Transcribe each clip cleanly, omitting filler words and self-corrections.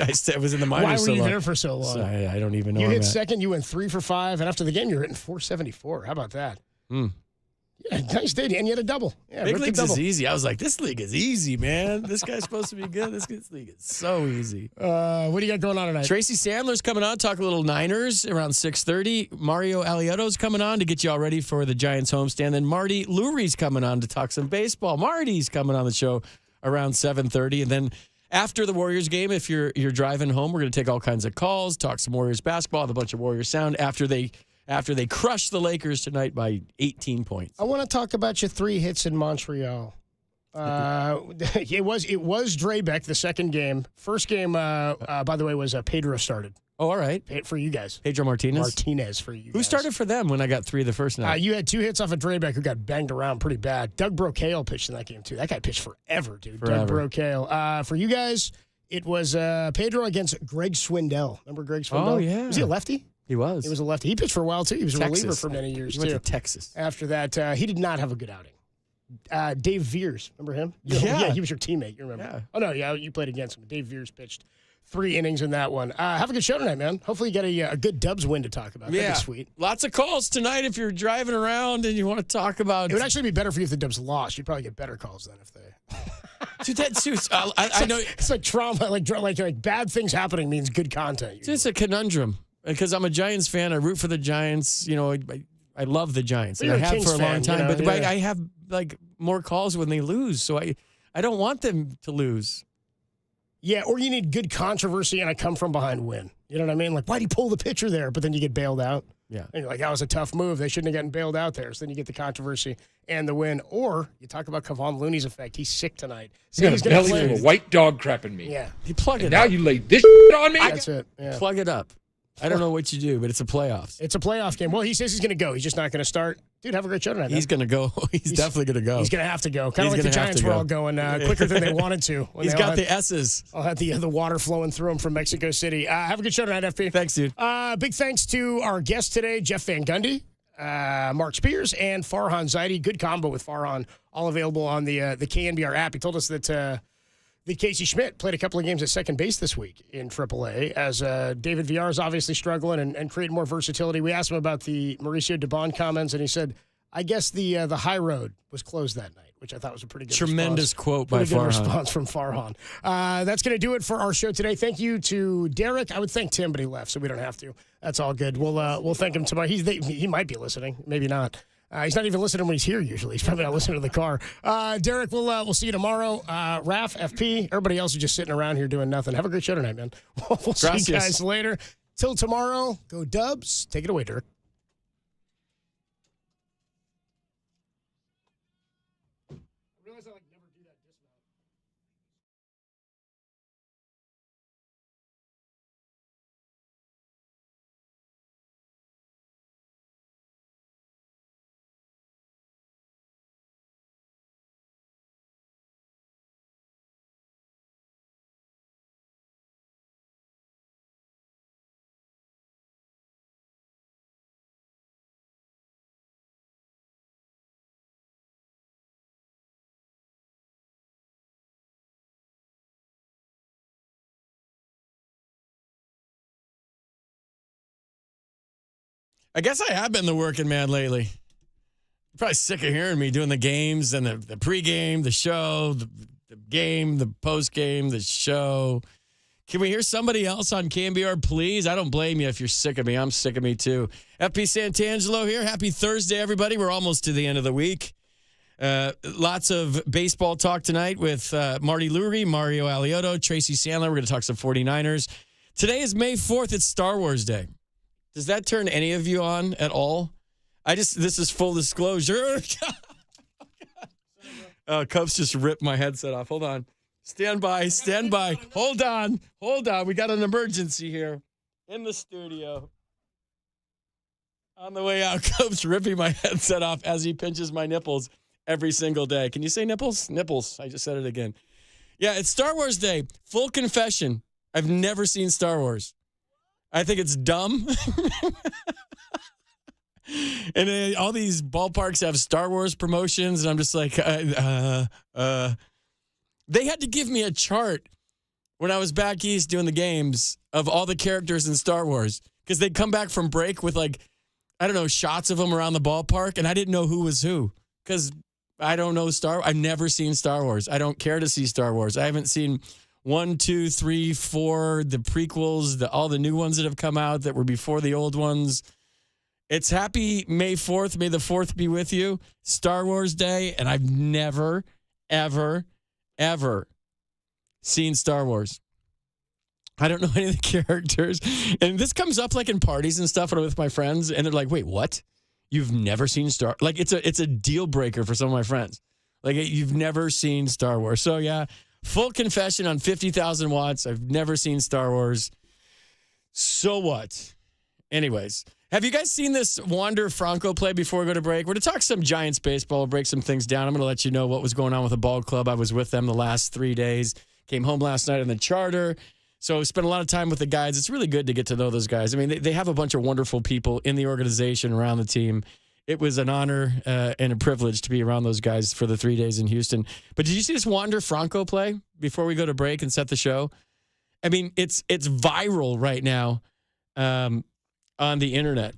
I was in the minors. Why were you there for so long? So I don't even know. You where hit I'm at. second. You went 3 for 5, and after the game, you were hitting 474. How about that? Yeah, nice day, and you had a double. Yeah, Big Rick leagues the double. is easy. I was like, this league is easy, man. This guy's supposed to be good. This league is so easy. What do you got going on tonight? Tracy Sandler's coming on, talk a little Niners around 6:30. Mario Aliotto's coming on to get you all ready for the Giants homestand. Then Marty Lurie's coming on to talk some baseball. Marty's coming on the show around 7:30. And then after the Warriors game, if you're driving home, we're going to take all kinds of calls, talk some Warriors basketball, have a bunch of Warriors sound after they crush the Lakers tonight by 18 points. I want to talk about your 3 hits in Montreal. It was Drebeck, the second game. First game, by the way, was Pedro started. Oh, all right. For you guys. Pedro Martinez? Martinez for you guys. Who started for them when I got 3 the first night? You had 2 hits off of Drebeck, who got banged around pretty bad. Doug Brocale pitched in that game, too. That guy pitched forever, dude. Forever. Doug Brocale. For you guys, it was Pedro against Greg Swindell. Remember Greg Swindell? Oh, yeah. Was he a lefty? He was. He was a lefty. He pitched for a while, too. He was a Texas. reliever for many years, He went too. to Texas. After that, he did not have a good outing. Dave Veers, remember him? Yeah. He was your teammate. You remember? Yeah. Oh, no, yeah, you played against him. Dave Veers pitched 3 innings in that one. Have a good show tonight, man. Hopefully you get a good Dubs win to talk about. That'd be sweet. Lots of calls tonight if you're driving around and you want to talk about. It would actually be better for you if the Dubs lost. You'd probably get better calls then if they. Dude, that suits. I know. It's like trauma, like bad things happening means good content. It's just a conundrum because I'm a Giants fan. I root for the Giants. You know, I love the Giants. Well, And I you're a have Kings for a long fan, time. you know, but yeah. I have like more calls when they lose, so I don't want them to lose. Yeah, or you need good controversy and a come from behind win. You know what I mean? Like, why'd he pull the pitcher there? But then you get bailed out. Yeah. And you're like, that was a tough move. They shouldn't have gotten bailed out there. So then you get the controversy and the win. Or you talk about Kevon Looney's effect. He's sick tonight. You got a belly full of white dog crap in me. Yeah. You plug it And now up. you laid this on me? That's it. Yeah. Plug it up. I don't know what you do, but it's a playoffs. It's a playoff game. Well, he says he's going to go. He's just not going to start. Dude, have a great show tonight. He's going to go. He's definitely going to go. He's going to have to go. Kind He's of like the gonna have Giants to were go. all going quicker than they wanted to. He's got the S's. I'll have the water flowing through him from Mexico City. Have a good show tonight, FP. Thanks, dude. Big thanks to our guests today, Jeff Van Gundy, Mark Spears, and Farhan Zaidi. Good combo with Farhan, all available on the KNBR app. He told us that Casey Schmidt played a couple of games at second base this week in AAA, as David Villar is obviously struggling and creating more versatility. We asked him about the Mauricio Dubon comments, and he said, I guess the high road was closed that night, which I thought was a pretty good Tremendous response. quote by Pretty good Farhan. response from Farhan. That's going to do it for our show today. Thank you to Derek. I would thank Tim, but he left, so we don't have to. That's all good. We'll thank him tomorrow. He might be listening, maybe not. He's not even listening when he's here usually. He's probably not listening to the car. Derek, we'll see you tomorrow. Raph, FP, everybody else is just sitting around here doing nothing. Have a great show tonight, man. We'll see you guys later. Till tomorrow, go Dubs. Take it away, Derek. I guess I have been the working man lately. You're probably sick of hearing me doing the games and the pregame, the show, the game, the postgame, the show. Can we hear somebody else on KNBR, please? I don't blame you if you're sick of me. I'm sick of me, too. FP Santangelo here. Happy Thursday, everybody. We're almost to the end of the week. Lots of baseball talk tonight with Marty Lurie, Mario Aliotto, Tracy Sandler. We're going to talk some 49ers. Today is May 4th. It's Star Wars Day. Does that turn any of you on at all? This is full disclosure. Cubs just ripped my headset off. Hold on. Stand by. Hold on. We got an emergency here in the studio. On the way out, Cubs ripping my headset off as he pinches my nipples every single day. Can you say nipples? Nipples. I just said it again. Yeah, it's Star Wars Day. Full confession. I've never seen Star Wars. I think it's dumb. And all these ballparks have Star Wars promotions, and I'm just like, they had to give me a chart when I was back east doing the games of all the characters in Star Wars. Because they'd come back from break with, like, I don't know, shots of them around the ballpark, and I didn't know who was who. Because I don't know I've never seen Star Wars. I don't care to see Star Wars. I haven't seen 1, 2, 3, 4, the prequels, all the new ones that have come out that were before the old ones. It's happy May 4th. May the 4th be with you. Star Wars Day, and I've never, ever, ever seen Star Wars. I don't know any of the characters. And this comes up like in parties and stuff when I'm with my friends, and they're like, wait, what? You've never seen Star? Like, it's a deal breaker for some of my friends. Like, you've never seen Star Wars. So, yeah, full confession on 50,000 watts. I've never seen Star Wars. So what? Anyways, have you guys seen this Wander Franco play before we go to break? We're going to talk some Giants baseball, break some things down. I'm going to let you know what was going on with the ball club. I was with them the last 3 days. Came home last night in the charter. So spent a lot of time with the guys. It's really good to get to know those guys. I mean, they have a bunch of wonderful people in the organization, around the team. It was an honor and a privilege to be around those guys for the 3 days in Houston. But did you see this Wander Franco play before we go to break and set the show? I mean, it's viral right now on the internet.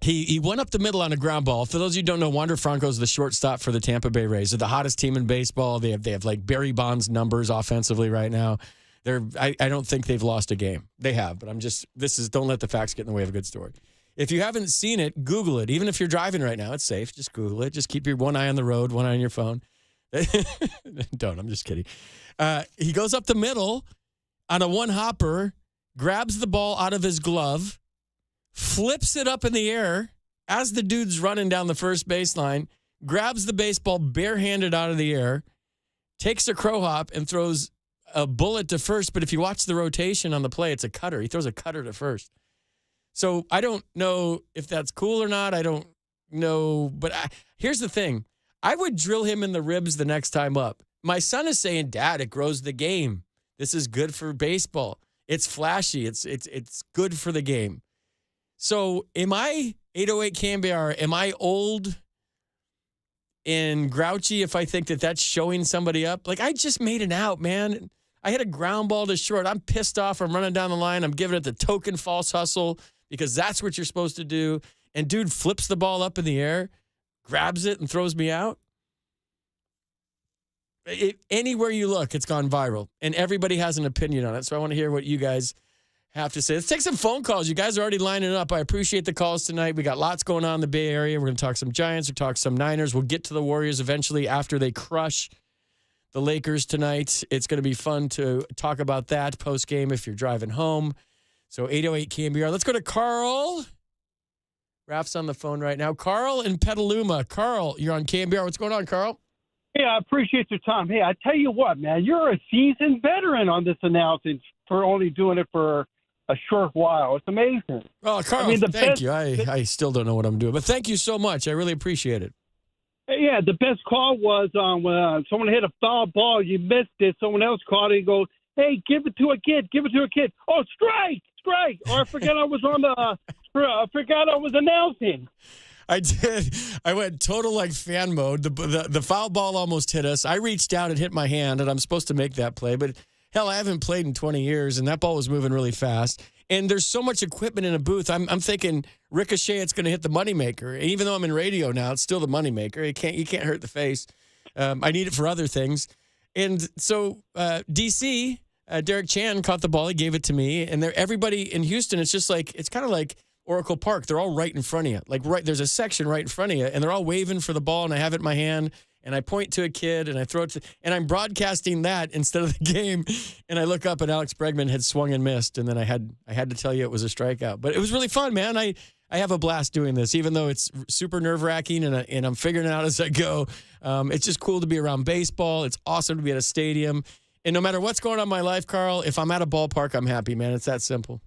He went up the middle on a ground ball. For those of you who don't know, Wander Franco is the shortstop for the Tampa Bay Rays. They're the hottest team in baseball. They have like Barry Bonds numbers offensively right now. I don't think they've lost a game. They have, but don't let the facts get in the way of a good story. If you haven't seen it, Google it. Even if you're driving right now, it's safe. Just Google it. Just keep your one eye on the road, one eye on your phone. Don't. I'm just kidding. He goes up the middle on a one-hopper, grabs the ball out of his glove, flips it up in the air as the dude's running down the first baseline, grabs the baseball barehanded out of the air, takes a crow hop, and throws a bullet to first. But if you watch the rotation on the play, it's a cutter. He throws a cutter to first. So I don't know if that's cool or not. I don't know. But here's the thing. I would drill him in the ribs the next time up. My son is saying, Dad, it grows the game. This is good for baseball. It's flashy. It's good for the game. So am I 808 KNBR? Am I old and grouchy if I think that that's showing somebody up? Like, I just made an out, man. I hit a ground ball to short. I'm pissed off. I'm running down the line. I'm giving it the token false hustle because that's what you're supposed to do. And dude flips the ball up in the air, grabs it, and throws me out. Anywhere you look, it's gone viral. And everybody has an opinion on it. So I want to hear what you guys have to say. Let's take some phone calls. You guys are already lining up. I appreciate the calls tonight. We got lots going on in the Bay Area. We're going to talk some Giants. We'll talk some Niners. We'll get to the Warriors eventually after they crush the Lakers tonight. It's going to be fun to talk about that post-game if you're driving home. So 808 KNBR. Let's go to Carl. Raf's on the phone right now. Carl in Petaluma. Carl, you're on KNBR. What's going on, Carl? Hey, I appreciate your time. Hey, I tell you what, man, you're a seasoned veteran on this announcing for only doing it for a short while. It's amazing. Oh, Carl, thank you. I still don't know what I'm doing, but thank you so much. I really appreciate it. Yeah, the best call was when someone hit a foul ball, you missed it. Someone else caught it and go, hey, give it to a kid. Give it to a kid. Oh, strike. Or I forgot I was announcing. I did. I went total like fan mode. The foul ball almost hit us. I reached out and hit my hand, and I'm supposed to make that play. But, hell, I haven't played in 20 years, and that ball was moving really fast. And there's so much equipment in a booth. I'm thinking ricochet, it's going to hit the moneymaker. Even though I'm in radio now, it's still the moneymaker. You can't hurt the face. I need it for other things. And so DC, Derek Chan caught the ball. He gave it to me. And everybody in Houston, it's kind of like Oracle Park. They're all right in front of you. There's a section right in front of you, and they're all waving for the ball, and I have it in my hand. And I point to a kid, and I throw it and I'm broadcasting that instead of the game. And I look up, and Alex Bregman had swung and missed, and then I had to tell you it was a strikeout. But it was really fun, man. I have a blast doing this, even though it's super nerve-wracking, and I'm figuring it out as I go. It's just cool to be around baseball. It's awesome to be at a stadium. And no matter what's going on in my life, Carl, if I'm at a ballpark, I'm happy, man. It's that simple.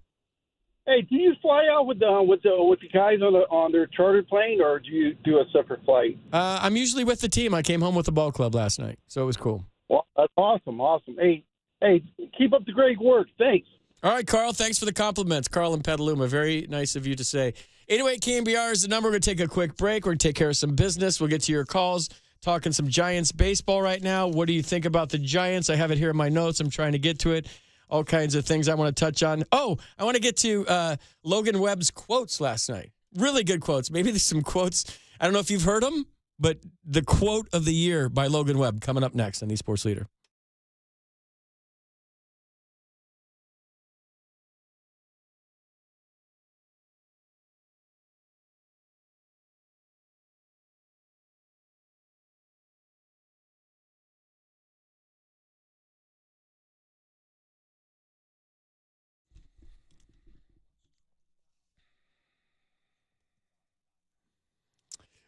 Hey, do you fly out with the guys on their chartered plane, or do you do a separate flight? I'm usually with the team. I came home with the ball club last night, so it was cool. Well, that's awesome. Hey, keep up the great work. Thanks. All right, Carl. Thanks for the compliments. Carl in Petaluma. Very nice of you to say. 808 KNBR is the number. We're going to take a quick break. We're going to take care of some business. We'll get to your calls. talking some Giants baseball right now. What do you think about the Giants? I have it here in my notes. I'm trying to get to it. All kinds of things I want to touch on. Oh, I want to get to Logan Webb's quotes last night. Really good quotes. Maybe there's some quotes. I don't know if you've heard them, but the quote of the year by Logan Webb coming up next on the Sports Leader.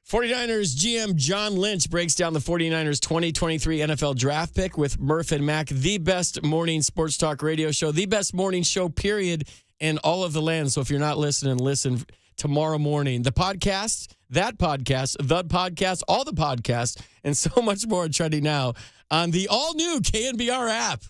'49ers GM John Lynch breaks down the '49ers 2023 NFL draft pick with Murph and Mac, the best morning sports talk radio show, the best morning show, period, in all of the land. So if you're not listening, listen tomorrow morning. The podcast, that podcast, the podcast, all the podcasts, and so much more trending now on the all-new KNBR app.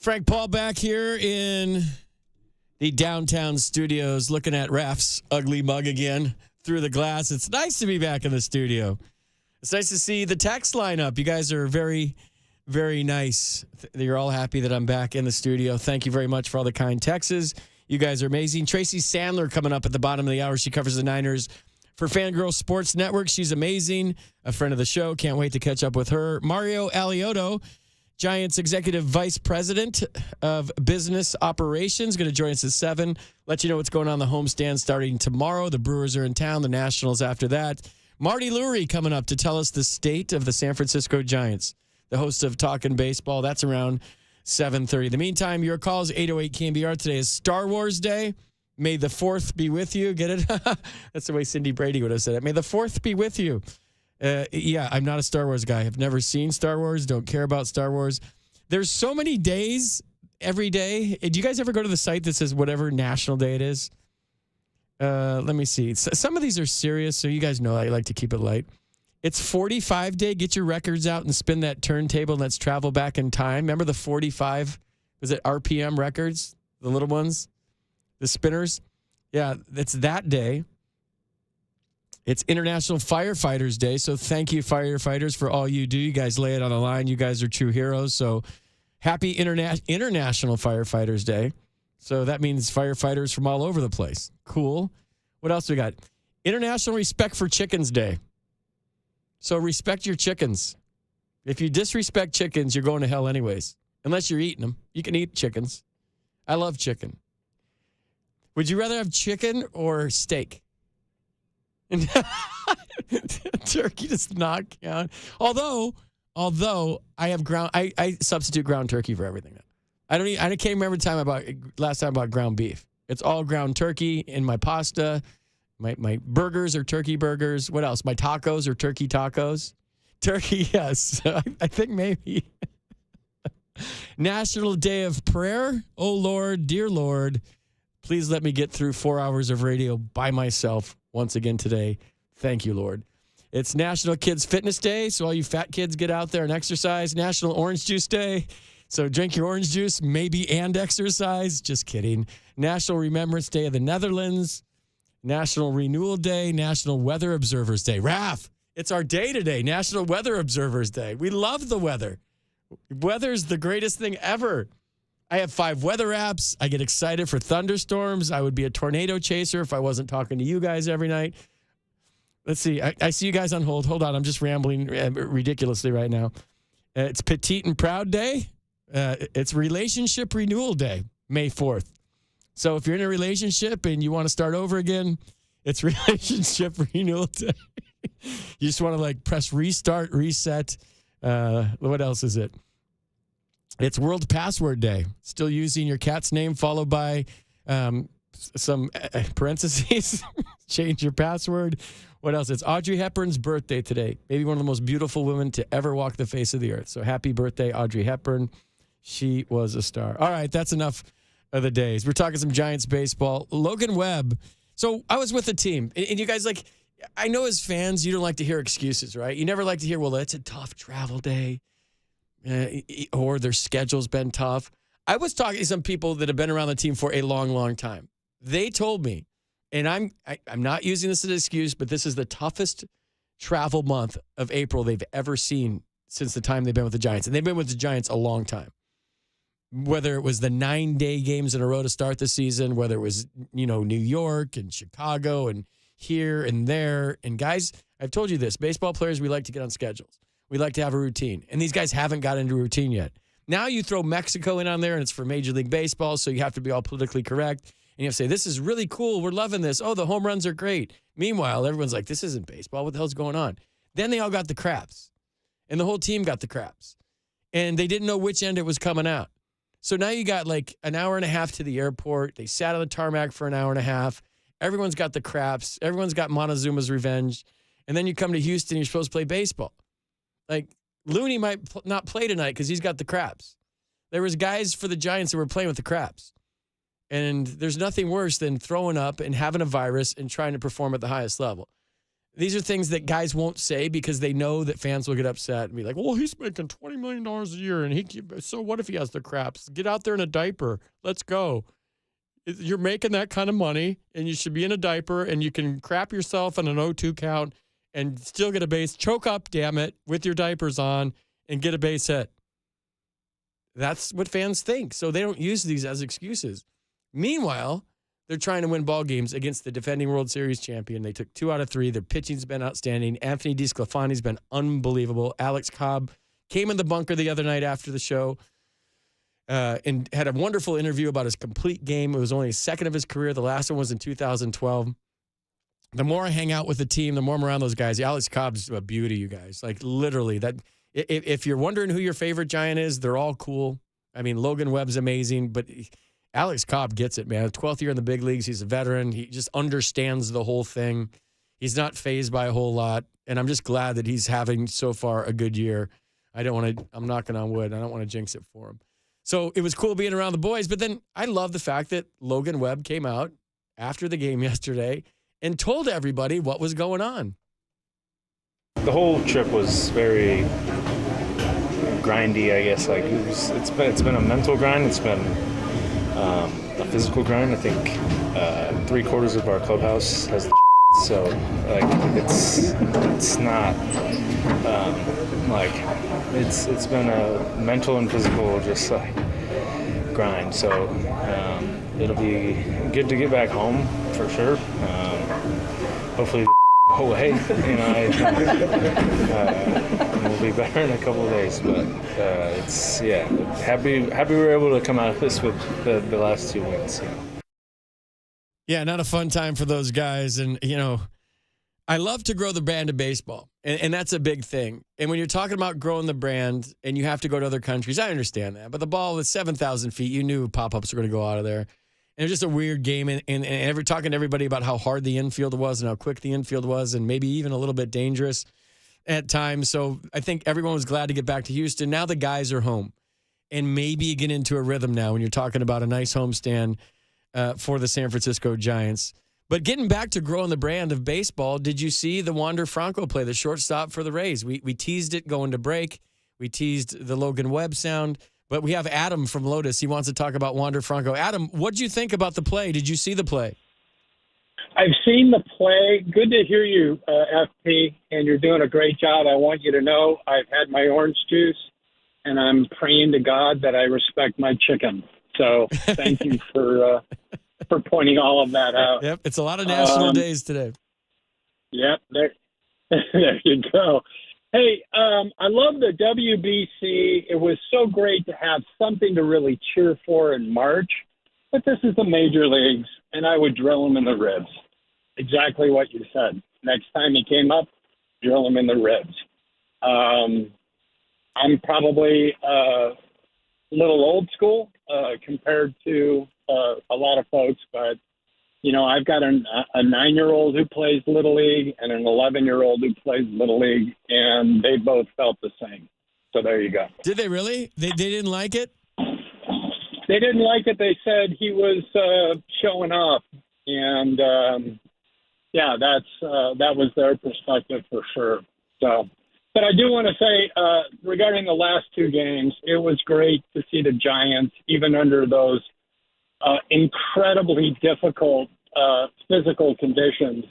Frank Paul back here in the downtown studios looking at Raf's ugly mug again through the glass. It's nice to be back in the studio. It's nice to see the text line up. You guys are very, very nice. You're all happy that I'm back in the studio. Thank you very much for all the kind texts. You guys are amazing. Tracy Sandler coming up at the bottom of the hour. She covers the Niners for Fangirl Sports Network. She's amazing. A friend of the show. Can't wait to catch up with her. Mario Alioto, Giants Executive Vice President of Business Operations, going to join us at 7. Let you know what's going on the homestand starting tomorrow. The Brewers are in town. The Nationals after that. Marty Lurie coming up to tell us the state of the San Francisco Giants. The host of Talkin' Baseball. That's around 7:30. In the meantime, your calls, 808 KNBR. Today is Star Wars Day. May the 4th be with you. Get it? That's the way Cindy Brady would have said it. May the 4th be with you. Yeah, I'm not a Star Wars guy. I've never seen Star Wars. Don't care about Star Wars. There's so many days every day. Do you guys ever go to the site that says whatever national day it is? Let me see. Some of these are serious, so you guys know I like to keep it light. It's 45 day. Get your records out and spin that turntable and let's travel back in time. Remember the 45? Was it RPM records? The little ones? The spinners? Yeah, it's that day. It's International Firefighters Day, so thank you, firefighters, for all you do. You guys lay it on the line. You guys are true heroes, so happy International Firefighters Day. So that means firefighters from all over the place. Cool. What else we got? International Respect for Chickens Day. So respect your chickens. If you disrespect chickens, you're going to hell anyways. Unless you're eating them. You can eat chickens. I love chicken. Would you rather have chicken or steak? Turkey does not count. Although I have I substitute ground turkey for everything. I can't remember last time I bought ground beef. It's all ground turkey in my pasta. My burgers are turkey burgers. What else? My tacos are turkey tacos. Turkey, yes. I think maybe. National Day of Prayer. Oh, Lord, dear Lord, please let me get through 4 hours of radio by myself once again today. Thank you, Lord. It's National Kids Fitness Day, so all you fat kids get out there and exercise. National Orange Juice Day. So drink your orange juice, maybe, and exercise. Just kidding. National Remembrance Day of the Netherlands. National Renewal Day, National Weather Observers Day. Raph, it's our day today, National Weather Observers Day. We love the weather. Weather's the greatest thing ever. I have 5 weather apps. I get excited for thunderstorms. I would be a tornado chaser if I wasn't talking to you guys every night. Let's see. I see you guys on hold. Hold on. I'm just rambling ridiculously right now. It's Petite and Proud Day. It's Relationship Renewal Day, May 4th. So if you're in a relationship and you want to start over again, it's Relationship Renewal Day. You just want to press restart, reset. What else is it? It's World Password Day. Still using your cat's name followed by some parentheses. Change your password. What else? It's Audrey Hepburn's birthday today. Maybe one of the most beautiful women to ever walk the face of the earth. So happy birthday, Audrey Hepburn. She was a star. All right, that's enough of the days. We're talking some Giants baseball. Logan Webb. So I was with the team, and you guys, I know as fans, you don't like to hear excuses, right? You never like to hear, well, it's a tough travel day, or their schedule's been tough. I was talking to some people that have been around the team for a long, long time. They told me, and I'm not using this as an excuse, but this is the toughest travel month of April they've ever seen since the time they've been with the Giants. And they've been with the Giants a long time. Whether it was the 9-day games in a row to start the season, whether it was, New York and Chicago and here and there. And guys, I've told you this, baseball players, we like to get on schedules. We like to have a routine. And these guys haven't got into a routine yet. Now you throw Mexico in on there and it's for Major League Baseball, so you have to be all politically correct. And you have to say, this is really cool. We're loving this. Oh, the home runs are great. Meanwhile, everyone's like, this isn't baseball. What the hell's going on? Then they all got the craps. And the whole team got the craps. And they didn't know which end it was coming out. So now you got an hour and a half to the airport. They sat on the tarmac for an hour and a half. Everyone's got the craps. Everyone's got Montezuma's revenge. And then you come to Houston, you're supposed to play baseball. Looney might not play tonight because he's got the craps. There was guys for the Giants that were playing with the craps. And there's nothing worse than throwing up and having a virus and trying to perform at the highest level. These are things that guys won't say because they know that fans will get upset and be like, well, he's making $20 million a year. And so what if he has the craps? Get out there in a diaper. Let's go. You're making that kind of money, and you should be in a diaper, and you can crap yourself on an 0-2 count and still get a base. Choke up, damn it, with your diapers on and get a base hit. That's what fans think. So they don't use these as excuses. Meanwhile, they're trying to win ball games against the defending World Series champion. They took 2 out of 3. Their pitching's been outstanding. Anthony DeSclafani's been unbelievable. Alex Cobb came in the bunker the other night after the show and had a wonderful interview about his complete game. It was only his second of his career. The last one was in 2012. The more I hang out with the team, the more I'm around those guys. Alex Cobb's a beauty, you guys. Like, literally, that. If you're wondering who your favorite Giant is, they're all cool. I mean, Logan Webb's amazing, but Alex Cobb gets it, man. 12th year in the big leagues. He's a veteran. He just understands the whole thing. He's not fazed by a whole lot, and I'm just glad that he's having so far a good year. I'm knocking on wood. I don't want to jinx it for him. So it was cool being around the boys, but then I love the fact that Logan Webb came out after the game yesterday and told everybody what was going on. The whole trip was very grindy, I guess. Like it's been a mental grind. It's been a physical grind. I think 3/4 of our clubhouse has the so like it's not like it's been a mental and physical just like grind. So it'll be good to get back home for sure. Hopefully away, we'll be better in a couple of days. But happy we were able to come out of this with the last 2 wins. Yeah, not a fun time for those guys. And, I love to grow the brand of baseball, and that's a big thing. And when you're talking about growing the brand and you have to go to other countries, I understand that. But the ball was 7,000 feet. You knew pop-ups were going to go out of there. And it was just a weird game. And talking to everybody about how hard the infield was and how quick the infield was and maybe even a little bit dangerous at times. So I think everyone was glad to get back to Houston. Now the guys are home. And maybe you get into a rhythm now when you're talking about a nice homestand for the San Francisco Giants. But getting back to growing the brand of baseball, did you see the Wander Franco play, the shortstop for the Rays? We teased it going to break. We teased the Logan Webb sound. But we have Adam from Lotus. He wants to talk about Wander Franco. Adam, what did you think about the play? Did you see the play? I've seen the play. Good to hear you, FP, and you're doing a great job. I want you to know I've had my orange juice, and I'm praying to God that I respect my chicken. So thank you for pointing all of that out. Yep, it's a lot of national days today. Yep, there you go. Hey, I love the WBC. It was so great to have something to really cheer for in March. But this is the major leagues, and I would drill him in the ribs. Exactly what you said. Next time he came up, drill him in the ribs. I'm probably a little old school compared to a lot of folks, but I've got a 9-year-old who plays Little League and an 11-year-old who plays Little League, and they both felt the same. So there you go. Did they really? They didn't like it? They didn't like it. They said he was showing off, and that was their perspective for sure. So, but I do want to say regarding the last 2 games, it was great to see the Giants, even under those incredibly difficult physical conditions,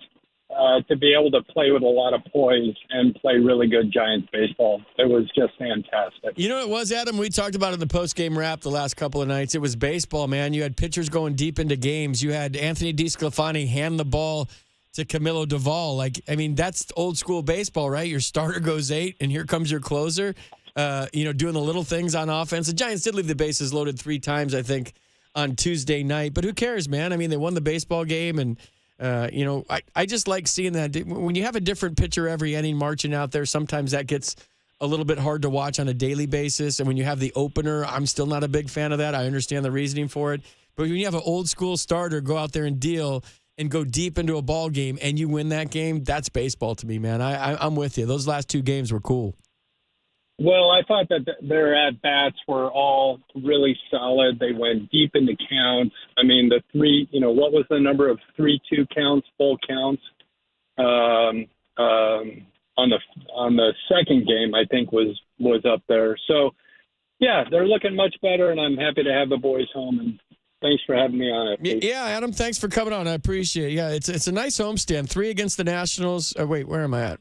to be able to play with a lot of poise and play really good Giants baseball. It was just fantastic. You know what it was, Adam? We talked about it in the post-game wrap the last couple of nights. It was baseball, man. You had pitchers going deep into games. You had Anthony DeSclafani hand the ball to Camilo Doval. That's old school baseball, right? Your starter goes 8, and here comes your closer, doing the little things on offense. The Giants did leave the bases loaded 3 times, I think, on Tuesday night. But who cares, man? They won the baseball game, and I just like seeing that. When you have a different pitcher every inning marching out there, sometimes that gets a little bit hard to watch on a daily basis. And when you have the opener, I'm still not a big fan of that. I understand the reasoning for it. But when you have an old school starter go out there and deal and go deep into a ball game and you win that game, that's baseball to me, man. I'm with you. Those last 2 games were cool. Well, I thought that their at-bats were all really solid. They went deep into counts. What was the number of 3-2 counts, full counts? on the second game, I think was up there. So, yeah, they're looking much better, and I'm happy to have the boys home. And thanks for having me on it. Yeah, Adam, thanks for coming on. I appreciate it. Yeah, it's a nice homestand. 3 against the Nationals. Oh, wait, where am I at?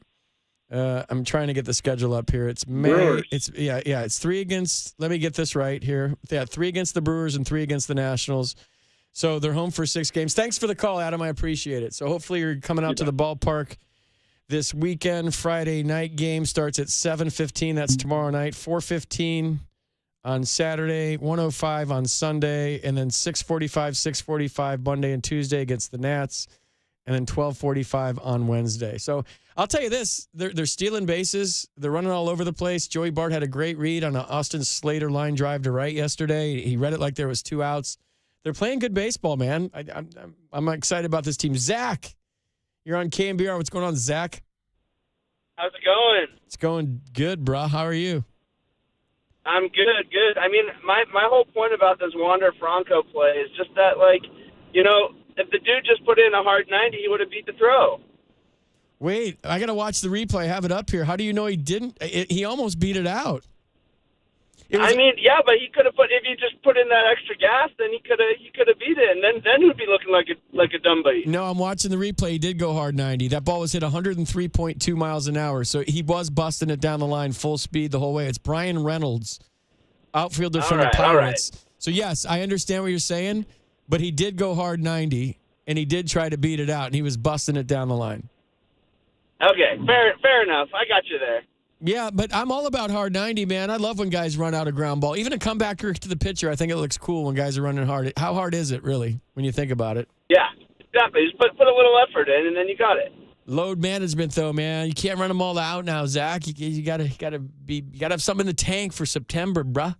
I'm trying to get the schedule up here. It's May. Brewers. It's 3 against. Let me get this right here. Yeah, 3 against the Brewers and 3 against the Nationals. So they're home for 6 games. Thanks for the call, Adam. I appreciate it. So hopefully you're coming out to the ballpark this weekend. Friday night game starts at 7:15. That's tomorrow night. 4:15 on Saturday. 1:05 on Sunday, and then 6:45, 6:45 Monday and Tuesday against the Nats, and then 12:45 on Wednesday. So I'll tell you this: they're stealing bases. They're running all over the place. Joey Bart had a great read on an Austin Slater line drive to right yesterday. He read it like there was 2 outs. They're playing good baseball, man. I'm excited about this team. Zach, you're on KNBR. What's going on, Zach? How's it going? It's going good, bro. How are you? I'm good. I mean, my whole point about this Wander Franco play is just that, like, you know, if the dude just put in a hard 90, he would have beat the throw. Wait, I got to watch the replay. I have it up here. How do you know he didn't? He almost beat it out. I mean, yeah, but he could have if you just put in that extra gas, then he could have beat it, and then he'd be looking like a dumb bait. No, I'm watching the replay. He did go hard 90. That ball was hit 103.2 miles an hour, so he was busting it down the line full speed the whole way. It's Brian Reynolds, outfielder from the Pirates. So, yes, I understand what you're saying, but he did go hard 90, and he did try to beat it out, and he was busting it down the line. Okay, fair enough. I got you there. Yeah, but I'm all about hard 90, man. I love when guys run out a ground ball. Even a comebacker to the pitcher, I think it looks cool when guys are running hard. How hard is it, really, when you think about it? Yeah, exactly. Just put a little effort in, and then you got it. Load management, though, man. You can't run them all out now, Zach. You gotta have something in the tank for September, bruh.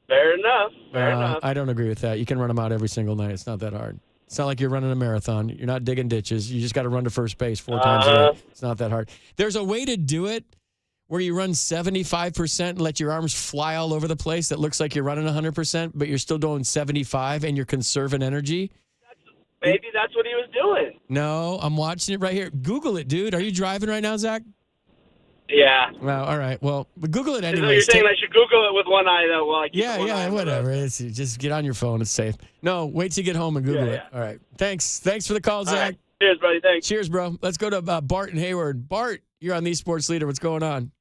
Fair enough. I don't agree with that. You can run them out every single night. It's not that hard. It's not like you're running a marathon. You're not digging ditches. You just got to run to first base 4 times a day. It's not that hard. There's a way to do it where you run 75% and let your arms fly all over the place. That looks like you're running 100%, but you're still doing 75 and you're conserving energy. Maybe that's what he was doing. No, I'm watching it right here. Google it, dude. Are you driving right now, Zach? Yeah. Well, all right. Well, Google it So anyway. you're saying I should Google it with one eye, though? While I keep one eye whatever. Just get on your phone. It's safe. No, wait till you get home and Google it. All right. Thanks for the call, Zach. Right. Cheers, buddy. Thanks. Cheers, bro. Let's go to Bart and Hayward. Bart, you're on the Sports Leader. What's going on?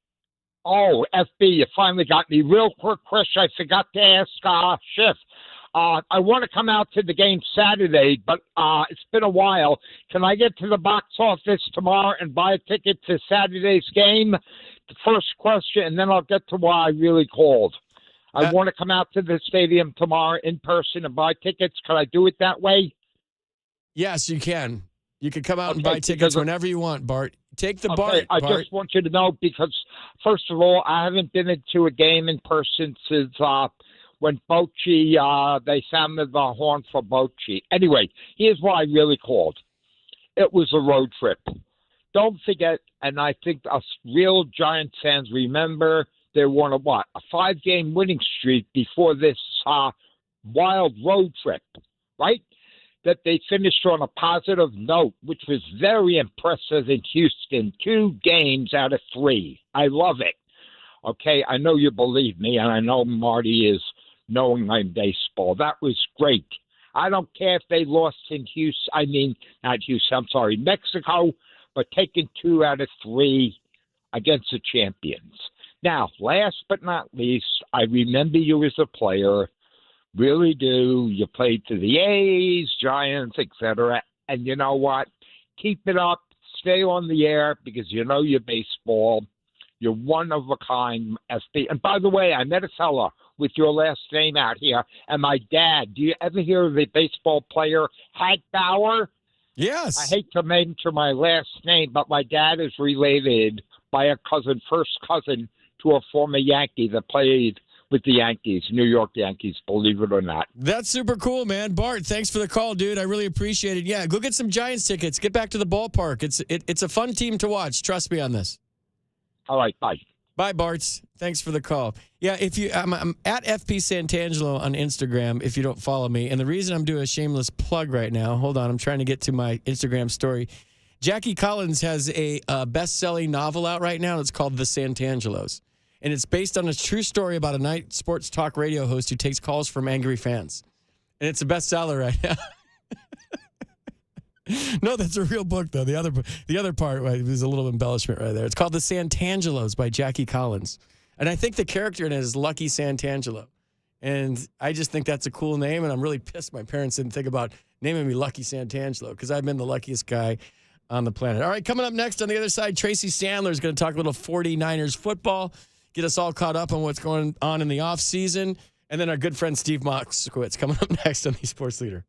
Oh, FB, you finally got me. Real quick question. I forgot to ask Schiff. I want to come out to the game Saturday, but it's been a while. Can I get to the box office tomorrow and buy a ticket to Saturday's game? The first question, and then I'll get to why I really called. I want to come out to the stadium tomorrow in person and buy tickets. Can I do it that way? Yes, you can. You can come out and buy tickets whenever you want, Bart. Take the Bart. I just want you to know because, first of all, I haven't been into a game in person since when Bochy, they sounded the horn for Bochy. Anyway, here's why I really called. It was a road trip. Don't forget, and I think us real Giants fans remember, they were on a 5-game winning streak before this wild road trip, right? That they finished on a positive note, which was very impressive in Houston. 2 games out of 3. I love it. Okay, I know you believe me, and I know Marty is knowing my baseball. That was great. I don't care if they lost in Mexico, but taking 2 out of 3 against the champions. Now, last but not least, I remember you as a player. Really do. You played for the A's, Giants, etc. And you know what? Keep it up. Stay on the air because you know your baseball. You're one of a kind, SB. And by the way, I met a fella with your last name out here. And my dad, do you ever hear of the baseball player Hagbauer? Yes. I hate to mention my last name, but my dad is related by a cousin, first cousin, to a former Yankee that played with the Yankees, New York Yankees, believe it or not. That's super cool, man. Bart, thanks for the call, dude. I really appreciate it. Yeah, go get some Giants tickets. Get back to the ballpark. It's a fun team to watch. Trust me on this. All right, bye. Bye, Barts. Thanks for the call. Yeah, I'm at FP Santangelo on Instagram if you don't follow me. And the reason I'm doing a shameless plug right now, hold on, I'm trying to get to my Instagram story, Jackie Collins has a best-selling novel out right now. It's called The Santangelos. And it's based on a true story about a night sports talk radio host who takes calls from angry fans. And it's a bestseller right now. No, that's a real book, though. The other part is a little embellishment right there. It's called The Santangelos by Jackie Collins. And I think the character in it is Lucky Santangelo. And I just think that's a cool name, and I'm really pissed my parents didn't think about naming me Lucky Santangelo because I've been the luckiest guy on the planet. All right, coming up next on the other side, Tracy Sandler is going to talk a little 49ers football, get us all caught up on what's going on in the offseason, and then our good friend Steve Moskowitz coming up next on the Sports Leader.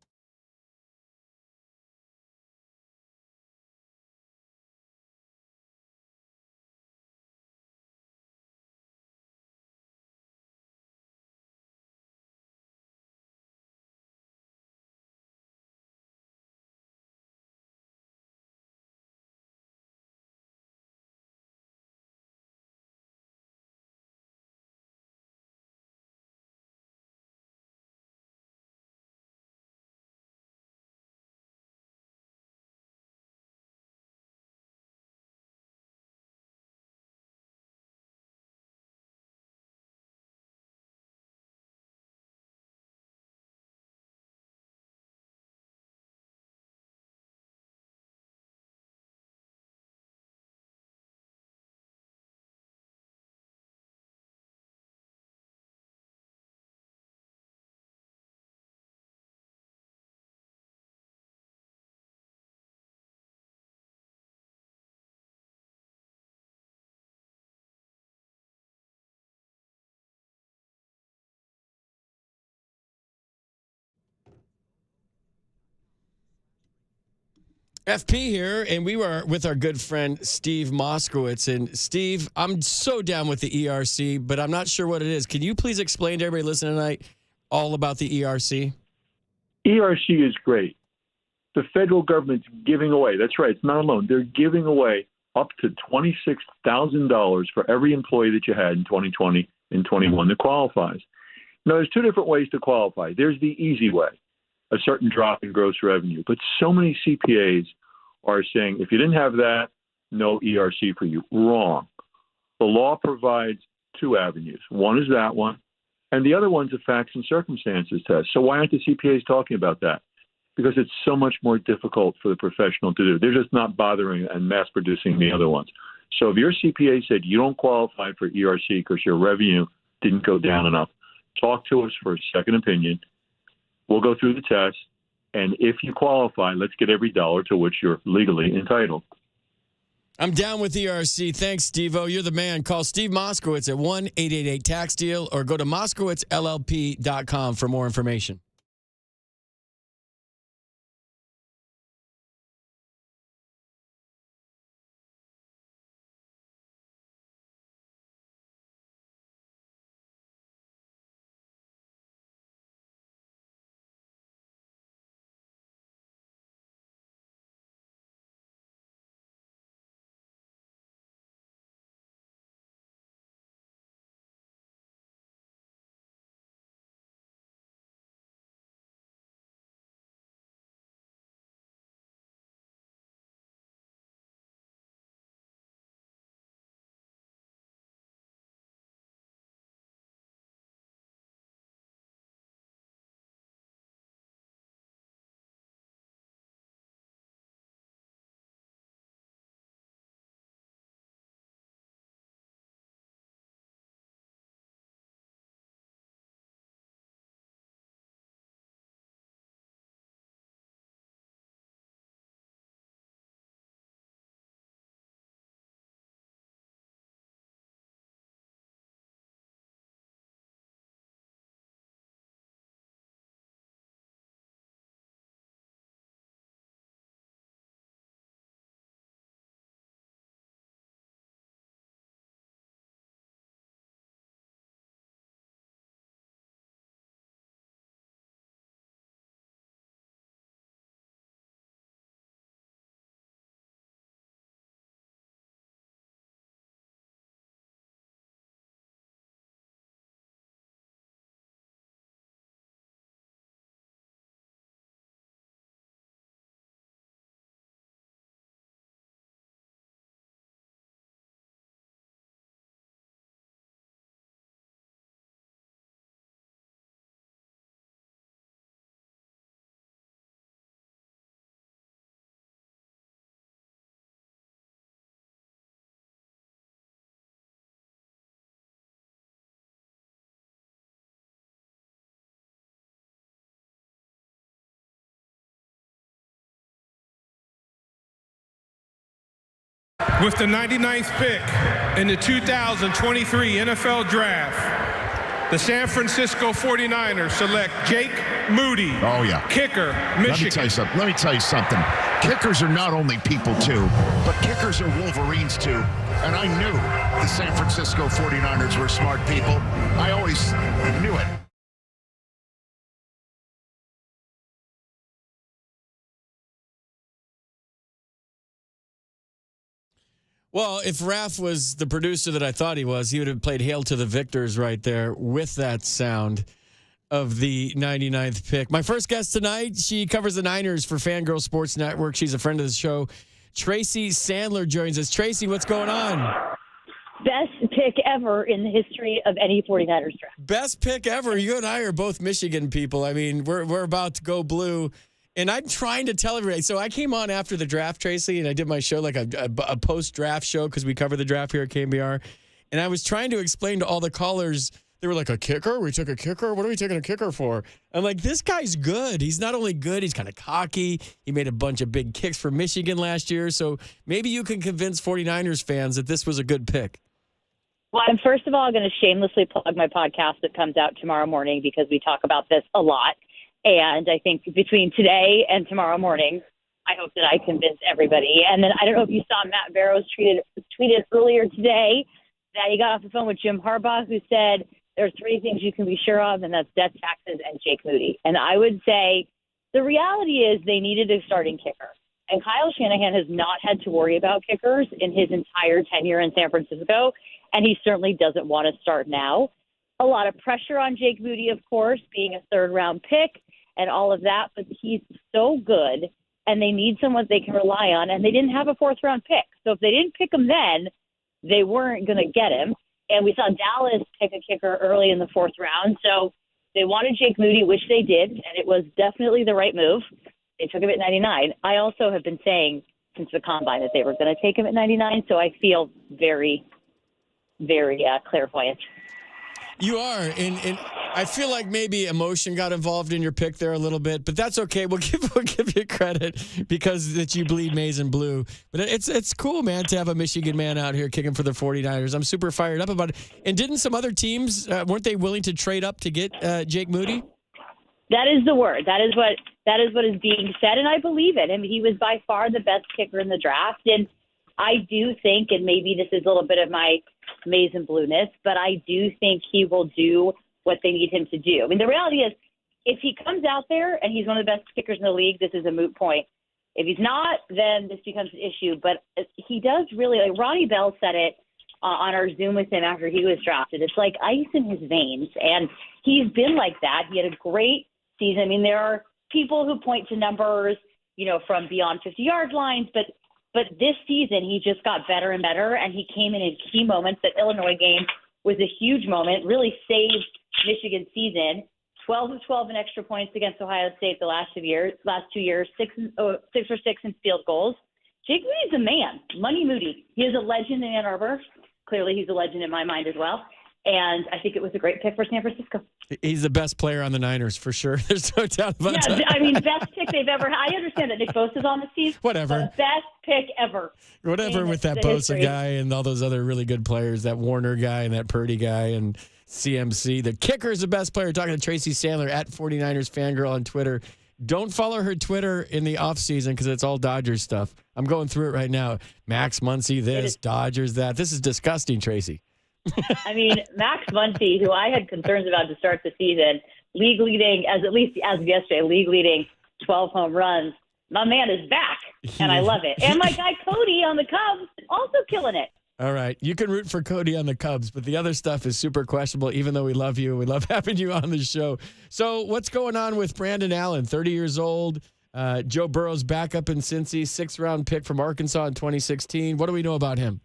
FP here, and we were with our good friend Steve Moskowitz. And Steve, I'm so down with the ERC, but I'm not sure what it is. Can you please explain to everybody listening tonight all about the ERC? ERC is great. The federal government's giving away, that's right, it's not a loan. They're giving away up to $26,000 for every employee that you had in 2020 and 21 that qualifies. Now, there's two different ways to qualify. There's the easy way, a certain drop in gross revenue. But so many CPAs are saying, if you didn't have that, no ERC for you. Wrong. The law provides two avenues. One is that one, and the other one's a facts and circumstances test. So why aren't the CPAs talking about that? Because it's so much more difficult for the professional to do. They're just not bothering and mass producing the other ones. So if your CPA said you don't qualify for ERC because your revenue didn't go down enough, talk to us for a second opinion. We'll go through the test, and if you qualify, let's get every dollar to which you're legally entitled. I'm down with ERC. Thanks, Steve-O. You're the man. Call Steve Moskowitz at 1-888-TAX-DEAL or go to moskowitzllp.com for more information. With the 99th pick in the 2023 NFL Draft, the San Francisco 49ers select Jake Moody. Oh, yeah. Kicker, Michigan. Let me tell you something. Kickers are not only people, too, but kickers are Wolverines, too. And I knew the San Francisco 49ers were smart people. I always knew it. Well, if Raph was the producer that I thought he was, he would have played Hail to the Victors right there with that sound of the 99th pick. My first guest tonight, she covers the Niners for Fangirl Sports Network. She's a friend of the show. Tracy Sandler joins us. Tracy, what's going on? Best pick ever in the history of any 49ers draft. Best pick ever. You and I are both Michigan people. I mean, we're about to go blue. And I'm trying to tell everybody. So I came on after the draft, Tracy, and I did my show, like a post-draft show, because we cover the draft here at KNBR. And I was trying to explain to all the callers, they were like, a kicker? We took a kicker? What are we taking a kicker for? I'm like, this guy's good. He's not only good, he's kind of cocky. He made a bunch of big kicks for Michigan last year. So maybe you can convince 49ers fans that this was a good pick. Well, I'm first of all going to shamelessly plug my podcast that comes out tomorrow morning, because we talk about this a lot. And I think between today and tomorrow morning, I hope that I convince everybody. And then I don't know if you saw Matt Barrows tweeted earlier today that he got off the phone with Jim Harbaugh, who said there are three things you can be sure of, and that's death, taxes, and Jake Moody. And I would say the reality is they needed a starting kicker. And Kyle Shanahan has not had to worry about kickers in his entire tenure in San Francisco, and he certainly doesn't want to start now. A lot of pressure on Jake Moody, of course, being a third-round pick and all of that, but he's so good, and they need someone they can rely on, and they didn't have a fourth-round pick. So if they didn't pick him then, they weren't going to get him. And we saw Dallas pick a kicker early in the fourth round, so they wanted Jake Moody, which they did, and it was definitely the right move. They took him at 99. I also have been saying since the Combine that they were going to take him at 99, so I feel very, very clairvoyant. You are, and I feel like maybe emotion got involved in your pick there a little bit, but that's okay. We'll give you credit because that you bleed maize and blue. But it's cool, man, to have a Michigan man out here kicking for the 49ers. I'm super fired up about it. And didn't some other teams, weren't they willing to trade up to get Jake Moody? That is the word. That is what is being said, and I believe it. I mean, he was by far the best kicker in the draft, and I do think, and maybe this is a little bit of my maize and blueness, but I do think he will do what they need him to do. I mean, the reality is, if he comes out there and he's one of the best kickers in the league, this is a moot point. If he's not, then this becomes an issue. But he does really, like Ronnie Bell said it on our Zoom with him after he was drafted. It's like ice in his veins, and he's been like that. He had a great season. I mean, there are people who point to numbers, from beyond 50-yard lines, but this season, he just got better and better, and he came in key moments. That Illinois game was a huge moment, really saved Michigan's season. 12 of 12 in extra points against Ohio State the last 2 years, 6 for 6 in field goals. Jake Moody's a man, Money Moody. He is a legend in Ann Arbor. Clearly, he's a legend in my mind as well. And I think it was a great pick for San Francisco. He's the best player on the Niners, for sure. There's no doubt about that. Yeah, I mean, best pick they've ever had. I understand that Nick Bosa's on the team. Whatever. But best pick ever. Whatever with that Bosa guy and all those other really good players, that Warner guy and that Purdy guy and CMC. The kicker is the best player. Talking to Tracy Sandler at 49ers Fangirl on Twitter. Don't follow her Twitter in the offseason because it's all Dodgers stuff. I'm going through it right now. Max Muncy this, Dodgers that. This is disgusting, Tracy. I mean, Max Muncy, who I had concerns about to start the season, league leading, as of yesterday, league leading 12 home runs. My man is back, and I love it. And my guy Cody on the Cubs, also killing it. All right. You can root for Cody on the Cubs, but the other stuff is super questionable, even though we love you. We love having you on the show. So what's going on with Brandon Allen, 30 years old? Joe Burrow's backup in Cincy, 6th-round pick from Arkansas in 2016. What do we know about him?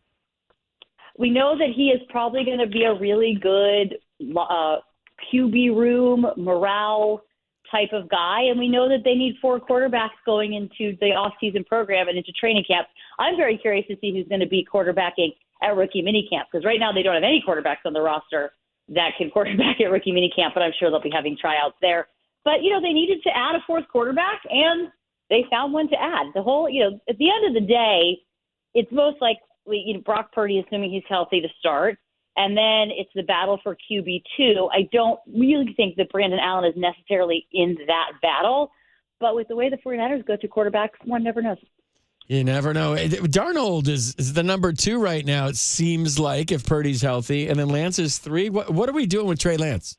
We know that he is probably going to be a really good QB room, morale type of guy, and we know that they need 4 quarterbacks going into the off-season program and into training camp. I'm very curious to see who's going to be quarterbacking at rookie minicamp, because right now they don't have any quarterbacks on the roster that can quarterback at rookie minicamp, but I'm sure they'll be having tryouts there. But, they needed to add a 4th quarterback, and they found one to add. The whole, at the end of the day, it's most like Brock Purdy, assuming he's healthy to start. And then it's the battle for QB2. I don't really think that Brandon Allen is necessarily in that battle. But with the way the 49ers go through quarterbacks, one never knows. You never know. Darnold is the number 2 right now, it seems like, if Purdy's healthy. And then Lance is 3. What are we doing with Trey Lance?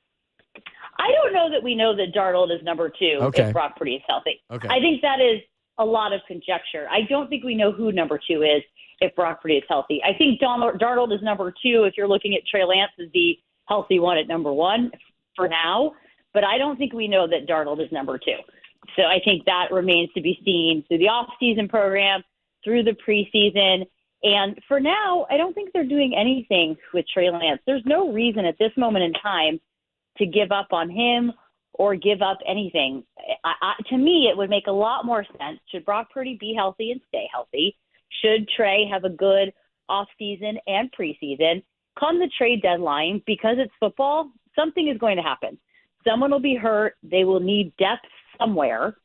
I don't know that we know that Darnold is number 2 if Brock Purdy is healthy. Okay. I think that is a lot of conjecture. I don't think we know who number 2 is if Brock Purdy is healthy. I think Darnold is number 2 if you're looking at Trey Lance as the healthy one at number 1 for now. But I don't think we know that Darnold is number 2. So I think that remains to be seen through the off-season program, through the preseason. And for now, I don't think they're doing anything with Trey Lance. There's no reason at this moment in time to give up on him or give up anything. To me, it would make a lot more sense. Should Brock Purdy be healthy and stay healthy? Should Trey have a good offseason and preseason? Come the trade deadline, because it's football, something is going to happen. Someone will be hurt. They will need depth somewhere.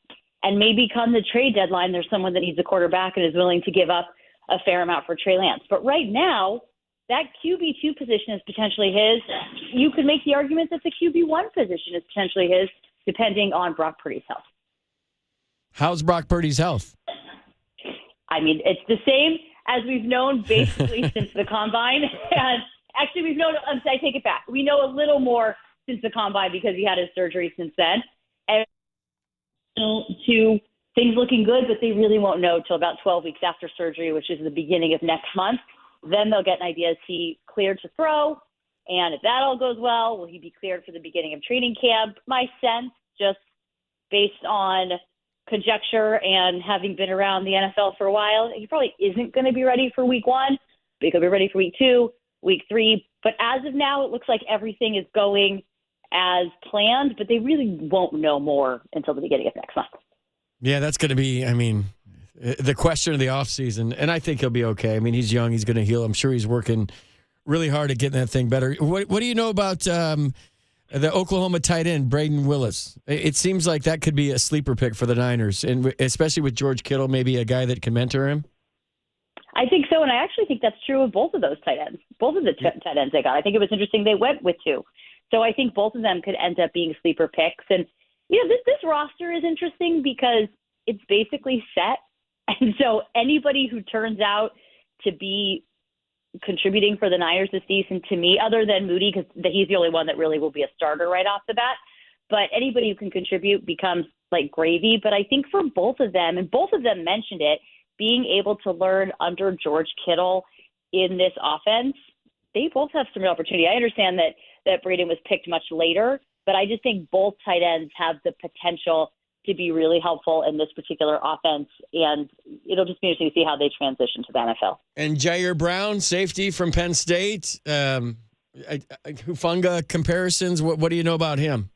And maybe come the trade deadline, there's someone that needs a quarterback and is willing to give up a fair amount for Trey Lance. But right now, that QB2 position is potentially his. You could make the argument that the QB1 position is potentially his, depending on Brock Purdy's health. How's Brock Purdy's health? I mean, it's the same as we've known basically since the Combine. And actually, we've known, I take it back. We know a little more since the Combine because he had his surgery since then. And to things looking good, but they really won't know till about 12 weeks after surgery, which is the beginning of next month. Then they'll get an idea, is he cleared to throw? And if that all goes well, will he be cleared for the beginning of training camp? My sense, just based on conjecture and having been around the NFL for a while, he probably isn't going to be ready for week 1, but he could be ready for week 2, week 3. But as of now, it looks like everything is going as planned, but they really won't know more until the beginning of next month. Yeah, that's going to be, the question of the offseason, and I think he'll be okay. I mean, he's young. He's going to heal. I'm sure he's working really hard at getting that thing better. What do you know about the Oklahoma tight end, Braden Willis? It seems like that could be a sleeper pick for the Niners, and especially with George Kittle, maybe a guy that can mentor him. I think so, and I actually think that's true of both of those tight ends, both of the tight ends they got. I think it was interesting they went with 2. So I think both of them could end up being sleeper picks. And, this roster is interesting because it's basically set. And so anybody who turns out to be contributing for the Niners this season, to me, other than Moody, because he's the only one that really will be a starter right off the bat, but anybody who can contribute becomes like gravy. But I think for both of them, and both of them mentioned it, being able to learn under George Kittle in this offense, they both have some real opportunity. I understand that Braden was picked much later, but I just think both tight ends have the potential to be really helpful in this particular offense, and it'll just be interesting to see how they transition to the NFL. And Jair Brown, safety from Penn State, Hufanga comparisons, what do you know about him?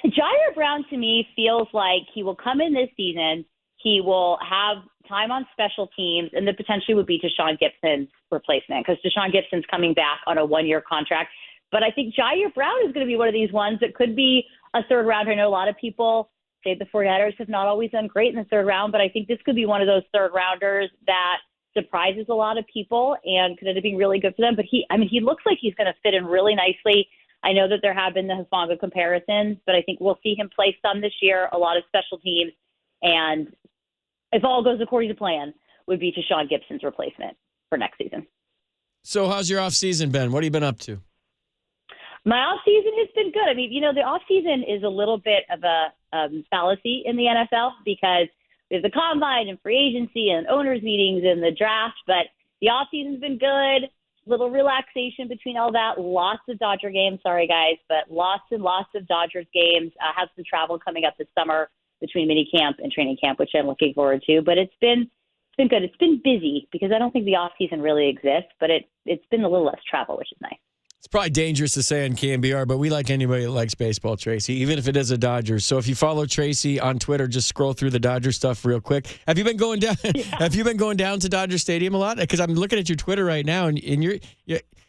Jair Brown, to me, feels like he will come in this season, he will have time on special teams, and the potentially would be Deshaun Gibson's replacement, because Deshaun Gibson's coming back on a 1-year contract. But I think Jair Brown is going to be one of these ones that could be a third rounder. I know a lot of people say the 49ers have not always done great in the third round, but I think this could be one of those third rounders that surprises a lot of people and could end up being really good for them. But he looks like he's going to fit in really nicely. I know that there have been the Hufanga comparisons, but I think we'll see him play some this year, a lot of special teams. And if all goes according to plan, would be Deshaun Gibson's replacement for next season. So how's your offseason been? What have you been up to? My offseason has been good. I mean, the offseason is a little bit of a fallacy in the NFL because we have the Combine and free agency and owners meetings and the draft, but the offseason's been good. Little relaxation between all that. Lots of Dodger games. Sorry, guys, but lots and lots of Dodgers games. I have some travel coming up this summer between minicamp and training camp, which I'm looking forward to. But it's been good. It's been busy because I don't think the offseason really exists, but it's been a little less travel, which is nice. It's probably dangerous to say on KNBR, but we like anybody that likes baseball, Tracy, even if it is a Dodgers. So if you follow Tracy on Twitter, just scroll through the Dodger stuff real quick. Have you been going down? Yeah. Have you been going down to Dodger Stadium a lot? Because I'm looking at your Twitter right now, and do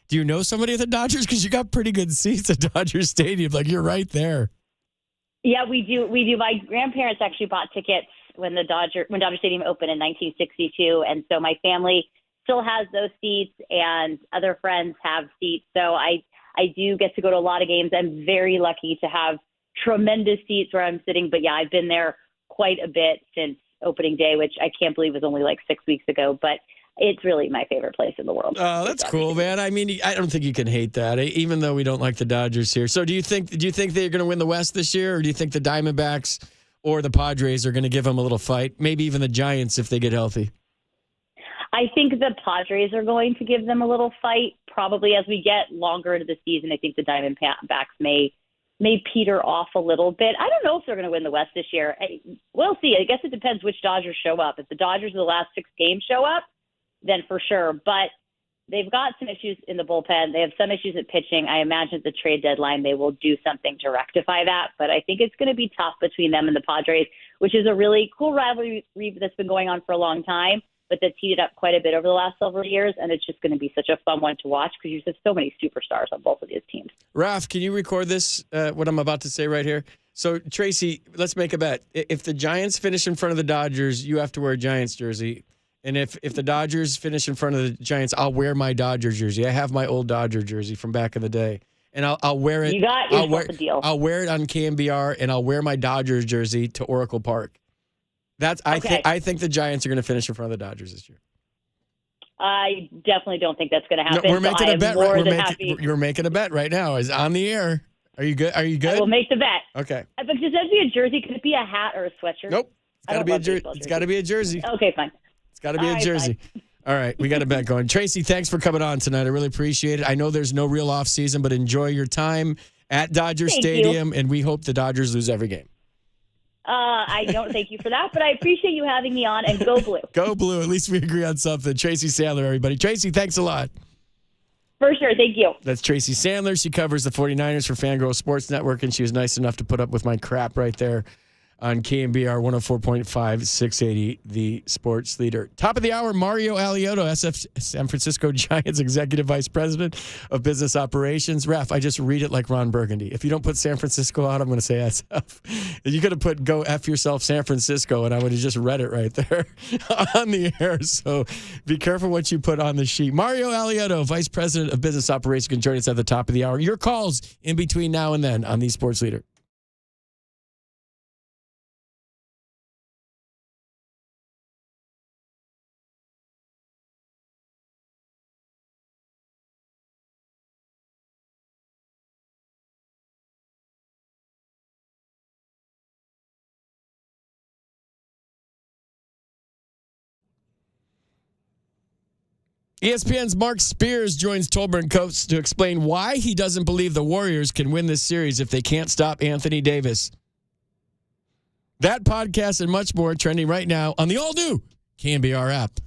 you know somebody at the Dodgers? Because you got pretty good seats at Dodger Stadium. Like, you're right there. Yeah, we do. My grandparents actually bought tickets when Dodger Stadium opened in 1962, and so my family still has those seats, and other friends have seats. So I do get to go to a lot of games. I'm very lucky to have tremendous seats where I'm sitting. But, yeah, I've been there quite a bit since opening day, which I can't believe was only like 6 weeks ago. But it's really my favorite place in the world. Oh, that's cool, man. I mean, I don't think you can hate that, even though we don't like the Dodgers here. So do you think they're going to win the West this year, or do you think the Diamondbacks or the Padres are going to give them a little fight? Maybe even the Giants if they get healthy. I think the Padres are going to give them a little fight. Probably as we get longer into the season, I think the Diamondbacks may peter off a little bit. I don't know if they're going to win the West this year. We'll see. I guess it depends which Dodgers show up. If the Dodgers of the last 6 games show up, then for sure. But they've got some issues in the bullpen. They have some issues at pitching. I imagine at the trade deadline they will do something to rectify that. But I think it's going to be tough between them and the Padres, which is a really cool rivalry that's been going on for a long time, but that's heated up quite a bit over the last several years. And it's just going to be such a fun one to watch because there's so many superstars on both of these teams. Raf, can you record this, what I'm about to say right here? So, Tracy, let's make a bet. If the Giants finish in front of the Dodgers, you have to wear a Giants jersey. And if the Dodgers finish in front of the Giants, I'll wear my Dodger jersey. I have my old Dodger jersey from back in the day, and I'll wear it. You got yourself a deal. I'll wear it on KNBR, and I'll wear my Dodgers jersey to Oracle Park. I think the Giants are going to finish in front of the Dodgers this year. I definitely don't think that's going to happen. No, we're making a bet. You're making a bet right now. Is on the air. Are you good? We'll make the bet. Okay. But does that be a jersey? Could it be a hat or a sweatshirt? Nope. It's got to be a jersey. It's got to be a jersey. Okay, fine. It's got to be a jersey. Fine. All right, we got a bet going. Tracy, thanks for coming on tonight. I really appreciate it. I know there's no real off season, but enjoy your time at Dodger Stadium, and we hope the Dodgers lose every game. I don't thank you for that, but I appreciate you having me on, and go Blue. Go Blue. At least we agree on something. Tracy Sandler, everybody. Tracy, thanks a lot. For sure. Thank you. That's Tracy Sandler. She covers the 49ers for Fangirl Sports Network, and she was nice enough to put up with my crap right there on KNBR 104.5, 680, the sports leader. Top of the hour, Mario Alioto, SF San Francisco Giants Executive Vice President of Business Operations. Ref, I just read it like Ron Burgundy. If you don't put San Francisco out, I'm going to say SF. You could have put go F yourself San Francisco, and I would have just read it right there on the air. So be careful what you put on the sheet. Mario Alioto, Vice President of Business Operations, can join us at the top of the hour. Your calls in between now and then on the Sports Leader. ESPN's Mark Spears joins Tolbert and Coates to explain why he doesn't believe the Warriors can win this series if they can't stop Anthony Davis. That podcast and much more trending right now on the all-new KNBR app.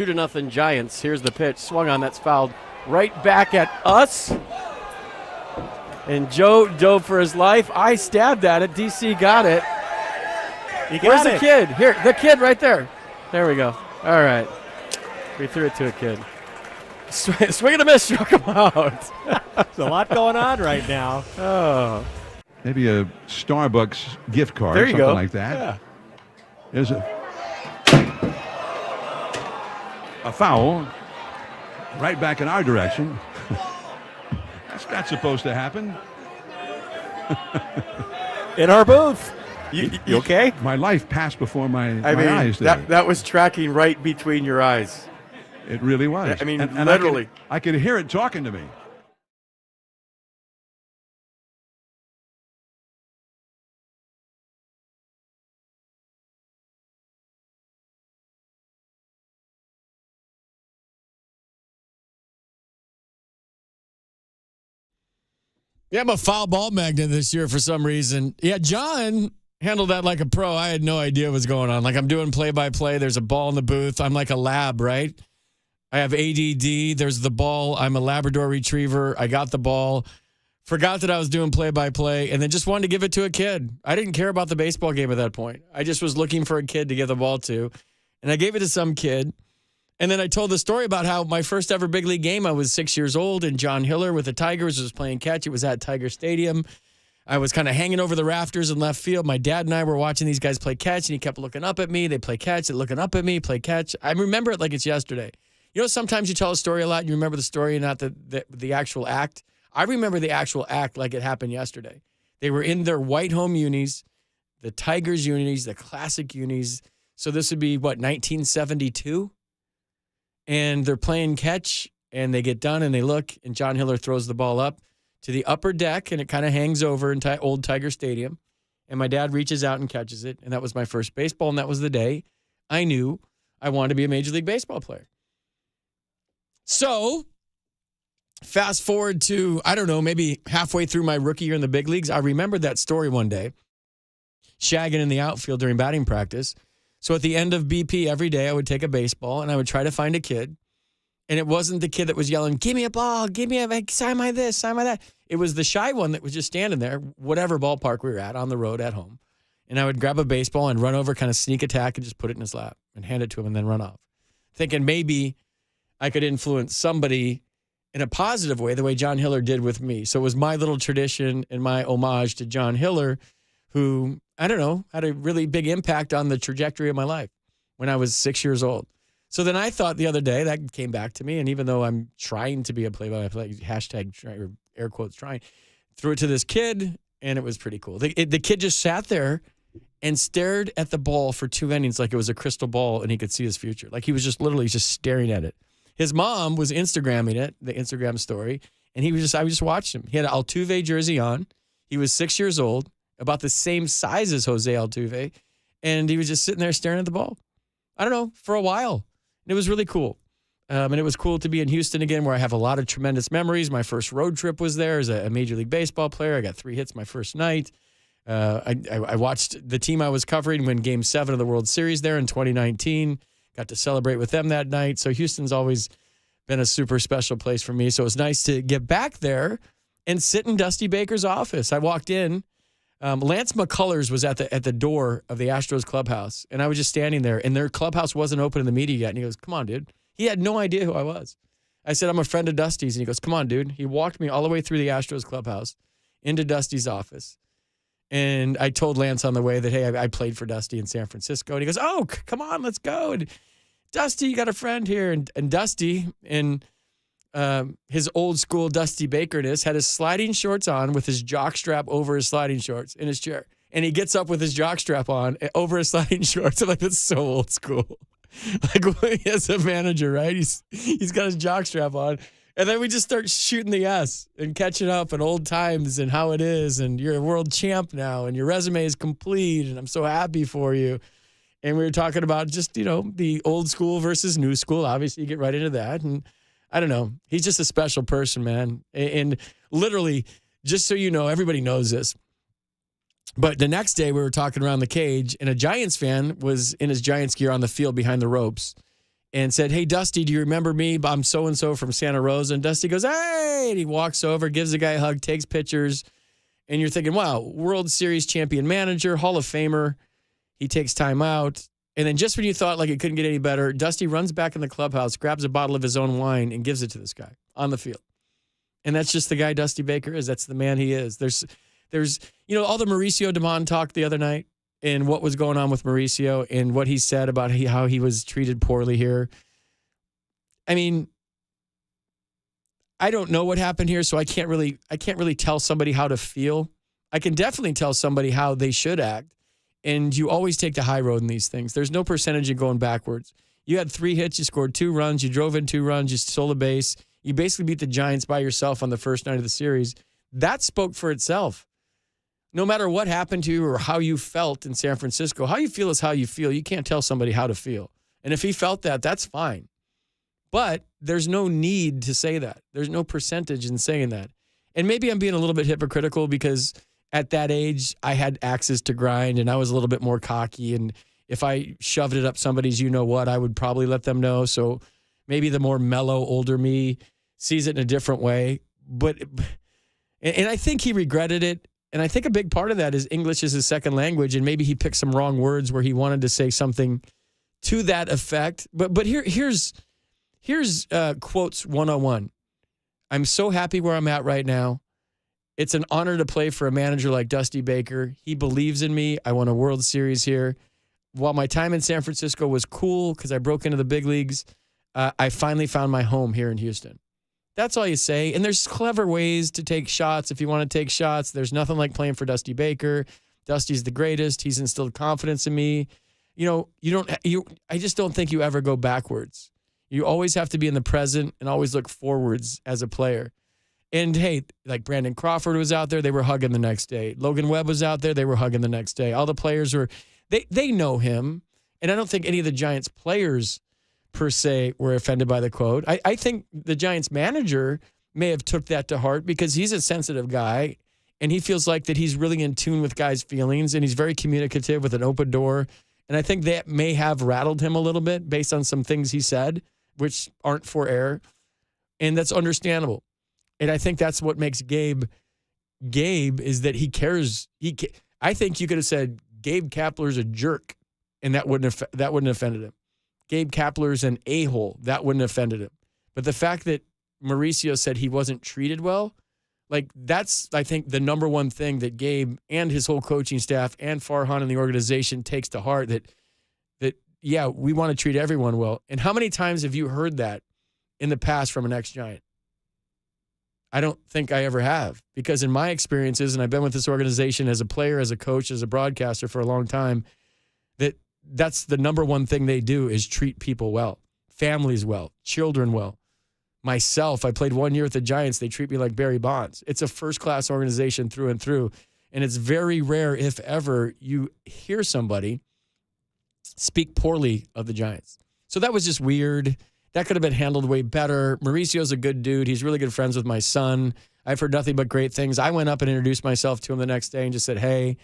2-0 Giants. Here's the pitch. Swung on. That's fouled right back at us. And Joe dove for his life. I stabbed at it. DC got it. Where's the kid? Here, the kid right there. There we go. All right. We threw it to a kid. Swing and a miss, struck him out. There's a lot going on right now. Oh. Maybe a Starbucks gift card, there you something go. like that. Yeah. There's a foul right back in our direction. That's not supposed to happen. In our booth. You okay? My life passed before my I eyes there. that was tracking right between your eyes. It really was. I mean, and literally. I could hear it talking to me. Yeah, I'm a foul ball magnet this year for some reason. Yeah, John handled that like a pro. I had no idea what was going on. Like, I'm doing play-by-play. There's a ball in the booth. I'm like a lab, right? I have ADD. There's the ball. I'm a Labrador retriever. I got the ball. Forgot that I was doing play-by-play, and then just wanted to give it to a kid. I didn't care about the baseball game at that point. I just was looking for a kid to give the ball to, and I gave it to some kid. And then I told the story about how my first ever big league game, I was 6 years old, and John Hiller with the Tigers was playing catch. It was at Tiger Stadium. I was kind of hanging over the rafters in left field. My dad and I were watching these guys play catch, and he kept looking up at me. They play catch, they're looking up at me, play catch. I remember it like it's yesterday. You know, sometimes you tell a story a lot, and you remember the story and not the actual act. I remember the actual act like it happened yesterday. They were in their white home unis, the Tigers unis, the classic unis. So this would be, 1972? And they're playing catch, and they get done, and they look, and John Hiller throws the ball up to the upper deck, and it kind of hangs over in old Tiger Stadium. And my dad reaches out and catches it, and that was my first baseball, and that was the day I knew I wanted to be a Major League Baseball player. So, fast forward to, I don't know, maybe halfway through my rookie year in the big leagues, I remembered that story one day, shagging in the outfield during batting practice. So at the end of BP every day, I would take a baseball and I would try to find a kid. And it wasn't the kid that was yelling, give me a ball, give me a, sign my this, sign my that. It was the shy one that was just standing there, whatever ballpark we were at, on the road at home. And I would grab a baseball and run over, kind of sneak attack, and just put it in his lap and hand it to him and then run off. Thinking maybe I could influence somebody in a positive way, the way John Hiller did with me. So it was my little tradition and my homage to John Hiller, who, I don't know, had a really big impact on the trajectory of my life when I was 6 years old. So then I thought the other day, that came back to me, and even though I'm trying to be a play-by-play, hashtag, or air quotes trying, threw it to this kid, and it was pretty cool. The kid just sat there and stared at the ball for 2 innings like it was a crystal ball and he could see his future. Like he was just literally just staring at it. His mom was Instagramming it, the Instagram story, and I just watched him. He had an Altuve jersey on. He was 6 years old, about the same size as Jose Altuve, and he was just sitting there staring at the ball. I don't know, for a while. And it was really cool. And it was cool to be in Houston again, where I have a lot of tremendous memories. My first road trip was there as a Major League Baseball player. I got 3 hits my first night. I watched the team I was covering win Game 7 of the World Series there in 2019. Got to celebrate with them that night. So Houston's always been a super special place for me. So it was nice to get back there and sit in Dusty Baker's office. I walked in. Lance McCullers was at the door of the Astros clubhouse, and I was just standing there, and their clubhouse wasn't open to the media yet. And he goes, come on, dude. He had no idea who I was. I said, I'm a friend of Dusty's. And he goes, come on, dude. He walked me all the way through the Astros clubhouse into Dusty's office. And I told Lance on the way that, hey, I played for Dusty in San Francisco. And he goes, oh, come on, let's go. And Dusty, you got a friend here. And Dusty, in his old school Dusty Bakerness, had his sliding shorts on with his jock strap over his sliding shorts in his chair. And he gets up with his jock strap on over his sliding shorts. I'm like, that's so old school. Like, as a manager, right? He's got his jock strap on. And then we just start shooting the S and catching up on old times and how it is. And you're a world champ now, and your resume is complete, and I'm so happy for you. And we were talking about just, the old school versus new school. Obviously, you get right into that. And I don't know. He's just a special person, man. And literally, just so you know, everybody knows this. But the next day, we were talking around the cage, and a Giants fan was in his Giants gear on the field behind the ropes. and said, "Hey, Dusty, do you remember me? I'm so-and-so from Santa Rosa." And Dusty goes, "Hey," and he walks over, gives the guy a hug, takes pictures. And you're thinking, wow, World Series champion manager, Hall of Famer. He takes time out. And then just when you thought like it couldn't get any better, Dusty runs back in the clubhouse, grabs a bottle of his own wine, and gives it to this guy on the field. And that's just the guy Dusty Baker is. That's the man he is. There's all the Mauricio Demond talk the other night and what was going on with Mauricio and what he said about how he was treated poorly here. I mean, I don't know what happened here, so I can't really tell somebody how to feel. I can definitely tell somebody how they should act. And you always take the high road in these things. There's no percentage of going backwards. You had 3 hits, you scored 2 runs, you drove in 2 runs, you stole a base. You basically beat the Giants by yourself on the first night of the series. That spoke for itself. No matter what happened to you or how you felt in San Francisco, how you feel is how you feel. You can't tell somebody how to feel. And if he felt that, that's fine. But there's no need to say that. There's no percentage in saying that. And maybe I'm being a little bit hypocritical because at that age, I had axes to grind and I was a little bit more cocky. And if I shoved it up somebody's you-know-what, I would probably let them know. So maybe the more mellow, older me sees it in a different way. And I think he regretted it. And I think a big part of that is English is his second language. And maybe he picked some wrong words where he wanted to say something to that effect. But here's quotes 101. I'm so happy where I'm at right now. It's an honor to play for a manager like Dusty Baker. He believes in me. I won a World Series here. While my time in San Francisco was cool because I broke into the big leagues, I finally found my home here in Houston. That's all you say. And there's clever ways to take shots if you want to take shots. There's nothing like playing for Dusty Baker. Dusty's the greatest. He's instilled confidence in me. I just don't think you ever go backwards. You always have to be in the present and always look forwards as a player. And hey, like Brandon Crawford was out there, they were hugging the next day. Logan Webb was out there, they were hugging the next day. All the players they know him. And I don't think any of the Giants players per se were offended by the quote. I think the Giants manager may have took that to heart because he's a sensitive guy and he feels like that he's really in tune with guys' feelings and he's very communicative with an open door. And I think that may have rattled him a little bit based on some things he said, which aren't for air. And that's understandable. And I think that's what makes Gabe is that he cares. I think you could have said Gabe Kapler's a jerk, and that wouldn't have offended him. Gabe Kapler's an a-hole, that wouldn't have offended him. But the fact that Mauricio said he wasn't treated well, like that's I think the number one thing that Gabe and his whole coaching staff and Farhan and the organization takes to heart. That yeah, we want to treat everyone well. And how many times have you heard that in the past from an ex-Giant? I don't think I ever have, because in my experiences, and I've been with this organization as a player, as a coach, as a broadcaster for a long time, that's the number one thing they do is treat people well, families well, children well. Myself, I played 1 year with the Giants. They treat me like Barry Bonds. It's a first-class organization through and through, and it's very rare, if ever, you hear somebody speak poorly of the Giants. So that was just weird. That could have been handled way better. Mauricio's a good dude. He's really good friends with my son. I've heard nothing but great things. I went up and introduced myself to him the next day and just said, hey,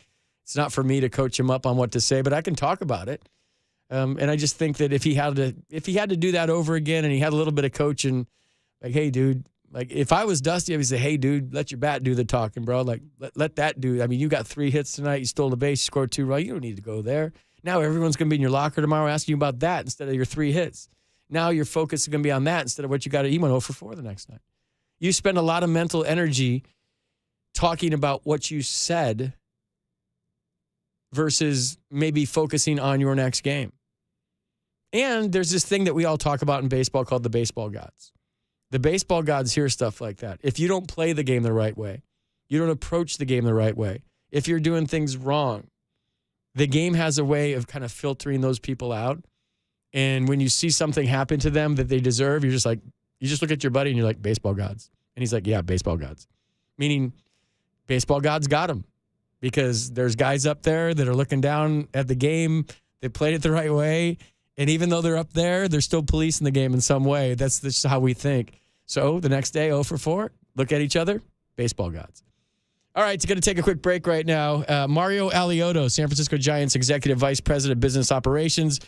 it's not for me to coach him up on what to say, but I can talk about it. And I just think that if he had to do that over again and he had a little bit of coaching, like, hey, dude, like if I was Dusty, I would say, hey, dude, let your bat do the talking, bro. Like, let that do. I mean, you got 3 hits tonight. You stole the base, you scored 2 runs. You don't need to go there. Now everyone's going to be in your locker tomorrow asking you about that instead of your 3 hits. Now your focus is going to be on that instead of what you got. You went 0 for 4 the next night. You spend a lot of mental energy talking about what you said versus maybe focusing on your next game. And there's this thing that we all talk about in baseball called the baseball gods. The baseball gods hear stuff like that. If you don't play the game the right way, you don't approach the game the right way, if you're doing things wrong, the game has a way of kind of filtering those people out. And when you see something happen to them that they deserve, you just look at your buddy and you're like, baseball gods. And he's like, yeah, baseball gods. Meaning baseball gods got him because there's guys up there that are looking down at the game. They played it the right way. And even though they're up there, they're still policing the game in some way. That's just how we think. So the next day, 0 for 4, look at each other, baseball gods. All right, it's going to take a quick break right now. Mario Alioto, San Francisco Giants Executive Vice President of Business Operations.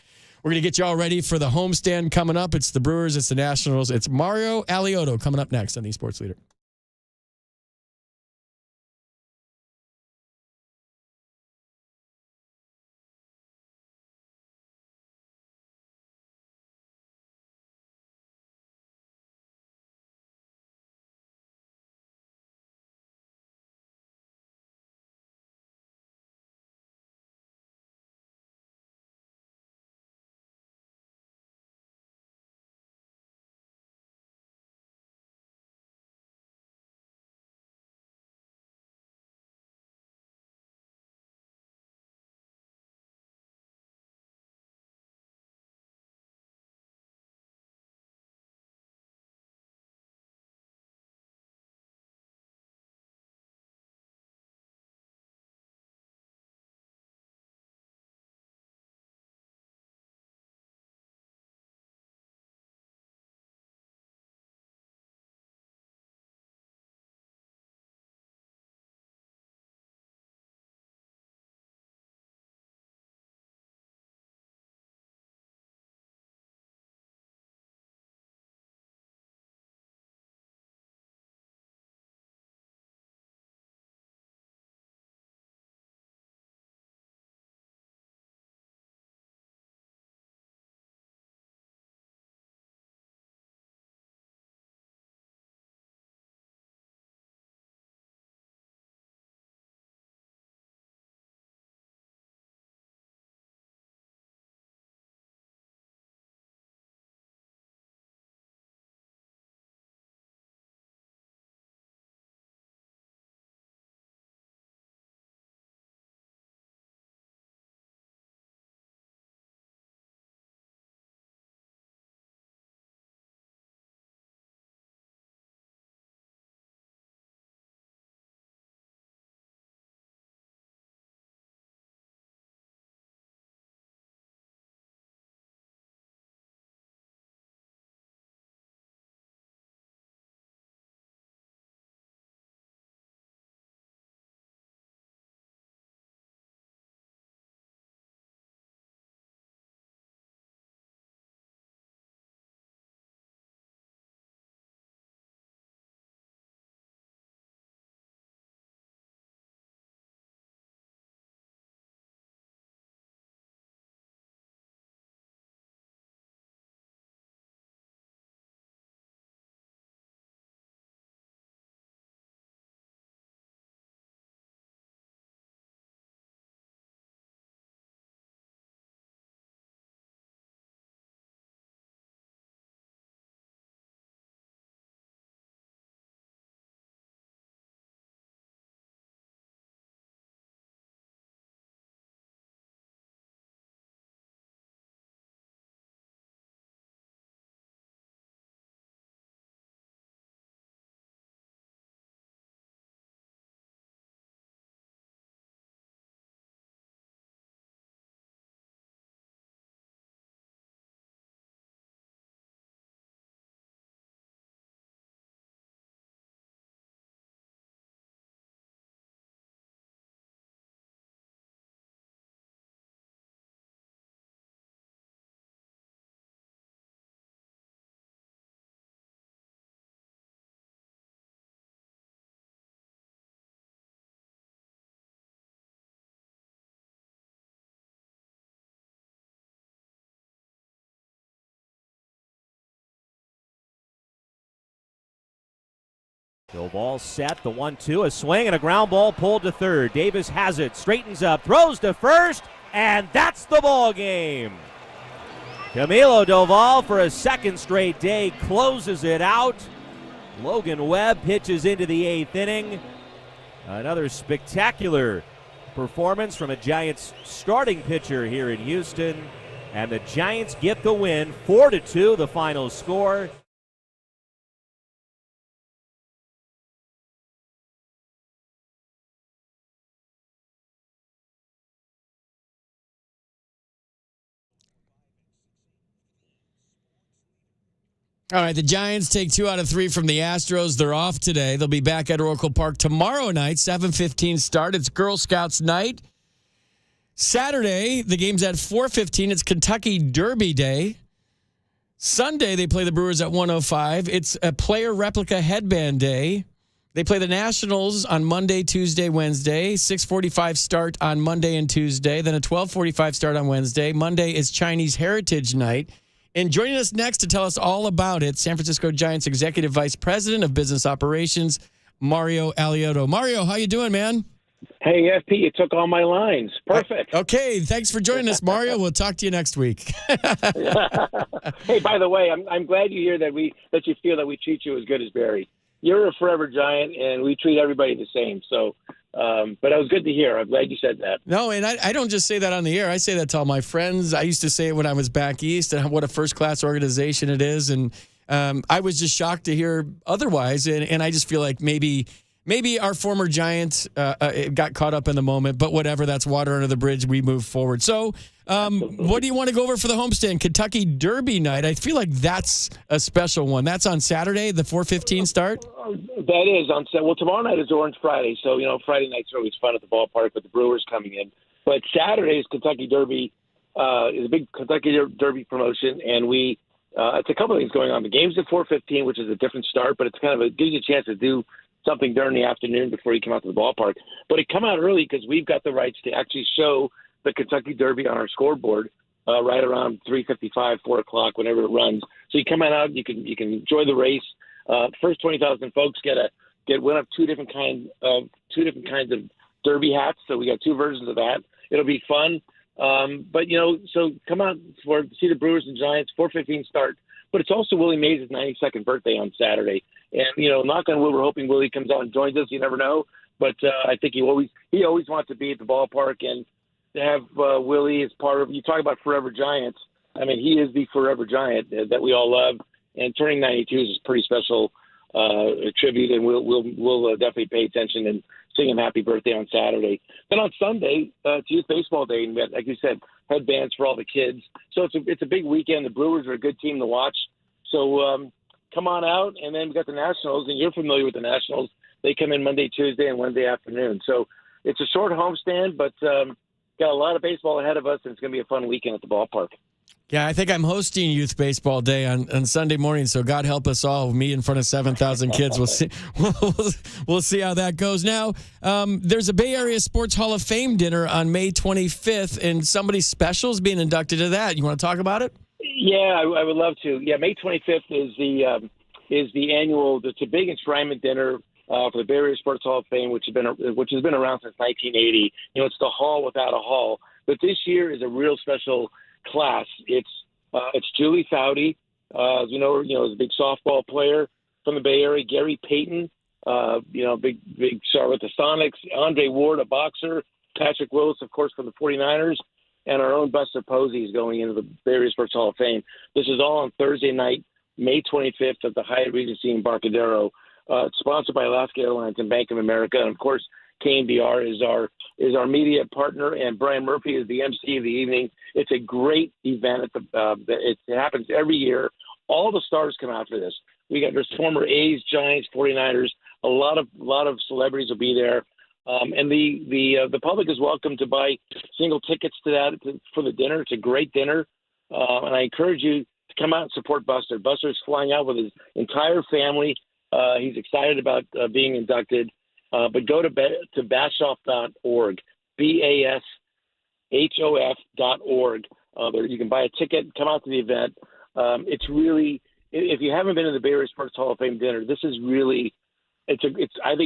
We're going to get you all ready for the homestand coming up. It's the Brewers. It's the Nationals. It's Mario Alioto coming up next on the Sports Leader. Ball set, the 1-2, a swing and a ground ball pulled to third. Davis has it, straightens up, throws to first, and that's the ball game. Camilo Doval for a second straight day closes it out. Logan Webb pitches into the 8th inning. Another spectacular performance from a Giants starting pitcher here in Houston. And the Giants get the win, 4-2 the final score. All right, the Giants take 2 out of 3 from the Astros. They're off today. They'll be back at Oracle Park tomorrow night, 7:15 start. It's Girl Scouts night. Saturday, the game's at 4:15. It's Kentucky Derby Day. Sunday, they play the Brewers at 1:05. It's a player replica headband day. They play the Nationals on Monday, Tuesday, Wednesday. 6:45 start on Monday and Tuesday. Then a 12:45 start on Wednesday. Monday is Chinese Heritage Night. And joining us next to tell us all about it, San Francisco Giants Executive Vice President of Business Operations, Mario Alioto. Mario, how you doing, man? Hey, FP, you took all my lines. Perfect. Okay, thanks for joining us, Mario. We'll talk to you next week. Hey, by the way, I'm glad you hear that you feel that we treat you as good as Barry. You're a forever Giant, and we treat everybody the same. So, but it was good to hear. I'm glad you said that. No, and I don't just say that on the air. I say that to all my friends. I used to say it when I was back east, and what a first-class organization it is. And I was just shocked to hear otherwise, and I just feel like maybe our former Giants got caught up in the moment, but whatever, that's water under the bridge. We move forward. So what do you want to go over for the homestand? Kentucky Derby night. I feel like that's a special one. That's on Saturday, the 4:15 start? That is on set. Well, tomorrow night is Orange Friday, so, Friday nights are always fun at the ballpark with the Brewers coming in. But Saturday is Kentucky Derby, is a big Kentucky Derby promotion, and it's a couple of things going on. The game's at 4:15, which is a different start, but it's kind of gives you a chance to do something during the afternoon before you come out to the ballpark. But it come out early because we've got the rights to actually show the Kentucky Derby on our scoreboard right around 3:55, 4 o'clock, whenever it runs. So you come on out, you can enjoy the race. First 20,000 folks get one of two different kinds of Derby hats. So we got two versions of that. It'll be fun. But so come out to see the Brewers and Giants. 4:15 start. But it's also Willie Mays' 92nd birthday on Saturday. And, knock on wood, we're hoping Willie comes out and joins us. You never know. But I think he always wants to be at the ballpark. And to have Willie as part of – you talk about forever Giants. I mean, he is the forever Giant that we all love. And turning 92 is a pretty special tribute. And we'll definitely pay attention and sing him happy birthday on Saturday. Then on Sunday, it's Youth Baseball Day. And we have, like you said, headbands for all the kids. So it's a big weekend. The Brewers are a good team to watch. So come on out. And then we got the Nationals, and you're familiar with the Nationals. They come in Monday, Tuesday, and Wednesday afternoon. So it's a short homestand, but got a lot of baseball ahead of us, and it's going to be a fun weekend at the ballpark. Yeah, I think I'm hosting Youth Baseball Day on Sunday morning, so God help us all. Me in front of 7,000 kids. We'll see. We'll see how that goes. Now, there's a Bay Area Sports Hall of Fame dinner on May 25th, and somebody special is being inducted to that. You want to talk about it? Yeah, I would love to. Yeah, May 25th is the annual. It's a big enshrinement dinner for the Bay Area Sports Hall of Fame, which has been around since 1980. It's the hall without a hall, but this year is a real special class. It's Julie Foudy, as you know, is a big softball player from the Bay Area. Gary Payton, big star with the Sonics. Andre Ward, a boxer. Patrick Willis, of course, from the 49ers. And our own Buster Posey is going into the Bay Area Sports Hall of Fame. This is all on Thursday night, May 25th at the Hyatt Regency in Embarcadero. It's sponsored by Alaska Airlines and Bank of America. And, of course, KNBR is our media partner, and Brian Murphy is the MC of the evening. It's a great event. It happens every year. All the stars come out for this. There's former A's, Giants, 49ers. A lot of celebrities will be there. And the public is welcome to buy single tickets to that for the dinner. It's a great dinner, and I encourage you to come out and support Buster. Buster is flying out with his entire family. He's excited about being inducted. But go to bashoff.org, BASHOF.org. You can buy a ticket, come out to the event. It's really, if you haven't been to the Bay Area Sports Hall of Fame dinner, this is really. I think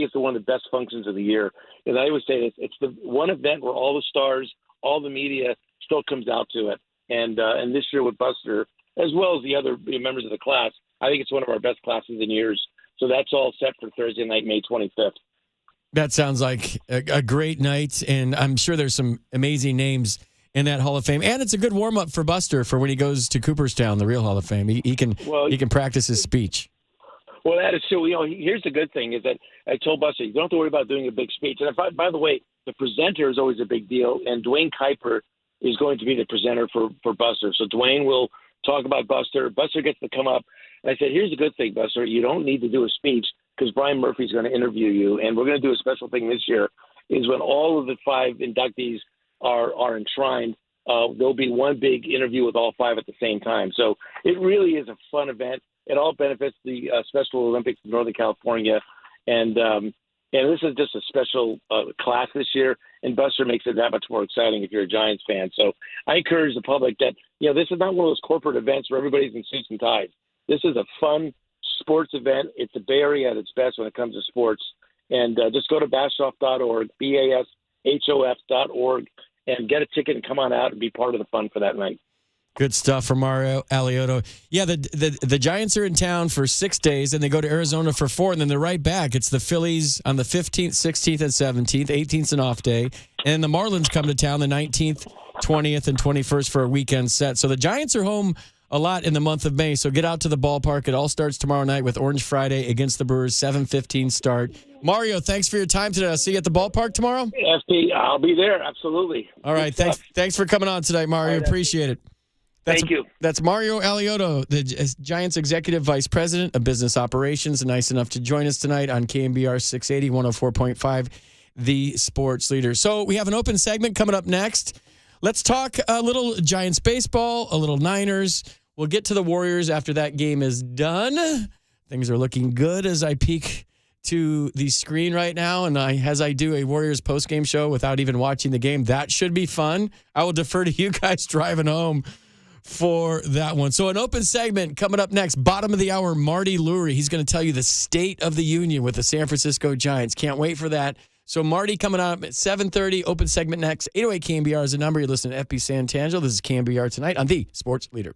it's one of the best functions of the year. And I always say this: it's the one event where all the stars, all the media still comes out to it. And this year with Buster, as well as the other members of the class, I think it's one of our best classes in years. So that's all set for Thursday night, May 25th. That sounds like a great night, and I'm sure there's some amazing names in that Hall of Fame. And it's a good warm up for Buster for when he goes to Cooperstown, the real Hall of Fame. He can practice his speech. Well, that is true. Here's the good thing is that I told Buster, you don't have to worry about doing a big speech. And by the way, the presenter is always a big deal, and Dwayne Kuiper is going to be the presenter for Buster. So Dwayne will talk about Buster. Buster gets to come up. And I said, here's the good thing, Buster. You don't need to do a speech because Brian Murphy's going to interview you. And we're going to do a special thing this year is when all of the 5 inductees are enshrined, there'll be one big interview with all 5 at the same time. So it really is a fun event. It all benefits the Special Olympics of Northern California, and this is just a special class this year. And Buster makes it that much more exciting if you're a Giants fan. So I encourage the public that this is not one of those corporate events where everybody's in suits and ties. This is a fun sports event. It's the Bay Area at its best when it comes to sports. And just go to bashoff.org, BASHOF.org, and get a ticket and come on out and be part of the fun for that night. Good stuff from Mario Alioto. Yeah, the Giants are in town for 6 days, and they go to Arizona for 4, and then they're right back. It's the Phillies on the 15th, 16th, and 17th. 18th's an off day. And the Marlins come to town the 19th, 20th, and 21st for a weekend set. So the Giants are home a lot in the month of May, so get out to the ballpark. It all starts tomorrow night with Orange Friday against the Brewers, 7:15 start. Mario, thanks for your time today. I'll see you at the ballpark tomorrow. FP, I'll be there, absolutely. All right, thanks for coming on tonight, Mario. Right, appreciate it. Thank you. That's Mario Alioto, the Giants Executive Vice President of Business Operations, nice enough to join us tonight on KNBR 680, 104.5, the sports leader. So we have an open segment coming up next. Let's talk a little Giants baseball, a little Niners. We'll get to the Warriors after that game is done. Things are looking good as I peek to the screen right now, and as I do a Warriors postgame show without even watching the game. That should be fun. I will defer to you guys driving home for that one. So an open segment coming up next. Bottom of the hour, Marty Lurie. He's going to tell you the state of the union with the San Francisco Giants. Can't wait for that. So Marty coming up at 7:30. Open segment next. 808 KNBR is the number. You're listening to FP Santangelo. This is KNBR Tonight on the Sports Leader.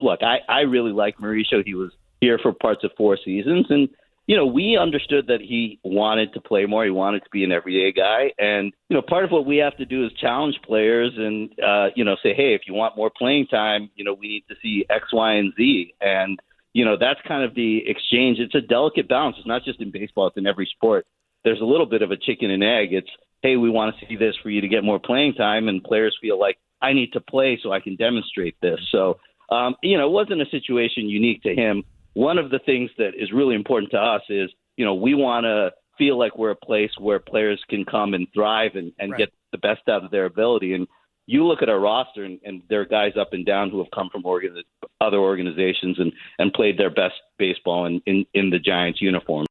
look, I really like Mauricio. He was here for parts of 4 seasons, and we understood that he wanted to play more. He wanted to be an everyday guy. And, part of what we have to do is challenge players and, say, hey, if you want more playing time, we need to see X, Y, and Z. And, that's kind of the exchange. It's a delicate balance. It's not just in baseball. It's in every sport. There's a little bit of a chicken and egg. It's, hey, we want to see this for you to get more playing time. And players feel like I need to play so I can demonstrate this. So, it wasn't a situation unique to him. One of the things that is really important to us is, we want to feel like we're a place where players can come and thrive and Right. get the best out of their ability. And you look at our roster, and there are guys up and down who have come from other organizations and played their best baseball in the Giants uniform.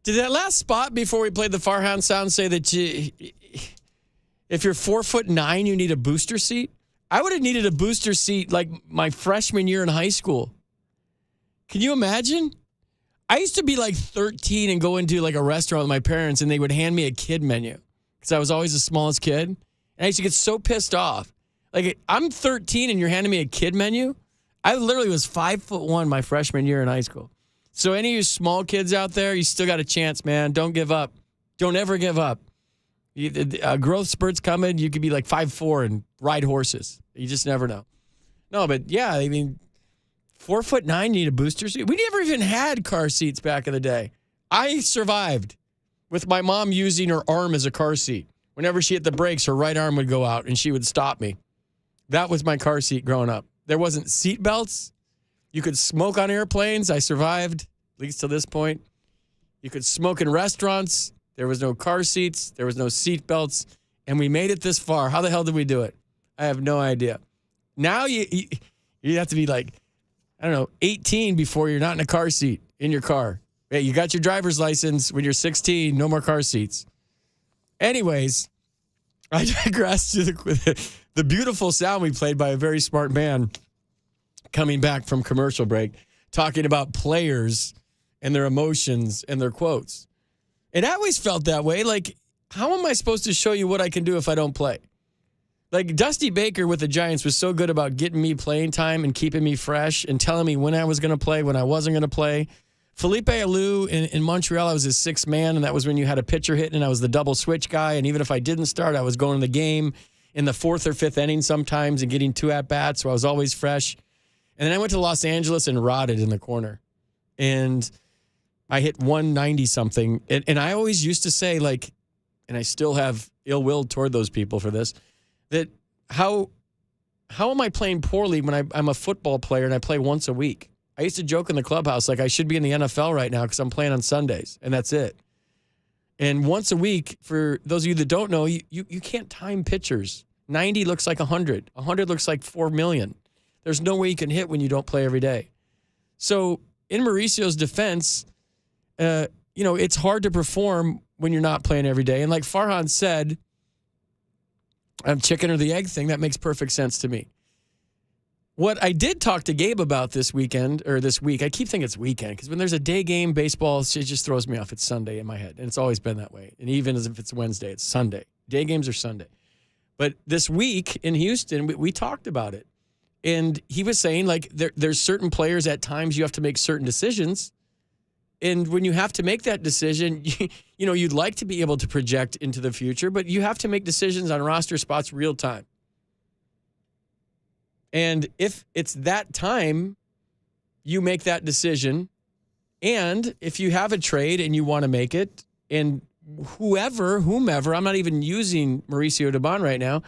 Did that last spot before we played the Farhan sound say that if you're 4'9", you need a booster seat? I would have needed a booster seat like my freshman year in high school. Can you imagine? I used to be like 13 and go into like a restaurant with my parents, and they would hand me a kid menu because I was always the smallest kid. And I used to get so pissed off. Like, I'm 13 and you're handing me a kid menu? I literally was 5'1" my freshman year in high school. So any of you small kids out there, you still got a chance, man. Don't give up. Don't ever give up. Growth spurt's coming. You could be like 5'4" and ride horses. You just never know. No, but yeah, I mean, 4'9", you need a booster seat. We never even had car seats back in the day. I survived with my mom using her arm as a car seat. Whenever she hit the brakes, her right arm would go out and she would stop me. That was my car seat growing up. There wasn't seat belts. You could smoke on airplanes. I survived, at least to this point. You could smoke in restaurants. There was no car seats. There was no seat belts. And we made it this far. How the hell did we do it? I have no idea. Now you have to be like, 18 before you're not in a car seat in your car. Hey, you got your driver's license when you're 16. No more car seats. Anyways, I digress to the beautiful sound we played by a very smart man coming back from commercial break, talking about players and their emotions and their quotes. And I always felt that way. Like, how am I supposed to show you what I can do if I don't play? Like, Dusty Baker with the Giants was so good about getting me playing time and keeping me fresh and telling me when I was going to play, when I wasn't going to play. Felipe Alou in Montreal, I was his sixth man, and that was when you had a pitcher hitting, and I was the double switch guy. And even if I didn't start, I was going to the game in the fourth or fifth inning sometimes and getting 2 at-bats, so I was always fresh. And then I went to Los Angeles and rotted in the corner. And I hit 190-something. And I always used to say, like, and I still have ill will toward those people for this, that how am I playing poorly when I'm a football player and I play once a week? I used to joke in the clubhouse, like, I should be in the NFL right now because I'm playing on Sundays, and that's it. And once a week, for those of you that don't know, you can't time pitchers. 90 looks like 100. 100 looks like 4 million. There's no way you can hit when you don't play every day. So in Mauricio's defense, it's hard to perform when you're not playing every day. And like Farhan said, chicken or the egg thing, that makes perfect sense to me. What I did talk to Gabe about this week, I keep thinking it's weekend because when there's a day game, baseball, it just throws me off. It's Sunday in my head, and it's always been that way. And even as if it's Wednesday, it's Sunday. Day games are Sunday. But this week in Houston, we talked about it. And he was saying, like, there's certain players at times you have to make certain decisions. And when you have to make that decision, you'd like to be able to project into the future, but you have to make decisions on roster spots real time. And if it's that time, you make that decision. And if you have a trade and you want to make it, and whomever, I'm not even using Mauricio Dubon right now,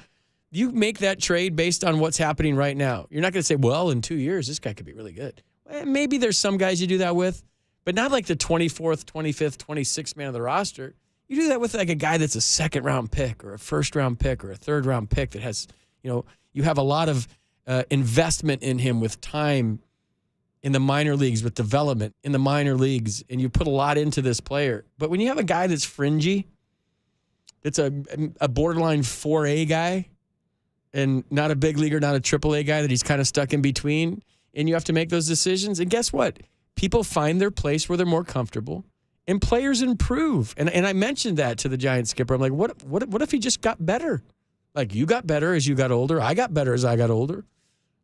you make that trade based on what's happening right now. You're not going to say, well, in 2 years, this guy could be really good. Well, maybe there's some guys you do that with, but not like the 24th, 25th, 26th man of the roster. You do that with like a guy that's a second-round pick or a first-round pick or a third-round pick that has, you have a lot of investment in him with time in the minor leagues, with development in the minor leagues, and you put a lot into this player. But when you have a guy that's fringy, that's a borderline 4A guy, and not a big leaguer, not a AAA guy, that he's kind of stuck in between, and you have to make those decisions. And guess what? People find their place where they're more comfortable, and players improve. And I mentioned that to the Giants skipper. I'm like, what if he just got better? Like, you got better as you got older. I got better as I got older.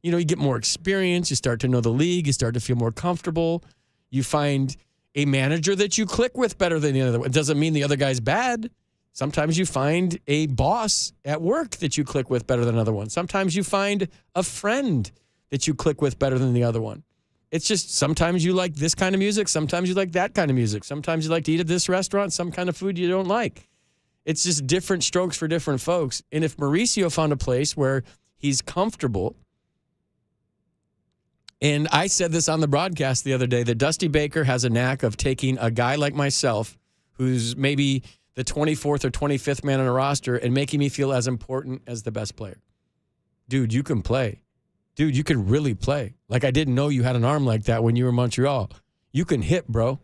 You know, you get more experience. You start to know the league. You start to feel more comfortable. You find a manager that you click with better than the other one. It doesn't mean the other guy's bad. Sometimes you find a boss at work that you click with better than another one. Sometimes you find a friend that you click with better than the other one. It's just sometimes you like this kind of music. Sometimes you like that kind of music. Sometimes you like to eat at this restaurant, some kind of food you don't like. It's just different strokes for different folks. And if Mauricio found a place where he's comfortable, and I said this on the broadcast the other day, that Dusty Baker has a knack of taking a guy like myself, who's maybe the 24th or 25th man on a roster, and making me feel as important as the best player. Dude, you can play. Dude, you can really play. Like, I didn't know you had an arm like that when you were in Montreal. You can hit, bro.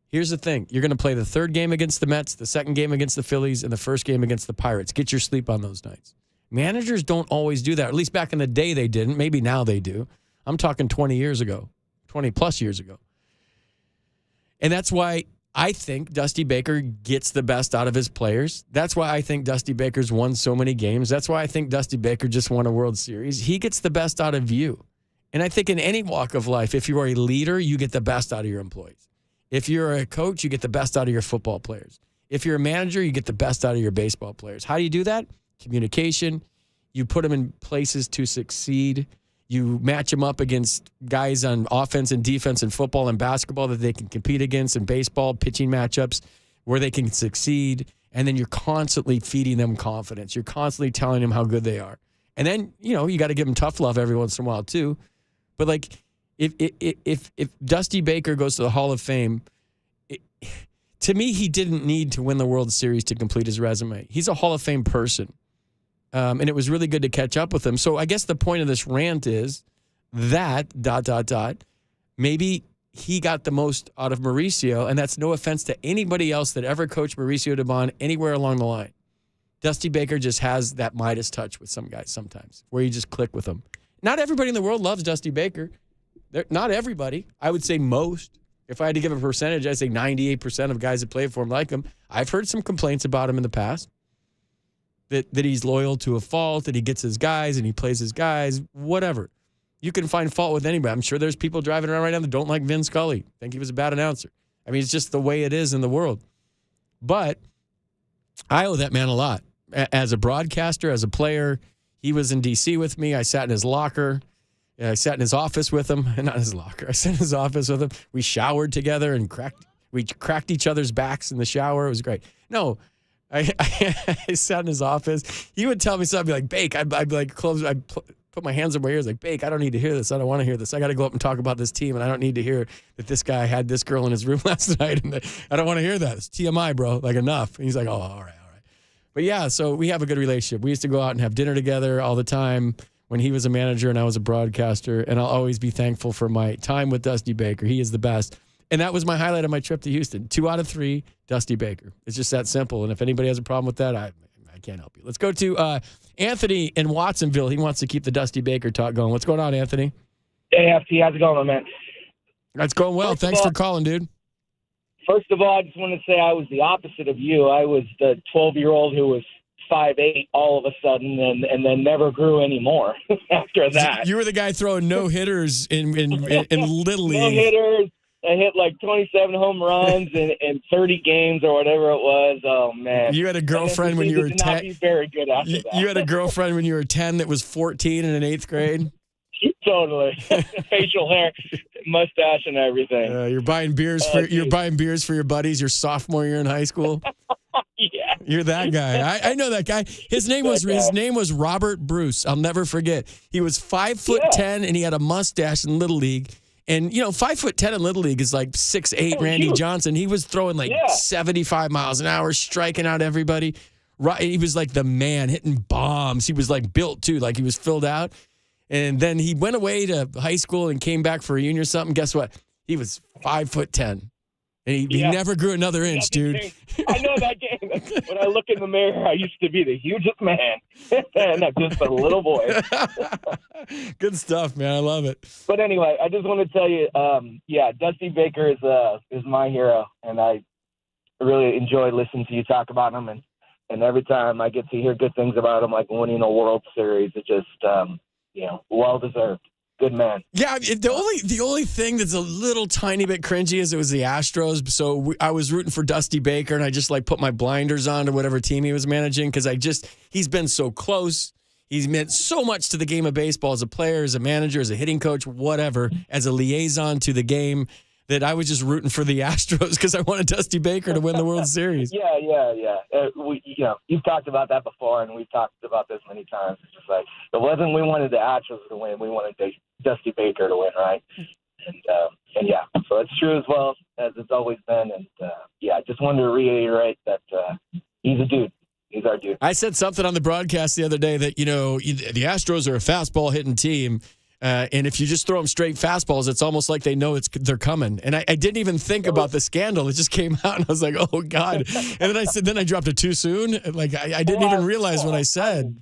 Here's the thing. You're going to play the third game against the Mets, the second game against the Phillies, and the first game against the Pirates. Get your sleep on those nights. Managers don't always do that. At least back in the day they didn't. Maybe now they do. I'm talking 20 years ago, 20 plus years ago. And that's why I think Dusty Baker gets the best out of his players. That's why I think Dusty Baker's won so many games. That's why I think Dusty Baker just won a World Series. He gets the best out of you. And I think in any walk of life, if you are a leader, you get the best out of your employees. If you're a coach, you get the best out of your football players. If you're a manager, you get the best out of your baseball players. How do you do that? Communication. You put them in places to succeed. You match them up against guys on offense and defense and football and basketball that they can compete against, and baseball, pitching matchups where they can succeed. And then you're constantly feeding them confidence. You're constantly telling them how good they are. And then, you know, you got to give them tough love every once in a while too. But like, if Dusty Baker goes to the Hall of Fame, to me, he didn't need to win the World Series to complete his resume. He's a Hall of Fame person. And it was really good to catch up with him. So I guess the point of this rant is that, ... maybe he got the most out of Mauricio, and that's no offense to anybody else that ever coached Mauricio Dubon anywhere along the line. Dusty Baker just has that Midas touch with some guys sometimes, where you just click with them. Not everybody in the world loves Dusty Baker. Not everybody. I would say most. If I had to give a percentage, I'd say 98% of guys that play for him like him. I've heard some complaints about him in the past. That he's loyal to a fault, that he gets his guys and he plays his guys, whatever. You can find fault with anybody. I'm sure there's people driving around right now that don't like Vin Scully, think he was a bad announcer. I mean, it's just the way it is in the world. But I owe that man a lot. As a broadcaster, as a player, he was in D.C. with me. I sat in his locker. I sat in his office with him. Not his locker. I sat in his office with him. We showered together and we cracked each other's backs in the shower. It was great. No, I sat in his office. He would tell me something. I'd be like, Bake. I'd be like, I'd put my hands on my ears like, Bake, I don't need to hear this. I don't want to hear this. I got to go up and talk about this team, and I don't need to hear that this guy had this girl in his room last night. And I don't want to hear that. It's TMI, bro. Like, enough. And he's like, oh, all right. But yeah, so we have a good relationship. We used to go out and have dinner together all the time when he was a manager and I was a broadcaster, and I'll always be thankful for my time with Dusty Baker. He is the best. And that was my highlight of my trip to Houston. 2 out of 3, Dusty Baker. It's just that simple. And if anybody has a problem with that, I can't help you. Let's go to Anthony in Watsonville. He wants to keep the Dusty Baker talk going. What's going on, Anthony? Hey, FT. How's it going, man? That's going well. Thanks for calling, dude. First of all, I just want to say I was the opposite of you. I was the 12-year-old who was 5'8" all of a sudden and then never grew anymore after that. You were the guy throwing no-hitters in Little League. No-hitters. I hit like 27 home runs in 30 games or whatever it was. Oh, man. You had a girlfriend when you were 10. Not be very good after that. You had a girlfriend when you were 10 that was 14 and in 8th grade? Totally. Facial hair, mustache, and everything. You're buying beers for your buddies your sophomore year in high school. Yeah. You're that guy. I know that guy. His name was Robert Bruce. I'll never forget. He was 5'10" and he had a mustache in Little League. And 5'10" in Little League is like 6'8" Randy Johnson. He was throwing 75 miles an hour, striking out everybody. Right, he was like the man, hitting bombs. He was like built too, like he was filled out. And then he went away to high school and came back for a reunion or something. Guess what? He was 5'10". And he never grew another inch, dude. I know that game. When I look in the mirror, I used to be the hugest man, and I'm just a little boy. Good stuff, man. I love it. But anyway, I just want to tell you, Dusty Baker is my hero, and I really enjoy listening to you talk about him. And every time I get to hear good things about him, like winning a World Series, it just, well deserved. Good man. Yeah, the only thing that's a little tiny bit cringy is it was the Astros. So I was rooting for Dusty Baker, and I just put my blinders on to whatever team he was managing because he's been so close. He's meant so much to the game of baseball as a player, as a manager, as a hitting coach, whatever, as a liaison to the game, that I was just rooting for the Astros because I wanted Dusty Baker to win the World Series. Yeah. You've talked about that before, and we've talked about this many times. It's just like, it wasn't we wanted the Astros to win. We wanted Dusty Baker to win, right? And so it's true as well as it's always been. And, I just wanted to reiterate that he's a dude. He's our dude. I said something on the broadcast the other day that, the Astros are a fastball hitting team. And if you just throw them straight fastballs, it's almost like they know they're coming. And I didn't even think about the scandal. It just came out, and I was like, oh, God. And then I dropped it too soon. I didn't even realize what I said.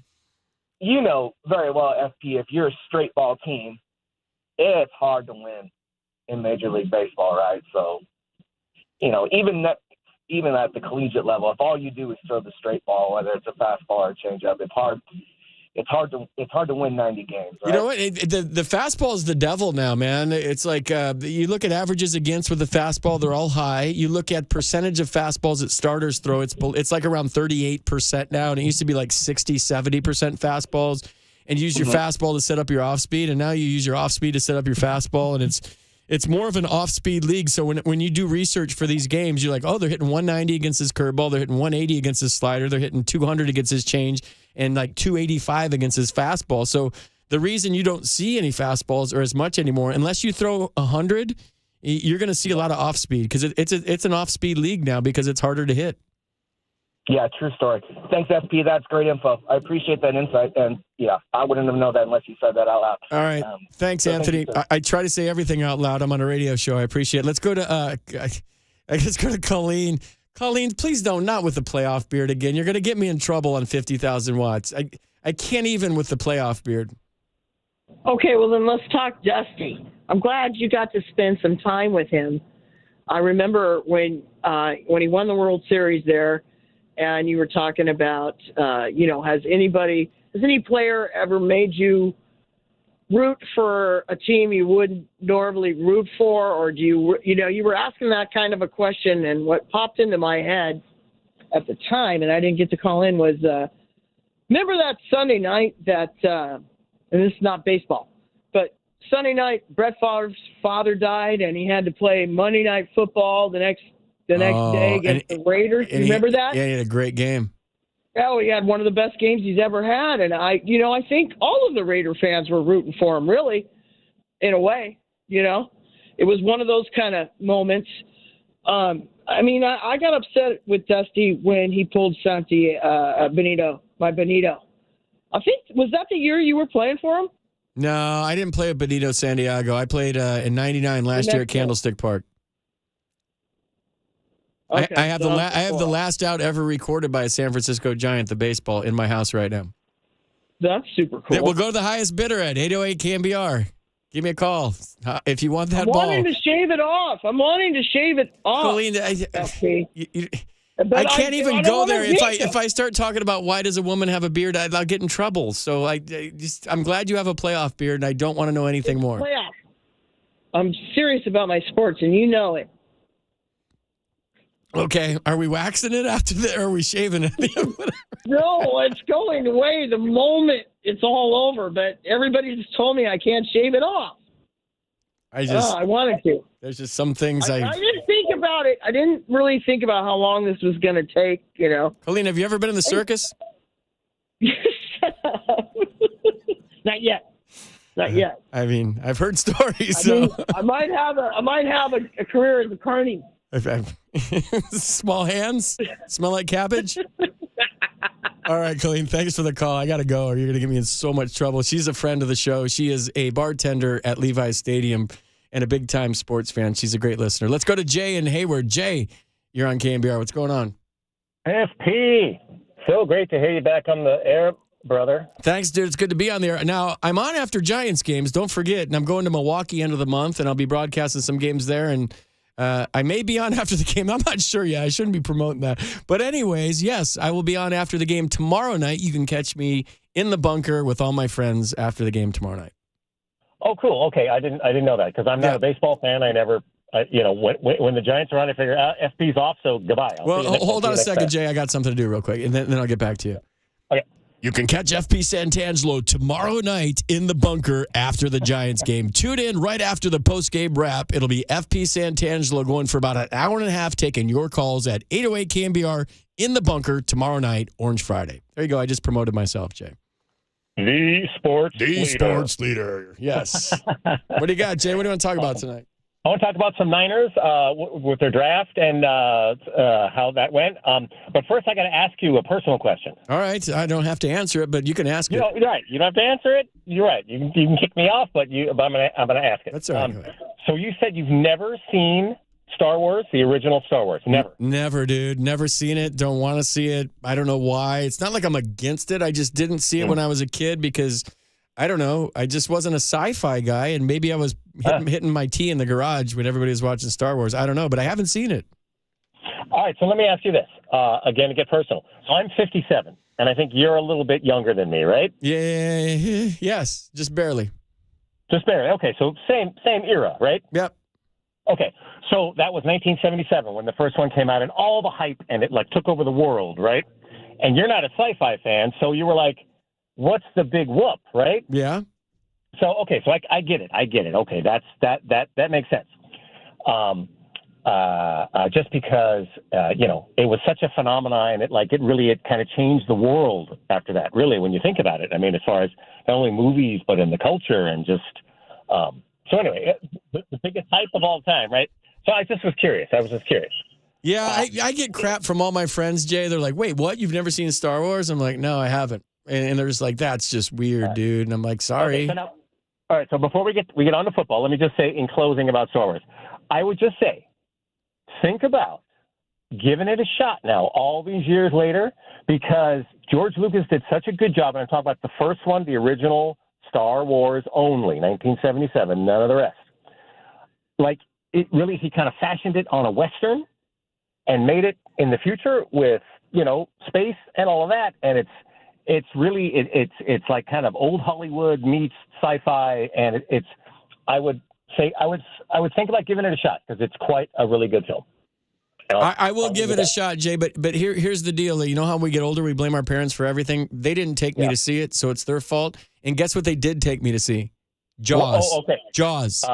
You know very well, FP, if you're a straight ball team, it's hard to win in Major League Baseball, right? So, even at the collegiate level, if all you do is throw the straight ball, whether it's a fastball or a changeup, it's hard. It's hard to win 90 games. Right? You know what? The fastball is the devil now, man. It's like you look at averages against with the fastball; they're all high. You look at percentage of fastballs that starters throw; it's like around 38% now, and it used to be like 60, 70% fastballs. And you use your fastball to set up your off speed, and now you use your off speed to set up your fastball, and it's more of an off-speed league. So when you do research for these games, you're like, oh, they're hitting 190 against his curveball, they're hitting 180 against his slider, they're hitting 200 against his change, and like 285 against his fastball. So the reason you don't see any fastballs or as much anymore, unless you throw 100, you're going to see a lot of off-speed because it's an off-speed league now because it's harder to hit. Yeah, true story. Thanks, FP. That's great info. I appreciate that insight. And, I wouldn't have known that unless you said that out loud. All right. Thanks, Anthony. I try to say everything out loud. I'm on a radio show. I appreciate it. Let's go to Colleen. Colleen, please not with the playoff beard again. You're going to get me in trouble on 50,000 watts. I can't even with the playoff beard. Okay, well, then let's talk Dusty. I'm glad you got to spend some time with him. I remember when he won the World Series there, and you were talking about, has any player ever made you root for a team you wouldn't normally root for? Or do you were asking that kind of a question, and what popped into my head at the time, and I didn't get to call in, was remember that Sunday night that, and this is not baseball, but Sunday night, Brett Favre's father died, and he had to play Monday Night Football the next day against the Raiders. You remember that? Yeah, he had a great game. Oh, he had one of the best games he's ever had. And I think all of the Raider fans were rooting for him, really, in a way. It was one of those kind of moments. I got upset with Dusty when he pulled Benito. I think, was that the year you were playing for him? No, I didn't play with Benito Santiago. I played in 99 last year at Candlestick Park. Okay, I have the last out ever recorded by a San Francisco Giant, the baseball, in my house right now. That's super cool. We'll go to the highest bidder at 808 KNBR. Give me a call if you want that ball. I'm wanting to shave it off. Colleen, I can't even go there. If I start talking about why does a woman have a beard, I'll get in trouble. So I'm glad you have a playoff beard, and I don't want to know anything more. Playoff. I'm serious about my sports, and you know it. Okay, are we waxing it after that, or are we shaving it? No, it's going away the moment it's all over, but everybody just told me I can't shave it off. I wanted to. There's just some things I didn't think about it. I didn't really think about how long this was going to take, Colleen, have you ever been in the circus? Not yet. Not yet. I mean, I've heard stories. I might have a career as a carny. Small hands? Smell like cabbage? All right, Colleen, thanks for the call. I got to go or you're going to get me in so much trouble. She's a friend of the show. She is a bartender at Levi's Stadium and a big-time sports fan. She's a great listener. Let's go to Jay in Hayward. Jay, you're on KNBR. What's going on? FP, so great to hear you back on the air, brother. Thanks, dude. It's good to be on there. Now, I'm on after Giants games. Don't forget. And I'm going to Milwaukee end of the month, and I'll be broadcasting some games there. And I may be on after the game. I'm not sure yet. I shouldn't be promoting that. But anyways, yes, I will be on after the game tomorrow night. You can catch me in the bunker with all my friends after the game tomorrow night. Oh, cool. Okay, I didn't know that because I'm not a baseball fan. I never, when the Giants are on, I figure FP's off, so goodbye. Hold on a second, Jay. I got something to do real quick, and then I'll get back to you. Okay. You can catch FP Santangelo tomorrow night in the bunker after the Giants game. Tune in right after the post-game wrap. It'll be FP Santangelo going for about an hour and a half, taking your calls at 808 KNBR in the bunker tomorrow night, Orange Friday. There you go. I just promoted myself, Jay. The sports leader. Yes. What do you got, Jay? What do you want to talk about tonight? I want to talk about some Niners with their draft and how that went. But first, I got to ask you a personal question. All right. I don't have to answer it, but you can ask it. You're right. You don't have to answer it. You're right. You can kick me off, but I'm gonna ask it. That's all right. So you said you've never seen Star Wars, the original Star Wars. Never. Never, dude. Never seen it. Don't want to see it. I don't know why. It's not like I'm against it. I just didn't see it when I was a kid because, I don't know, I just wasn't a sci-fi guy, and maybe I was hitting my tea in the garage when everybody was watching Star Wars. I don't know, but I haven't seen it. All right, so let me ask you this. Again, to get personal. So I'm 57, and I think you're a little bit younger than me, right? Yeah. Yes, just barely. Just barely. Okay, so same era, right? Yep. Okay, so that was 1977 when the first one came out, and all the hype, and it took over the world, right? And you're not a sci-fi fan, so you were like, what's the big whoop, right? Yeah. So okay, so I get it. Okay, that makes sense. Just because it was such a phenomenon, and it kind of changed the world after that. Really, when you think about it, I mean, as far as not only movies but in the culture and just. So anyway, the biggest hype of all time, right? So I just was curious. Yeah, I get crap from all my friends, Jay. They're like, wait, what? You've never seen Star Wars? I'm like, no, I haven't. And they're just like, that's just weird, dude. And I'm like, sorry. Okay, all right, so before we get on to football, let me just say in closing about Star Wars. I would just say, think about giving it a shot now all these years later, because George Lucas did such a good job, and I'm talking about the first one, the original Star Wars only, 1977, none of the rest. He kind of fashioned it on a Western and made it in the future with, space and all of that. And it's really like kind of old Hollywood meets sci-fi. And I would think about giving it a shot because it's quite a really good film. I will give it a shot, Jay, but here's the deal. You know how we get older, we blame our parents for everything? They didn't take me to see it, so it's their fault. And guess what they did take me to see? Jaws. Okay. Jaws.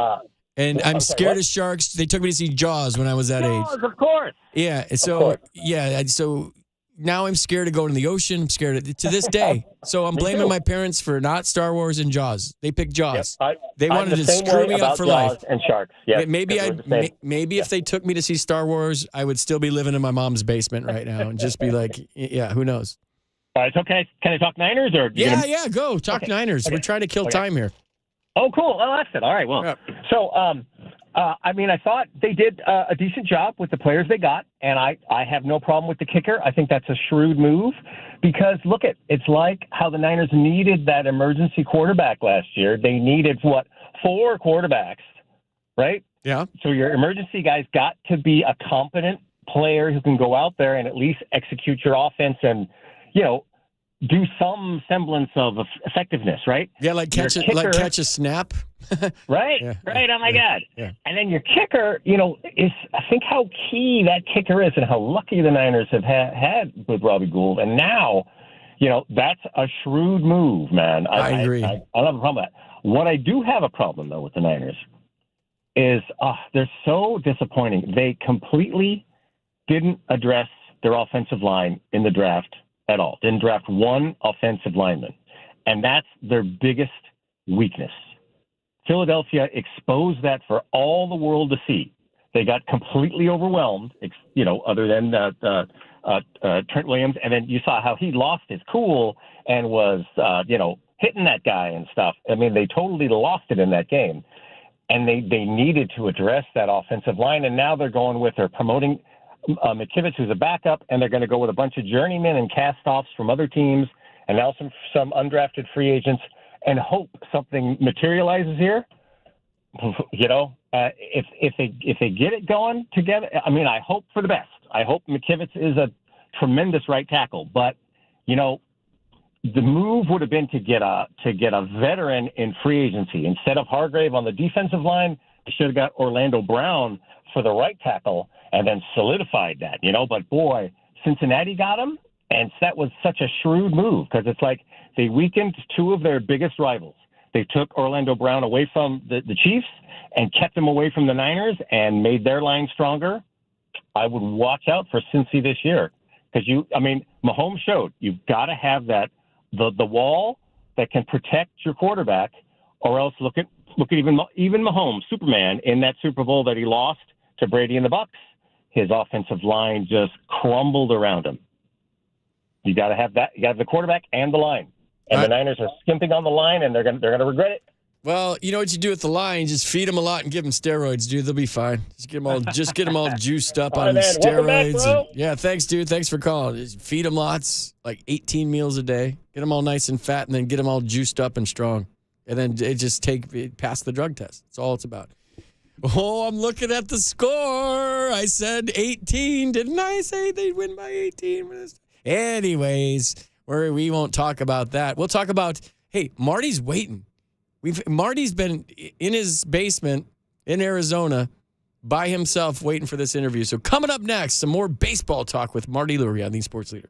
And I'm scared of sharks. They took me to see Jaws when I was that age. Jaws, of course. Yeah, so now I'm scared to go in the ocean. I'm scared to this day. So I'm blaming my parents for not Star Wars and Jaws. They picked Jaws. They wanted to screw me up for life. And sharks. Yeah. Maybe if they took me to see Star Wars, I would still be living in my mom's basement right now and just be like, yeah, who knows? All right, so can I talk Niners or? Go talk Niners. We're trying to kill time here. Oh, cool. Oh, that's it. All right. Well, so I thought they did a decent job with the players they got, and I have no problem with the kicker. I think that's a shrewd move because it's like how the Niners needed that emergency quarterback last year. They needed 4 quarterbacks, right? Yeah. So your emergency guy's got to be a competent player who can go out there and at least execute your offense and, do some semblance of effectiveness, right? Yeah, like catch a snap. Right, yeah, right. Oh my God. Yeah. And then your kicker, is I think how key that kicker is and how lucky the Niners have had with Robbie Gould. And now, that's a shrewd move, man. I agree. I don't have a problem with that. What I do have a problem though with the Niners is they're so disappointing. They completely didn't address their offensive line in the draft at all. Didn't draft one offensive lineman. And that's their biggest weakness. Philadelphia exposed that for all the world to see. They got completely overwhelmed, other than Trent Williams. And then you saw how he lost his cool and was, hitting that guy and stuff. I mean, they totally lost it in that game. and they needed to address that offensive line, and now they're going with they're promoting McKivitz, who's a backup, and they're going to go with a bunch of journeymen and cast-offs from other teams, and now some undrafted free agents, and hope something materializes here. If they get it going together, I mean, I hope for the best. I hope McKivitz is a tremendous right tackle, but the move would have been to get a veteran in free agency instead of Hargrave on the defensive line. They should have got Orlando Brown for the right tackle and then solidified that. But boy, Cincinnati got him, and that was such a shrewd move because it's like they weakened two of their biggest rivals. They took Orlando Brown away from the Chiefs and kept him away from the Niners and made their line stronger. I would watch out for Cincy this year because Mahomes showed you've got to have that the wall that can protect your quarterback, or else look at even Mahomes, Superman, in that Super Bowl that he lost to Brady and the Bucks. His offensive line just crumbled around him. You got to have that. You got to have the quarterback and the line. And the Niners are skimping on the line, and they're going to regret it. Well, you know what you do with the line? Just feed them a lot and give them steroids, dude. They'll be fine. Just get them all juiced up on steroids. Yeah, thanks, dude. Thanks for calling. Just feed them lots, like 18 meals a day. Get them all nice and fat, and then get them all juiced up and strong. And then pass the drug test. That's all it's about. Oh, I'm looking at the score. I said 18. Didn't I say they'd win by 18? Anyways, we won't talk about that. We'll talk about, hey, Marty's waiting. Marty's been in his basement in Arizona by himself waiting for this interview. So coming up next, some more baseball talk with Marty Lurie on the Sports Leader.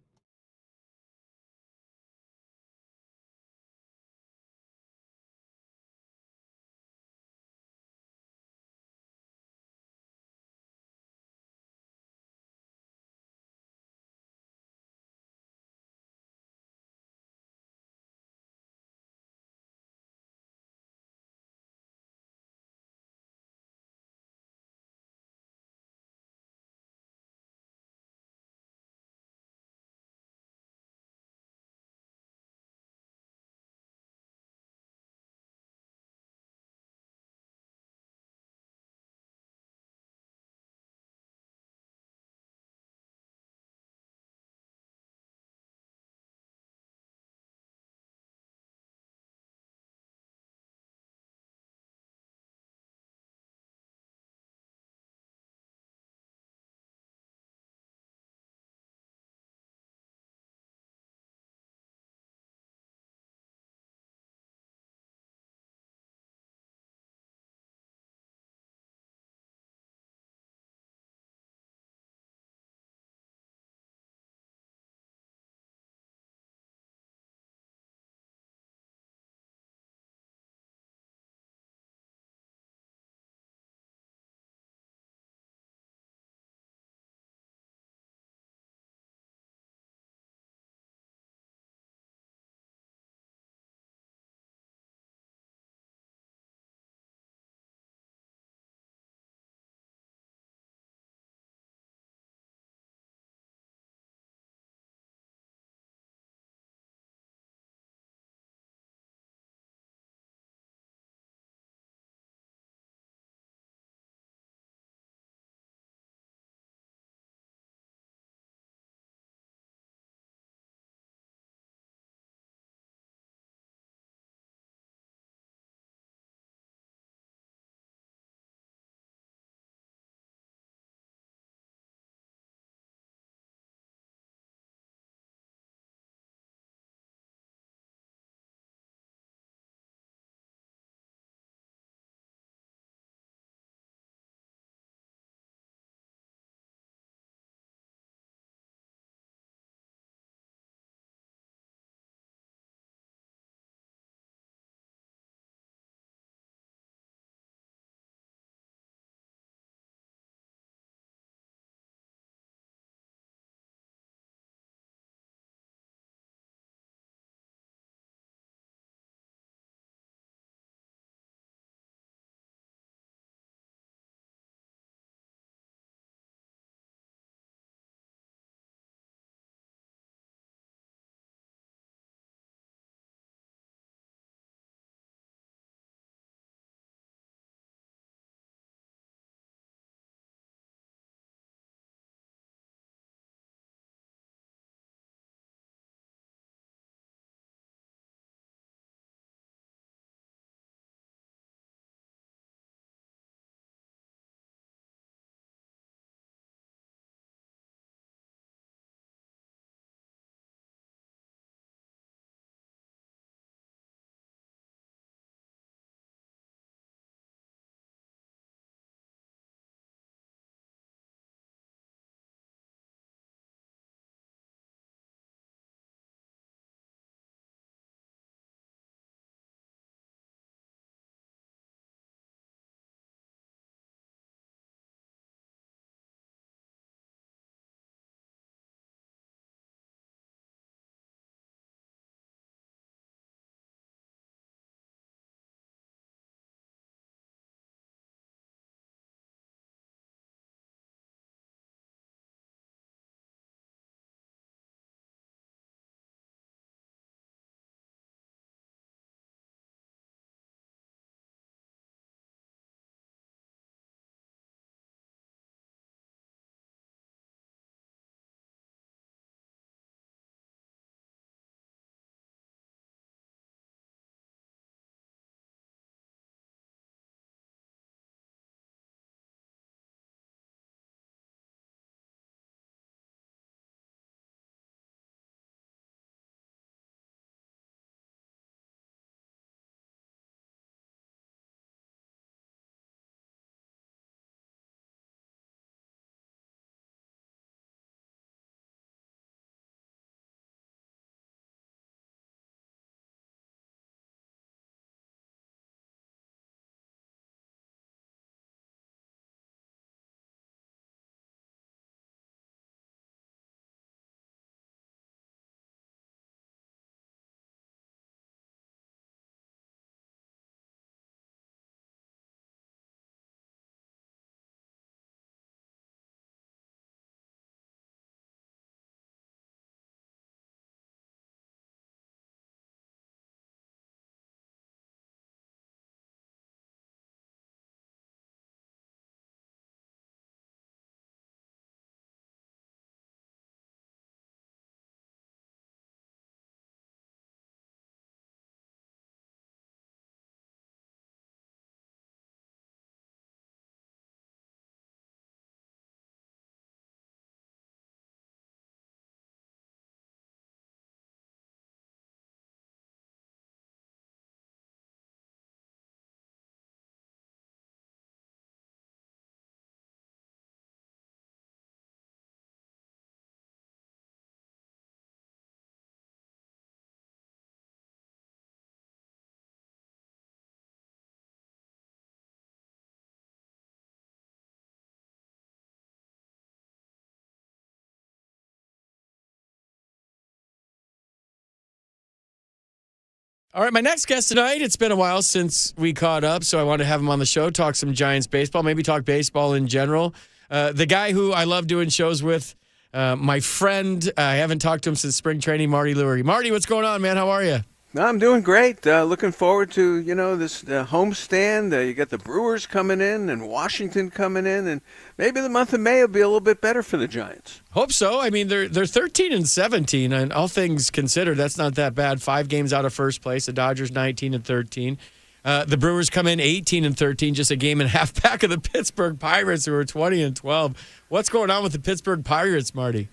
All right, my next guest tonight, it's been a while since we caught up, so I wanted to have him on the show, talk some Giants baseball, maybe talk baseball in general. The guy who I love doing shows with, my friend, I haven't talked to him since spring training, Marty Lurie. Marty, what's going on, man? How are you? I'm doing great. Looking forward to, this homestand. You got the Brewers coming in and Washington coming in, and maybe the month of May will be a little bit better for the Giants. Hope so. I mean, they're 13-17, and all things considered, that's not that bad. 5 games out of first place. The Dodgers 19-13. The Brewers come in 18-13, just a game and a half back of the Pittsburgh Pirates, who are 20-12. What's going on with the Pittsburgh Pirates, Marty?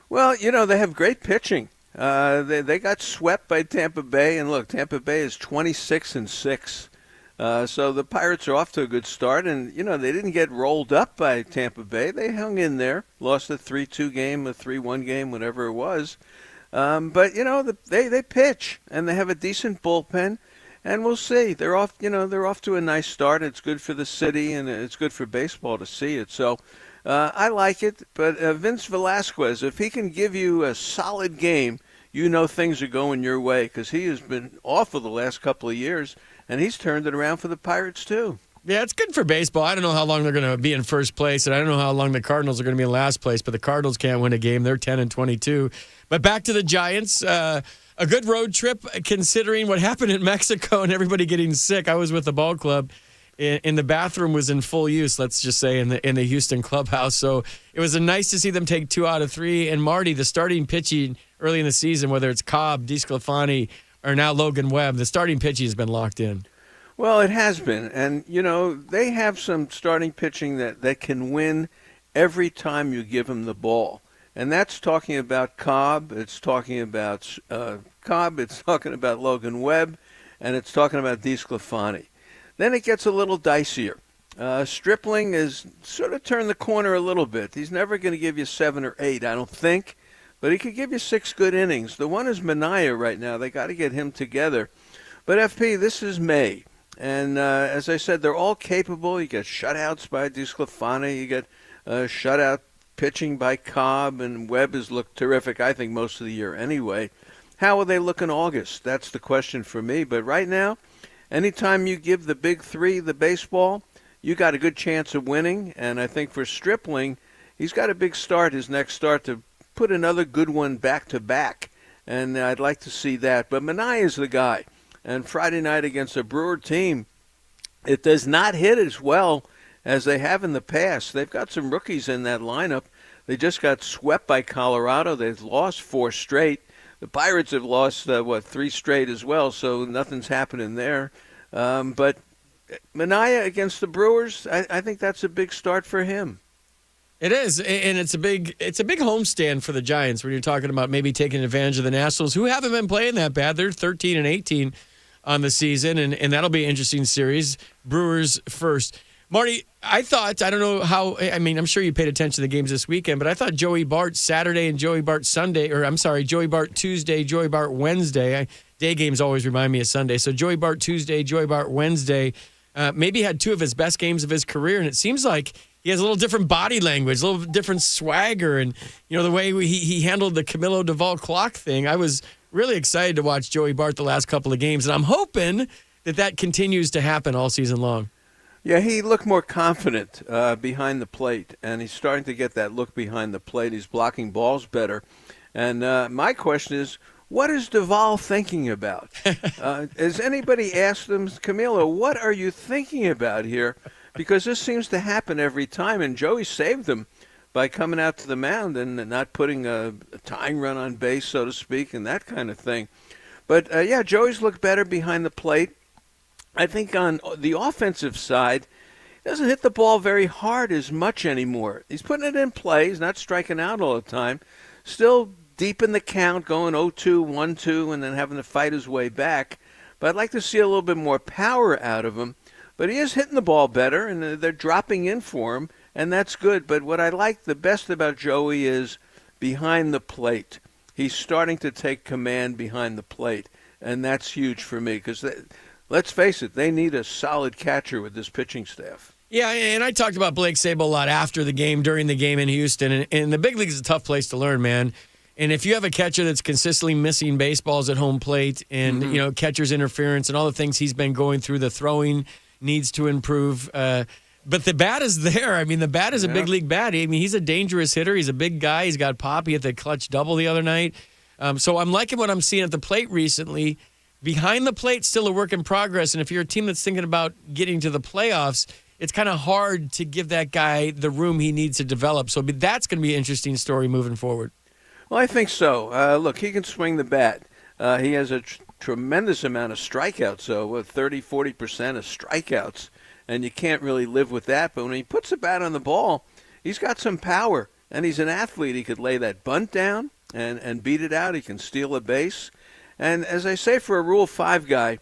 Well, they have great pitching. They got swept by Tampa Bay, and look, Tampa Bay is 26-6. So the Pirates are off to a good start, and they didn't get rolled up by Tampa Bay. They hung in there, lost a 3-2 game, a 3-1 game, whatever it was. But they pitch, and they have a decent bullpen, and we'll see. They're off. They're off to a nice start. It's good for the city, and it's good for baseball to see it. So. I like it, but Vince Velasquez, if he can give you a solid game, things are going your way, because he has been awful the last couple of years, and he's turned it around for the Pirates too. Yeah, it's good for baseball. I don't know how long they're going to be in first place, and I don't know how long the Cardinals are going to be in last place, but the Cardinals can't win a game. They're 10-22. But back to the Giants. A good road trip, considering what happened in Mexico and everybody getting sick. I was with the ball club. In the bathroom was in full use, let's just say, in the Houston clubhouse. So it was nice to see them take 2 out of 3. And Marty, the starting pitching early in the season, whether it's Cobb, DeSclafani, or now Logan Webb, the starting pitching has been locked in. Well, it has been. And, they have some starting pitching that can win every time you give them the ball. And that's talking about Cobb. It's talking about It's talking about Logan Webb. And it's talking about DeSclafani. Then it gets a little dicier. Stripling has sort of turned the corner a little bit. He's never going to give you 7 or 8, I don't think, but he could give you 6 good innings. The one is Minaya right now. They got to get him together. But FP, this is May, and as I said, they're all capable. You get shutouts by DeSclafani. You get shutout pitching by Cobb, and Webb has looked terrific, I think, most of the year anyway. How will they look in August? That's the question for me. But right now, anytime you give the big 3 the baseball, you got a good chance of winning. And I think for Stripling, he's got a big start, his next start, to put another good one back-to-back. And I'd like to see that. But Minaya is the guy. And Friday night against a Brewer team, it does not hit as well as they have in the past. They've got some rookies in that lineup. They just got swept by Colorado. They've lost 4 straight. The Pirates have lost, 3 straight as well, so nothing's happening there. But Minaya against the Brewers, I think that's a big start for him. It is, and it's a big homestand for the Giants when you're talking about maybe taking advantage of the Nationals, who haven't been playing that bad. They're 13-18 on the season, and that'll be an interesting series. Brewers first. Marty, I don't know how, I'm sure you paid attention to the games this weekend, but I thought Joey Bart Saturday and Joey Bart Sunday, Joey Bart Tuesday, Joey Bart Wednesday. Day games always remind me of Sunday. So Joey Bart Tuesday, Joey Bart Wednesday, maybe had 2 of his best games of his career, and it seems like he has a little different body language, a little different swagger, and the way he handled the Camilo Duvall clock thing. I was really excited to watch Joey Bart the last couple of games, and I'm hoping that continues to happen all season long. Yeah, he looked more confident behind the plate, and he's starting to get that look behind the plate. He's blocking balls better. And my question is, what is Duvall thinking about? Has anybody asked him, Camilo, what are you thinking about here? Because this seems to happen every time, and Joey saved them by coming out to the mound and not putting a tying run on base, so to speak, and that kind of thing. But, Joey's looked better behind the plate. I think on the offensive side, he doesn't hit the ball very hard as much anymore. He's putting it in play. He's not striking out all the time. Still deep in the count, going 0-2, 1-2, and then having to fight his way back. But I'd like to see a little bit more power out of him. But he is hitting the ball better, and they're dropping in for him, and that's good. But what I like the best about Joey is behind the plate. He's starting to take command behind the plate, and that's huge for me because let's face it, they need a solid catcher with this pitching staff. Yeah, and I talked about Blake Sabol a lot after the game, during the game in Houston. And the big league is a tough place to learn, man. And if you have a catcher that's consistently missing baseballs at home plate and, catcher's interference and all the things he's been going through, the throwing needs to improve. But the bat is there. I mean, the bat is a big league bat. I mean, he's a dangerous hitter. He's a big guy. He's got pop. He hit the clutch double the other night. So I'm liking what I'm seeing at the plate recently. Behind the plate, still a work in progress. And if you're a team that's thinking about getting to the playoffs, it's kind of hard to give that guy the room he needs to develop. So that's going to be an interesting story moving forward. Well, I think so. Look, he can swing the bat. He has a tremendous amount of strikeouts, so 30, 40% of strikeouts, and you can't really live with that. But when he puts the bat on the ball, he's got some power, and he's an athlete. He could lay that bunt down and beat it out. He can steal a base. And as I say, for a Rule 5 guy,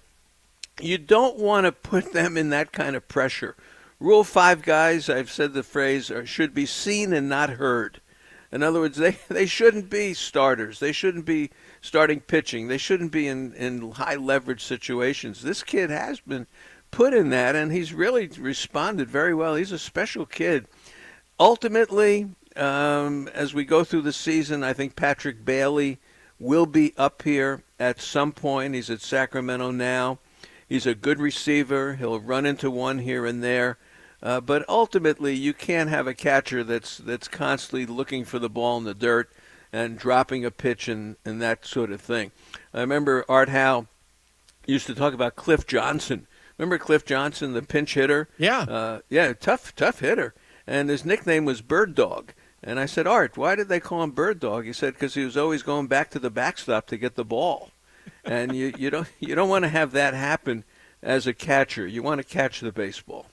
you don't want to put them in that kind of pressure. Rule 5 guys, I've said the phrase, should be seen and not heard. In other words, they shouldn't be starters. They shouldn't be starting pitching. They shouldn't be in high leverage situations. This kid has been put in that, and he's really responded very well. He's a special kid. Ultimately, as we go through the season, I think Patrick Bailey will be up here at some point. He's at Sacramento now. He's a good receiver. He'll run into one here and there. But ultimately, you can't have a catcher that's constantly looking for the ball in the dirt and dropping a pitch and that sort of thing. I remember Art Howe used to talk about Cliff Johnson. Remember Cliff Johnson, the pinch hitter? Yeah. Tough hitter. And his nickname was Bird Dog. And I said, Art, why did they call him Bird Dog? He said, because he was always going back to the backstop to get the ball. And you don't want to have that happen as a catcher. You want to catch the baseball.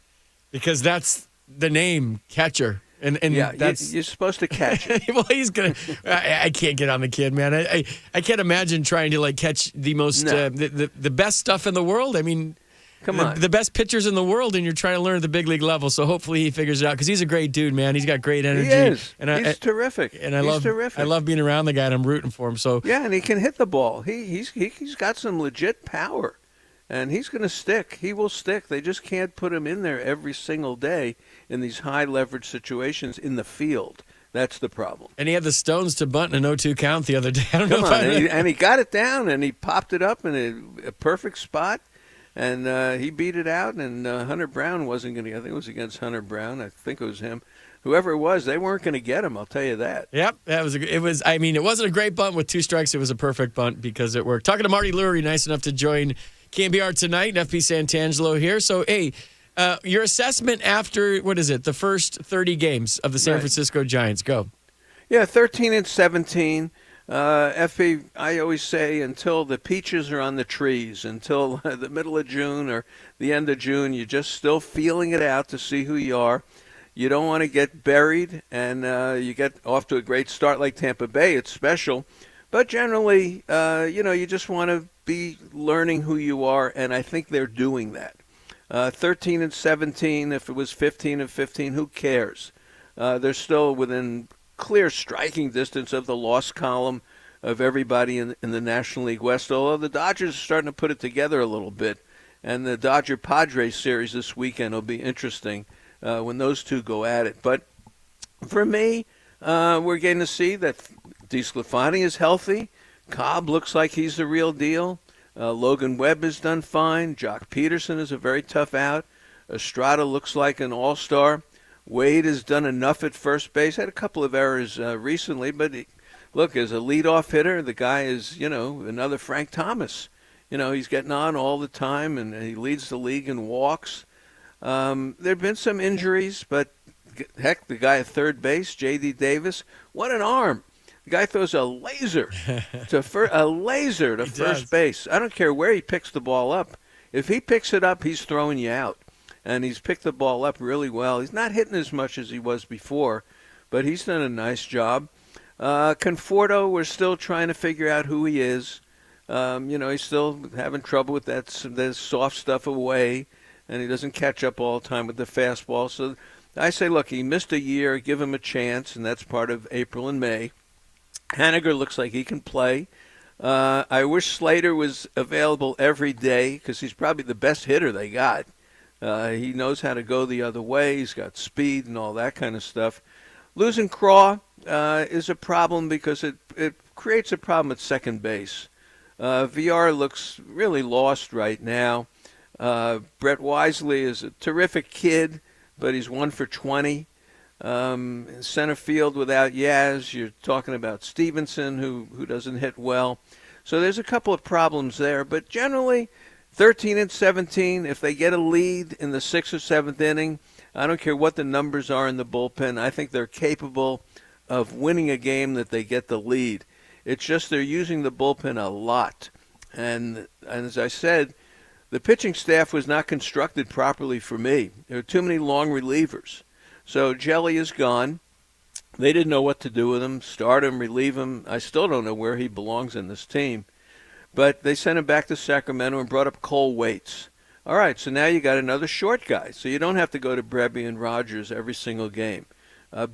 Because that's the name, catcher. And that's you're supposed to catch it. Well, he's gonna. I can't get on the kid, man. I can't imagine trying to catch the most the best stuff in the world. I mean, come on, the best pitchers in the world, and you're trying to learn at the big league level. So hopefully he figures it out because he's a great dude, man. He's got great energy. He is. And he's terrific. And I terrific. I love being around the guy, and I'm rooting for him. So yeah, and he can hit the ball. He's got some legit power. And he's going to stick. He will stick. They just can't put him in there every single day in these high leverage situations in the field. That's the problem. And he had the stones to bunt in an 0-2 count the other day. I don't know. And he got it down, and he popped it up in a perfect spot, and he beat it out. And Hunter Brown wasn't going to. I think it was against Hunter Brown. I think it was him. Whoever it was, they weren't going to get him. I'll tell you that. Yep, it was. I mean, it wasn't a great bunt with 2 strikes. It was a perfect bunt because it worked. Talking to Marty Lurie, nice enough to join KNBR tonight, FP Santangelo here. So, hey, your assessment after, the first 30 games of the San Francisco Giants. Go. Yeah, 13-17. FP, I always say until the peaches are on the trees, until the middle of June or the end of June, you're just still feeling it out to see who you are. You don't want to get buried, and you get off to a great start like Tampa Bay. It's special. But generally, you just want to be learning who you are, and I think they're doing that. 13-17, if it was 15-15, who cares? They're still within clear striking distance of the loss column of everybody in the National League West, although the Dodgers are starting to put it together a little bit. And the Dodger-Padres series this weekend will be interesting when those two go at it. But for me, we're getting to see that DeSclafani is healthy. Cobb looks like he's the real deal. Logan Webb has done fine. Jock Peterson is a very tough out. Estrada looks like an all-star. Wade has done enough at first base. Had a couple of errors recently, but look, as a leadoff hitter, the guy is, another Frank Thomas. He's getting on all the time, and he leads the league in walks. There have been some injuries, but heck, the guy at third base, J.D. Davis, what an arm. The guy throws a laser to first base. I don't care where he picks the ball up. If he picks it up, he's throwing you out. And he's picked the ball up really well. He's not hitting as much as he was before, but he's done a nice job. Conforto, we're still trying to figure out who he is. He's still having trouble with that soft stuff away, and he doesn't catch up all the time with the fastball. So I say, look, he missed a year. Give him a chance, and that's part of April and May. Haniger looks like he can play. I wish Slater was available every day because he's probably the best hitter they got. He knows how to go the other way. He's got speed and all that kind of stuff. Losing Craw is a problem because it creates a problem at second base. VR looks really lost right now. Brett Wisely is a terrific kid, but he's 1 for 20. In center field without Yaz, you're talking about Stevenson, who doesn't hit well. So there's a couple of problems there, but generally 13 and 17, if they get a lead in the 6th or 7th inning, I don't care what the numbers are in the bullpen, I think they're capable of winning a game that they get the lead. It's just they're using the bullpen a lot. And as I said, the pitching staff was not constructed properly for me. There are too many long relievers. So Jelly is gone. They didn't know what to do with him, start him, relieve him. I still don't know where he belongs in this team. But they sent him back to Sacramento and brought up Cole Waits. All right, so now you got another short guy. So you don't have to go to Brebby and Rogers every single game.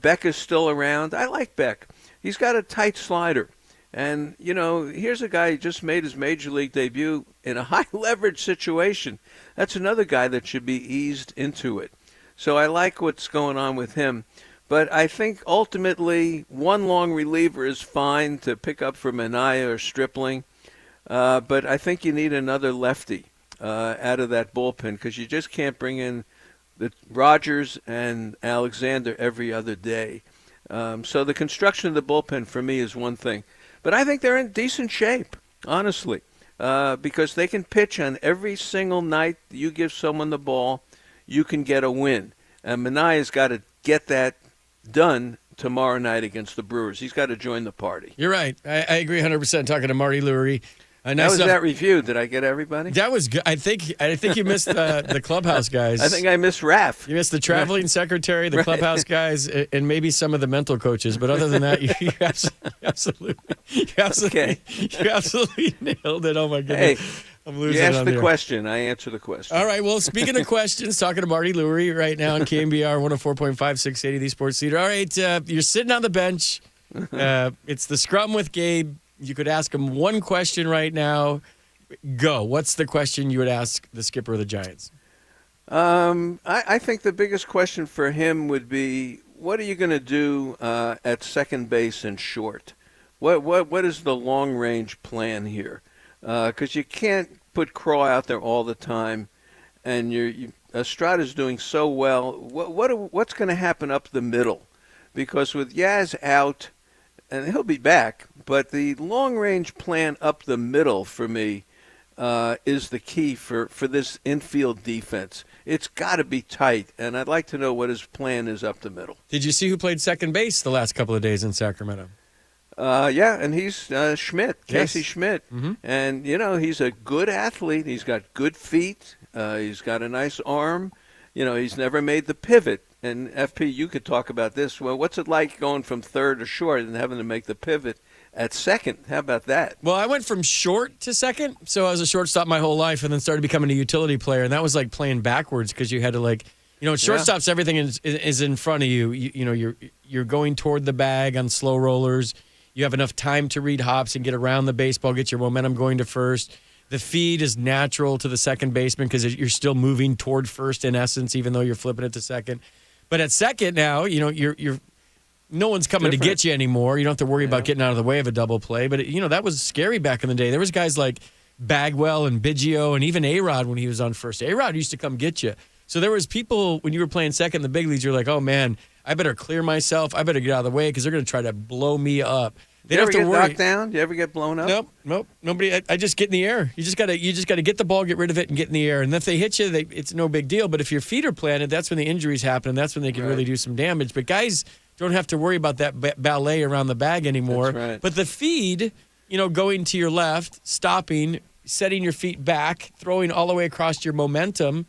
Beck is still around. I like Beck. He's got a tight slider. And, here's a guy who just made his major league debut in a high-leverage situation. That's another guy that should be eased into it. So I like what's going on with him. But I think ultimately one long reliever is fine to pick up for Minaya or Stripling. But I think you need another lefty out of that bullpen because you just can't bring in the Rogers and Alexander every other day. So the construction of the bullpen for me is one thing. But I think they're in decent shape, honestly, because they can pitch on every single night you give someone the ball, you can get a win. And Manaya's got to get that done tomorrow night against the Brewers. He's got to join the party. You're right. I agree 100% talking to Marty Lurie. How was that review? Did I get everybody? That was good. I think you missed the clubhouse guys. I think I missed Raph. You missed the traveling secretary, the clubhouse guys, and maybe some of the mental coaches. But other than that, you absolutely nailed it. Oh my goodness. Hey, I'm losing you asked the here. question. I answer the question. All right. Well, speaking of questions, talking to Marty Lurie right now on KNBR 104.5, 680, the Sports Leader. All right. You're sitting on the bench. It's the scrum with Gabe. You could ask him one question right now. Go. What's the question you would ask the skipper of the Giants? I think the biggest question for him would be, what are you going to do at second base and short? What is the long-range plan here? Because you can't put Crow out there all the time, and Estrada's doing so well. What's going to happen up the middle? Because with Yaz out, and he'll be back, but the long-range plan up the middle for me is the key for this infield defense. It's got to be tight, and I'd like to know what his plan is up the middle. Did you see who played second base the last couple of days in Sacramento? Yeah, and he's Schmidt, Casey Yes. Schmidt. Mm-hmm. And, he's a good athlete. He's got good feet. He's got a nice arm. He's never made the pivot. And, FP, you could talk about this. Well, what's it like going from third to short and having to make the pivot at second? How about that? Well, I went from short to second, so I was a shortstop my whole life and then started becoming a utility player, and that was like playing backwards because you had to shortstops, everything is in front of you. You're going toward the bag on slow rollers. You have enough time to read hops and get around the baseball, get your momentum going to first. The feed is natural to the second baseman because you're still moving toward first in essence, even though you're flipping it to second. But at second now, you're no one's coming to get you anymore. You don't have to worry about getting out of the way of a double play. But that was scary back in the day. There was guys like Bagwell and Biggio and even A-Rod when he was on first. A-Rod used to come get you. So there was people when you were playing second in the big leagues. You're like, oh man, I better clear myself. I better get out of the way because they're going to try to blow me up. They you don't ever have to get worry. knocked down? You ever get blown up? Nope. Nobody. I just get in the air. You just got to get the ball, get rid of it, and get in the air. And if they hit you, it's no big deal. But if your feet are planted, that's when the injuries happen, and that's when they can really do some damage. But guys don't have to worry about that ballet around the bag anymore. That's right. But the feed, going to your left, stopping, setting your feet back, throwing all the way across your momentum.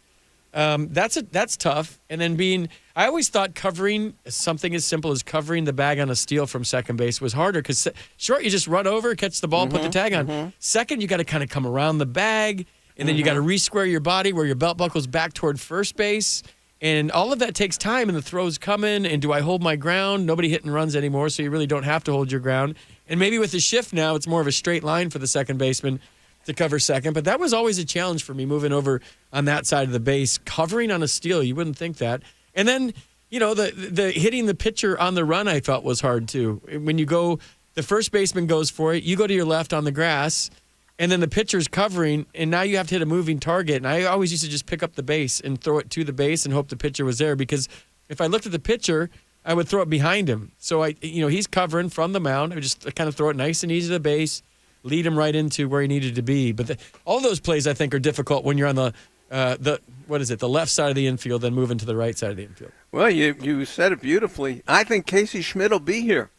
That's tough. And then I always thought covering something as simple as covering the bag on a steal from second base was harder because short, you just run over, catch the ball, put the tag on. Second, you got to kind of come around the bag, and then you got to re-square your body where your belt buckle's back toward first base. And all of that takes time, and the throw's coming, and do I hold my ground? Nobody hitting runs anymore, so you really don't have to hold your ground. And maybe with the shift now, it's more of a straight line for the second baseman to cover second. But that was always a challenge for me, moving over on that side of the base. Covering on a steal, you wouldn't think that. And then, the hitting the pitcher on the run I felt was hard too. When you go the first baseman goes for it, you go to your left on the grass, and then the pitcher's covering, and now you have to hit a moving target. And I always used to just pick up the base and throw it to the base and hope the pitcher was there, because if I looked at the pitcher, I would throw it behind him. So he's covering from the mound. I would just kind of throw it nice and easy to the base, lead him right into where he needed to be. But all those plays, I think, are difficult when you're on the left side of the infield, then moving to the right side of the infield. Well, you said it beautifully. I think Casey Schmidt will be here.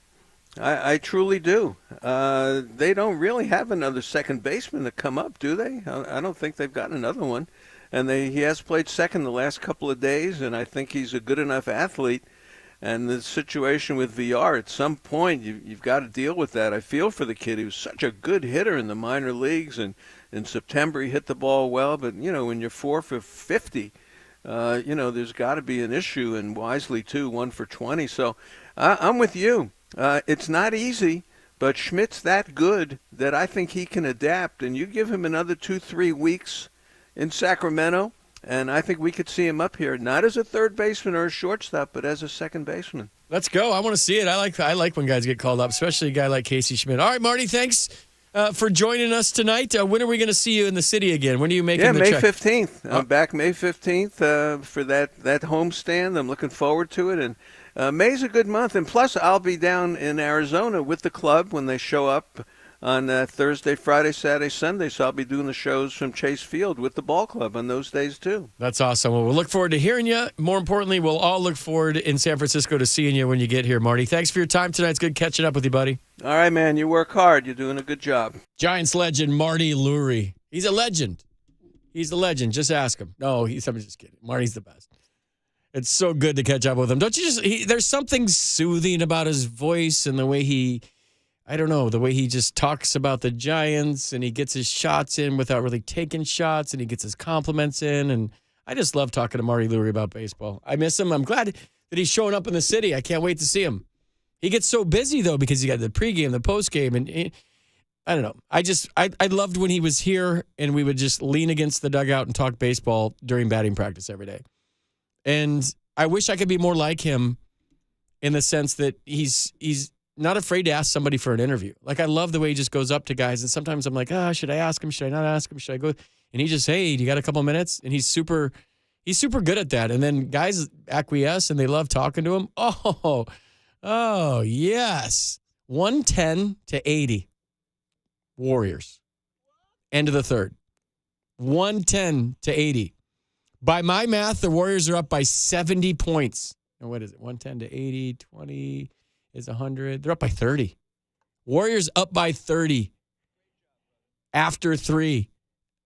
I truly do. They don't really have another second baseman to come up, do they? I don't think they've got another one. And he has played second the last couple of days, and I think he's a good enough athlete. And the situation with VR, at some point, you've got to deal with that. I feel for the kid. He was such a good hitter in the minor leagues, and in September he hit the ball well. But, when you're 4 for 50, there's got to be an issue, and Wisely, too, 1 for 20. So I'm with you. It's not easy, but Schmidt's that good that I think he can adapt. And you give him another 2-3 weeks in Sacramento, and I think we could see him up here, not as a third baseman or a shortstop, but as a second baseman. Let's go. I want to see it. I like when guys get called up, especially a guy like Casey Schmidt. All right, Marty, thanks for joining us tonight. When are we going to see you in the city again? When are you making the May check? 15th. I'm back May 15th for that homestand. I'm looking forward to it. And May's a good month. And plus, I'll be down in Arizona with the club when they show up on Thursday, Friday, Saturday, Sunday. So I'll be doing the shows from Chase Field with the ball club on those days, too. That's awesome. Well, we'll look forward to hearing you. More importantly, we'll all look forward in San Francisco to seeing you when you get here, Marty. Thanks for your time tonight. It's good catching up with you, buddy. All right, man. You work hard. You're doing a good job. Giants legend Marty Lurie. He's a legend. He's a legend. Just ask him. No, I'm just kidding. Marty's the best. It's so good to catch up with him. Don't you there's something soothing about his voice and the way the way he just talks about the Giants, and he gets his shots in without really taking shots, and he gets his compliments in. And I just love talking to Marty Lurie about baseball. I miss him. I'm glad that he's showing up in the city. I can't wait to see him. He gets so busy, though, because he got the pregame, the postgame, and I don't know. I loved when he was here, and we would just lean against the dugout and talk baseball during batting practice every day. And I wish I could be more like him in the sense that he's not afraid to ask somebody for an interview. Like, I love the way he just goes up to guys, and sometimes I'm like, should I ask him? Should I not ask him? Should I go? And he just, hey, do you got a couple minutes? And he's super good at that. And then guys acquiesce, and they love talking to him. Oh, yes. 110-80. Warriors. End of the third. 110-80. By my math, the Warriors are up by 70 points. And what is it? 110-80, 20 is 100. They're up by 30. Warriors up by 30 after 3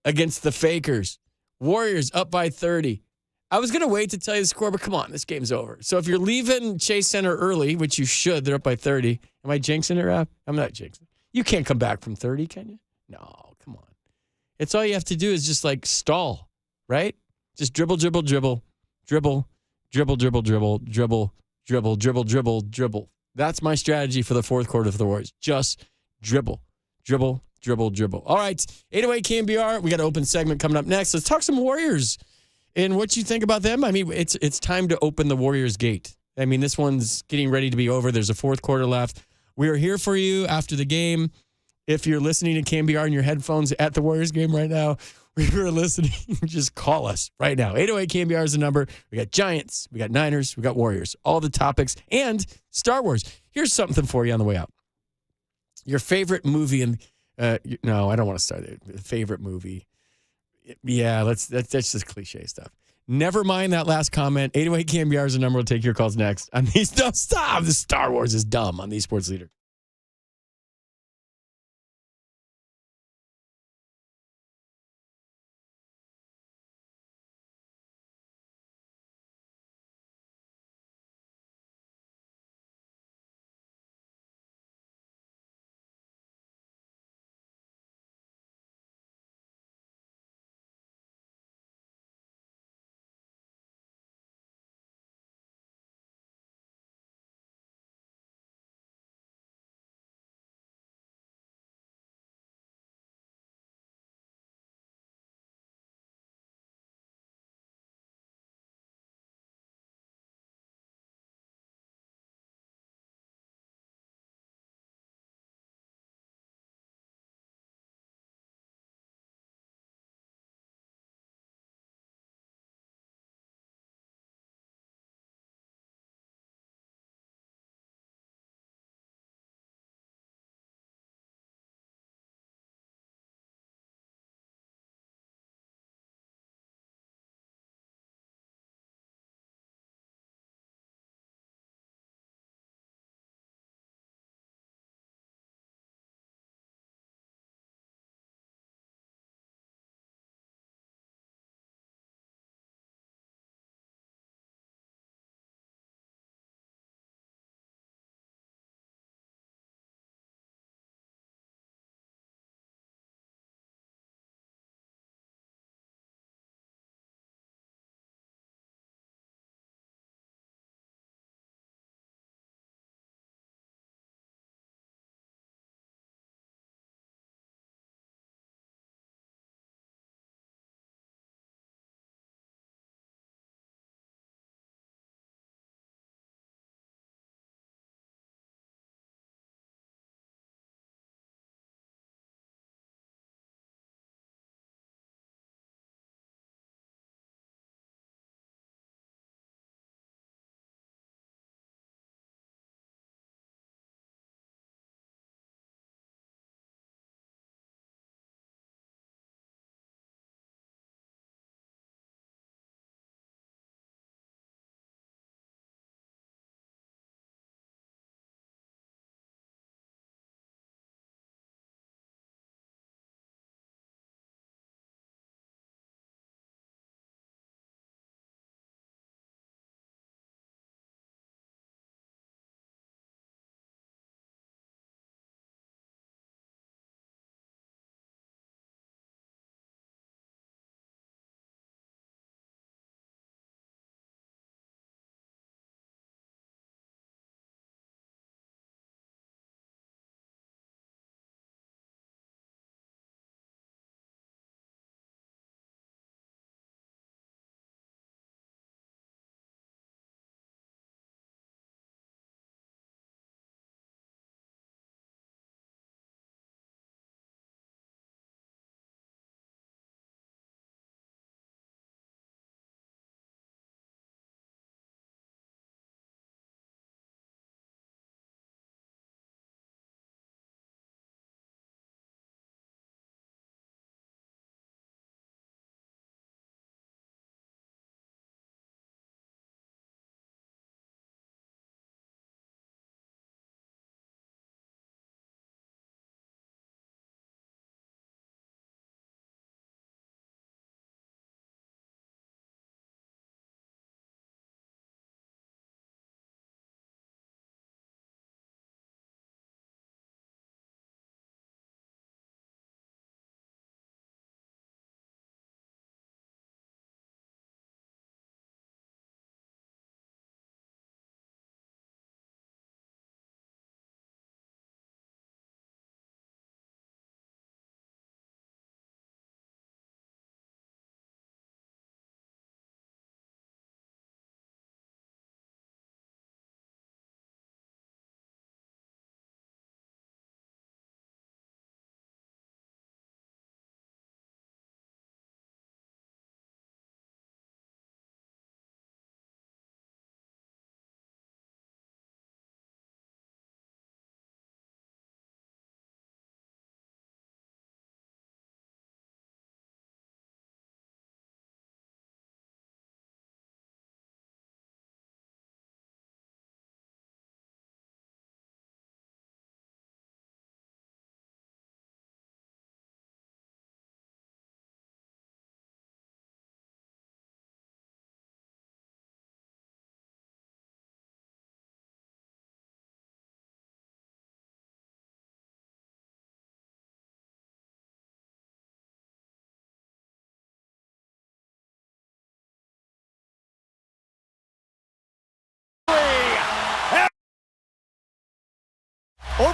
against the Fakers. Warriors up by 30. I was going to wait to tell you the score, but come on, this game's over. So if you're leaving Chase Center early, which you should, they're up by 30. Am I jinxing it, Rap? I'm not jinxing. You can't come back from 30, can you? No, come on. It's all you have to do is just stall, right? Just dribble, dribble, dribble, dribble, dribble, dribble, dribble, dribble, dribble, dribble, dribble, dribble. That's my strategy for the fourth quarter for the Warriors. Just dribble, dribble, dribble, dribble. All right, 808 KNBR. We got an open segment coming up next. Let's talk some Warriors and what you think about them. I mean, it's time to open the Warriors gate. I mean, this one's getting ready to be over. There's a fourth quarter left. We are here for you after the game. If you're listening to KNBR in your headphones at the Warriors game right now, if you're listening, just call us right now. 808 KNBR is the number. We got Giants, we got Niners, we got Warriors, all the topics, and Star Wars. Here's something for you on the way out. Your favorite movie, and no, I don't want to start it. Favorite movie. Yeah, that's just cliche stuff. Never mind that last comment. 808 KNBR is the number. We'll take your calls next. On these, no, stop. The Star Wars is dumb on the Sports Leader.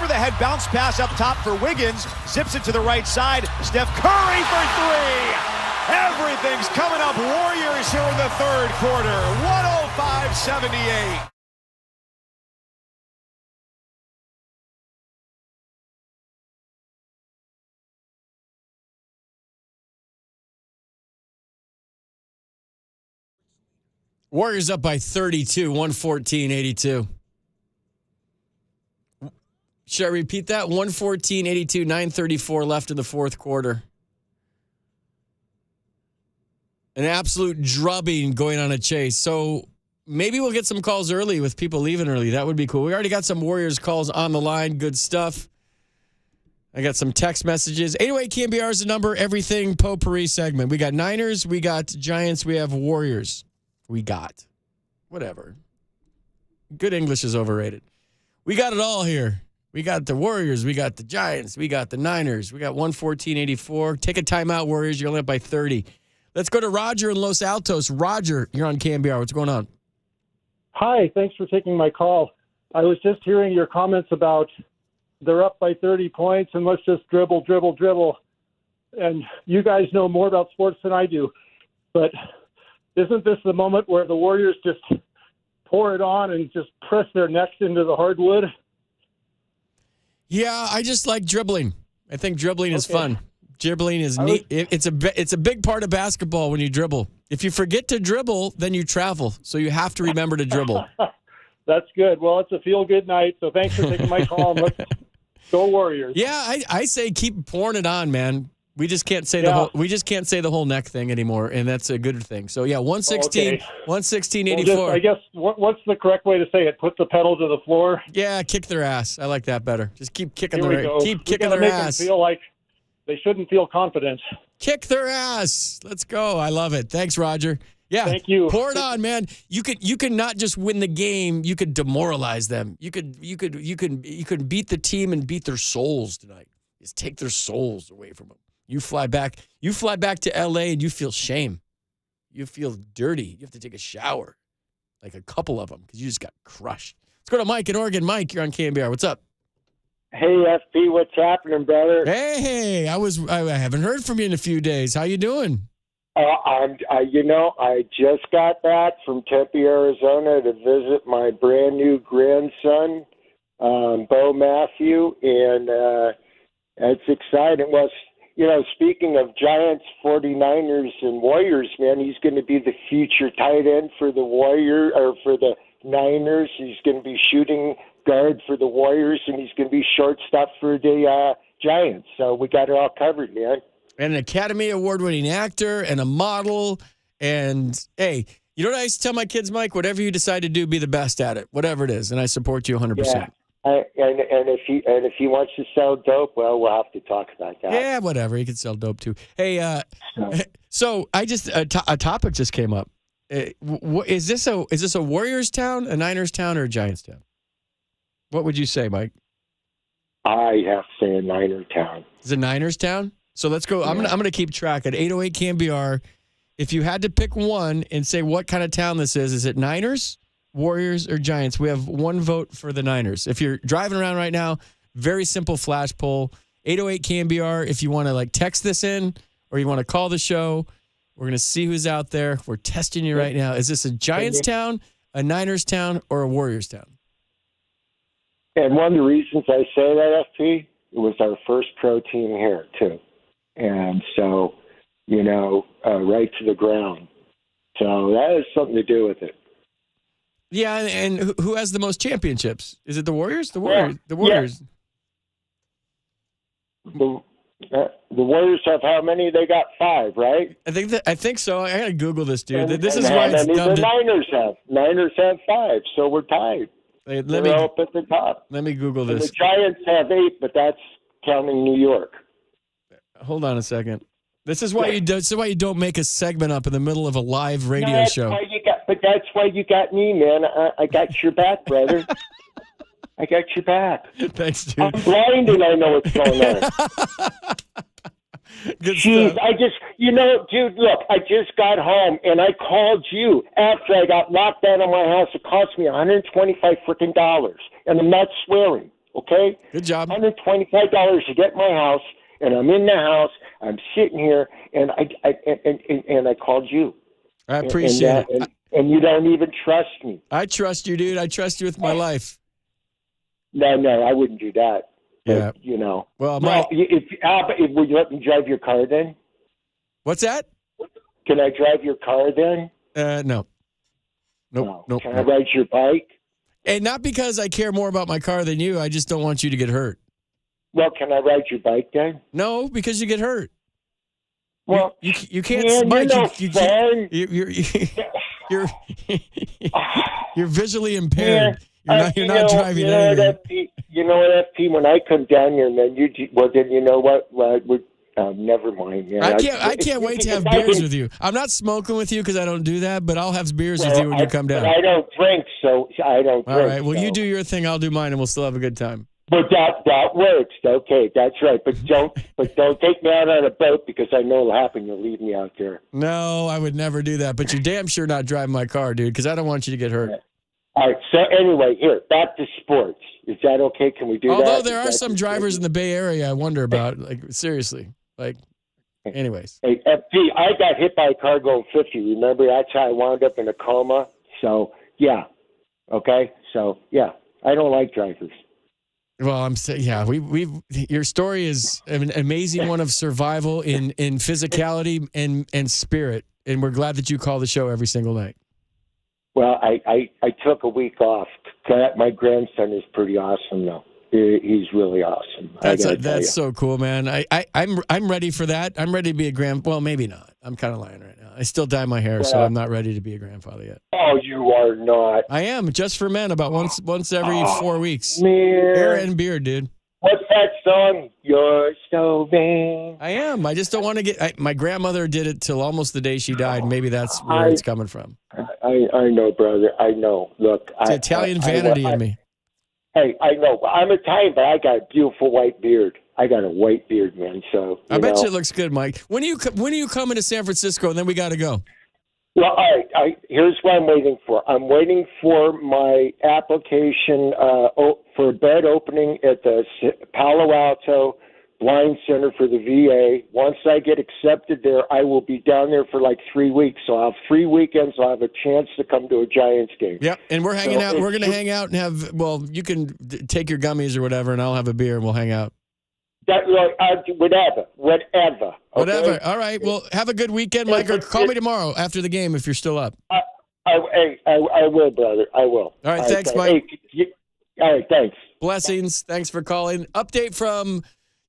over-the-head bounce pass up top for Wiggins. Zips it to the right side. Steph Curry for three. Everything's coming up Warriors here in the third quarter. 105-78. Warriors up by 32, 114-82. Should I repeat that? 114-82, 9:34 left in the fourth quarter. An absolute drubbing going on a chase. So maybe we'll get some calls early with people leaving early. That would be cool. We already got some Warriors calls on the line. Good stuff. I got some text messages. 808 KNBR is the number. Everything potpourri segment. We got Niners. We got Giants. We have Warriors. We got. Whatever. Good English is overrated. We got it all here. We got the Warriors. We got the Giants. We got the Niners. We got 114-84. Take a timeout, Warriors. You're only up by 30. Let's go to Roger in Los Altos. Roger, you're on KNBR. What's going on? Hi, thanks for taking my call. I was just hearing your comments about they're up by 30 points and let's just dribble. And you guys know more about sports than I do. But isn't this the moment where the Warriors just pour it on and just press their necks into the hardwood? Yeah, I just like dribbling. I think dribbling is fun. Dribbling is neat. It's a big part of basketball when you dribble. If you forget to dribble, then you travel. So you have to remember to dribble. That's good. Well, it's a feel-good night, so thanks for taking my call. Let's go Warriors. Yeah, I say keep pouring it on, man. We just can't say the whole neck thing anymore, and that's a good thing. So yeah, 116, 116-84. I guess what's the correct way to say it? Put the pedal to the floor. Yeah, kick their ass. I like that better. Just keep kicking their ass. Them feel like they shouldn't feel confident. Kick their ass. Let's go. I love it. Thanks, Roger. Yeah, thank you. Pour it on, man. You could not just win the game. You could demoralize them. You could beat the team and beat their souls tonight. Just take their souls away from them. You fly back to LA and you feel shame. You feel dirty. You have to take a shower, like a couple of them, because you just got crushed. Let's go to Mike in Oregon. Mike, you're on KNBR. What's up? Hey, FP, what's happening, brother? Hey, I haven't heard from you in a few days. How you doing? I just got back from Tempe, Arizona to visit my brand new grandson, Bo Matthew, and it's exciting. Well, speaking of Giants, 49ers, and Warriors, man, he's going to be the future tight end for the Niners. He's going to be shooting guard for the Warriors, and he's going to be shortstop for the Giants. So we got it all covered, man. And an Academy Award-winning actor and a model. And, hey, you know what I used to tell my kids, Mike? Whatever you decide to do, be the best at it. Whatever it is. And I support you 100%. Yeah. And if he wants to sell dope, well, we'll have to talk about that. Yeah, whatever. He can sell dope too. Hey, so I just a topic just came up. Is this a Warriors town, a Niners town, or a Giants town? What would you say, Mike? I have to say a Niner town. Is it a Niners town? So let's go. Yeah. I'm gonna keep track at 808 KNBR. If you had to pick one and say what kind of town this is it Niners, Warriors, or Giants? We have one vote for the Niners. If you're driving around right now, very simple flash poll. 808 KNBR. If you want to text this in or you want to call the show, we're going to see who's out there. We're testing you right now. Is this a Giants town, a Niners town, or a Warriors town? And one of the reasons I say that, FP, it was our first pro team here, too. And so, right to the ground. So that has something to do with it. Yeah, and who has the most championships? Is it the Warriors? The Warriors. Yeah. The Warriors. Yeah. The Warriors have how many? They got 5, right? I think so. I gotta Google this, dude. And, this is why it's dumb. The Niners have 5, so we're tied. We're up at the top. Let me Google and this. The Giants have 8, but that's counting New York. Hold on a second. This is why you don't make a segment up in the middle of a live radio show. That's why you got me, man. I got your back, brother. I got your back. Thanks, dude. I'm blind and I know what's going on. Good Jeez, stuff. Dude, look, I just got home and I called you after I got locked out of my house. It cost me $125 freaking, and I'm not swearing. Okay. Good job. $125 to get my house, and I'm in the house. I'm sitting here, and I called you. I appreciate it. And you don't even trust me. I trust you, dude. I trust you with my life. No, I wouldn't do that. Yeah. But, you know. Well, would you let me drive your car then? What's that? Can I drive your car then? No. Nope. Can I ride your bike? And not because I care more about my car than you. I just don't want you to get hurt. Well, can I ride your bike then? No, because you get hurt. Well, you can't. Man, Mike, you're you're visually impaired. You're not driving anything. You know what, FP? When I come down here, man, then you know what? Never mind. Man. I can't wait to have beers with you. I'm not smoking with you because I don't do that, but I'll have beers with you when you come down. But I don't drink, so I don't drink. All right. Well, you do your thing. I'll do mine, and we'll still have a good time. But that works. Okay, that's right. But don't take me out on a boat because I know it'll happen. You'll leave me out there. No, I would never do that. But you're damn sure not driving my car, dude, because I don't want you to get hurt. All right. So anyway, here, back to sports. Is that okay? Can we do that? Although there are some drivers in the Bay Area I wonder about. Like, seriously. Like, anyways. Hey, FP, I got hit by a car going 50. Remember? That's how I wound up in a coma. So, yeah. Okay? So, yeah. I don't like drivers. Well, I'm saying, yeah, your story is an amazing one of survival in physicality and spirit, and we're glad that you call the show every single night. Well, I took a week off. My grandson is pretty awesome, though. He's really awesome. That's so cool, man. I'm ready for that. I'm ready to be a well, maybe not. I'm kind of lying right now. I still dye my hair, so I'm not ready to be a grandfather yet. Oh, you are not. I am, just for men, about once every 4 weeks. Man. Hair and beard, dude. What's that song? You're so vain. I am. I just don't want to get. My grandmother did it till almost the day she died. Maybe that's where it's coming from. I know, brother. I know. Look, it's Italian vanity in me. Hey, I know. I'm Italian, but I got a beautiful white beard. I got a white beard, man. So I bet you it looks good, Mike. When are you coming to San Francisco? And then we got to go. Well, all right. Here's what I'm waiting for. I'm waiting for my application for a bed opening at the Palo Alto Blind Center for the VA. Once I get accepted there, I will be down there for like 3 weeks. So I'll have 3 weekends. I'll have a chance to come to a Giants game. Yep, and we're hanging out. We're going to hang out and have. Well, you can take your gummies or whatever, and I'll have a beer and we'll hang out. Whatever. Okay? Whatever. All right. Well, have a good weekend, Mike. Or call me tomorrow after the game if you're still up. I will, brother. I will. All right. Thanks, Mike. All right. Thanks. Blessings. Thanks for calling. Update from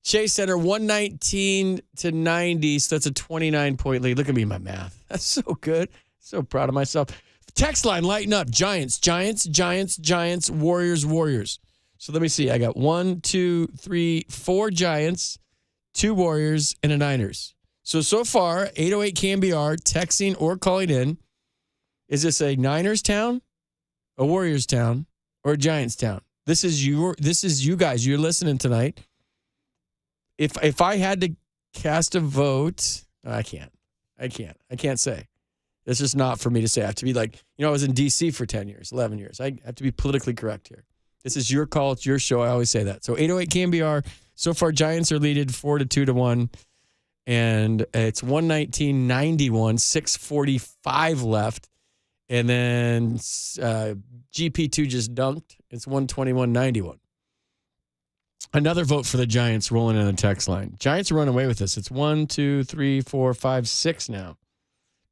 Chase Center, 119-90. So that's a 29-point lead. Look at me in my math. That's so good. So proud of myself. Text line, lighten up. Giants, Warriors. So let me see. I got 4 Giants, 2 Warriors, and a Niners. So far, 808 KNBR, texting or calling in. Is this a Niners town, a Warriors town, or a Giants town? This is you guys. You're listening tonight. If I had to cast a vote, I can't say. It's just not for me to say. I have to be like, I was in D.C. for 10 years, 11 years. I have to be politically correct here. This is your call. It's your show. I always say that. So 808 KNBR. So far, Giants are leaded 4-2-1. And it's 119-91, 6:45 left. And then GP2 just dunked. It's 121-91. Another vote for the Giants rolling in the text line. Giants are running away with this. It's 1, 2, 3, 4, 5, 6 now.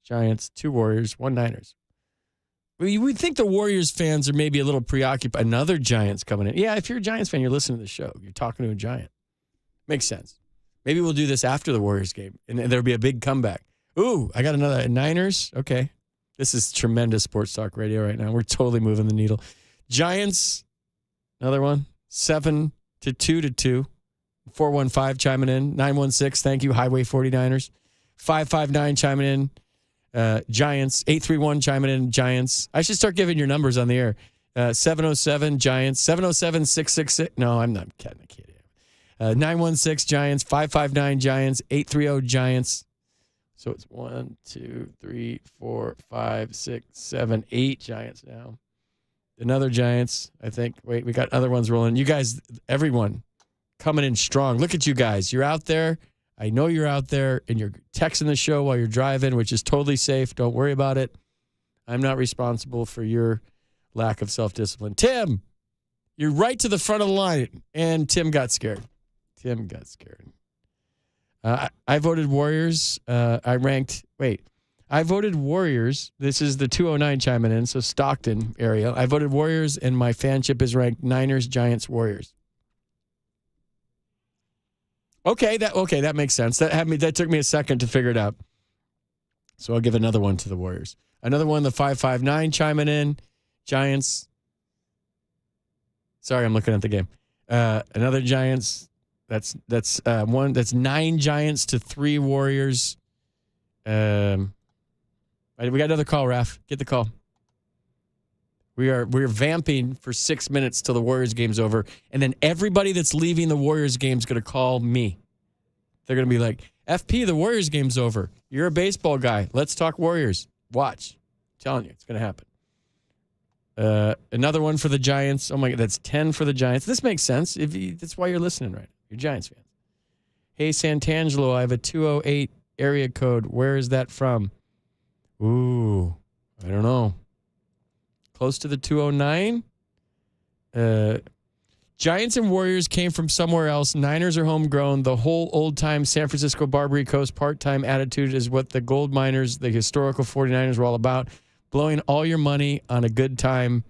Giants, 2 Warriors, 1 Niners. You would think the Warriors fans are maybe a little preoccupied. Another Giants coming in. Yeah, if you're a Giants fan, you're listening to the show. You're talking to a Giant. Makes sense. Maybe we'll do this after the Warriors game, and there'll be a big comeback. Ooh, I got another Niners. Okay. This is tremendous sports talk radio right now. We're totally moving the needle. Giants, another one, 7-2. 415 chiming in. 916, thank you, Highway 49ers. 559 chiming in. Giants, 831 chiming in, Giants. I should start giving your numbers on the air. 707 Giants, 707-666. No, I'm not kidding. 916 Giants, 559 Giants, 830 Giants. So it's 1, 2, 3, 4, 5, 6, 7, 8 Giants now. Another Giants, I think. Wait, we got other ones rolling. You guys, everyone coming in strong. Look at you guys. You're out there. I know you're out there, and you're texting the show while you're driving, which is totally safe. Don't worry about it. I'm not responsible for your lack of self-discipline. Tim, you're right to the front of the line, and Tim got scared. I voted Warriors. I voted Warriors. This is the 209 chiming in, so Stockton area. I voted Warriors, and my fanship is ranked Niners, Giants, Warriors. Okay, that makes sense. That took me a second to figure it out. So I'll give another one to the Warriors. Another one, the 559 chiming in, Giants. Sorry, I'm looking at the game. Another Giants. That's 9 Giants to 3 Warriors. We got another call, Raph. Get the call. We're vamping for 6 minutes till the Warriors game's over, and then everybody that's leaving the Warriors game is going to call me. They're going to be like, FP, the Warriors game's over. You're a baseball guy. Let's talk Warriors. Watch. I'm telling you, it's going to happen. Another one for the Giants. Oh, my God, that's 10 for the Giants. This makes sense. That's why you're listening right now. You're Giants fans. Hey, Santangelo, I have a 208 area code. Where is that from? Ooh, I don't know. Close to the 209. Giants and Warriors came from somewhere else. Niners are homegrown. The whole old-time San Francisco Barbary Coast part-time attitude is what the gold miners, the historical 49ers, were all about. Blowing all your money on a good time.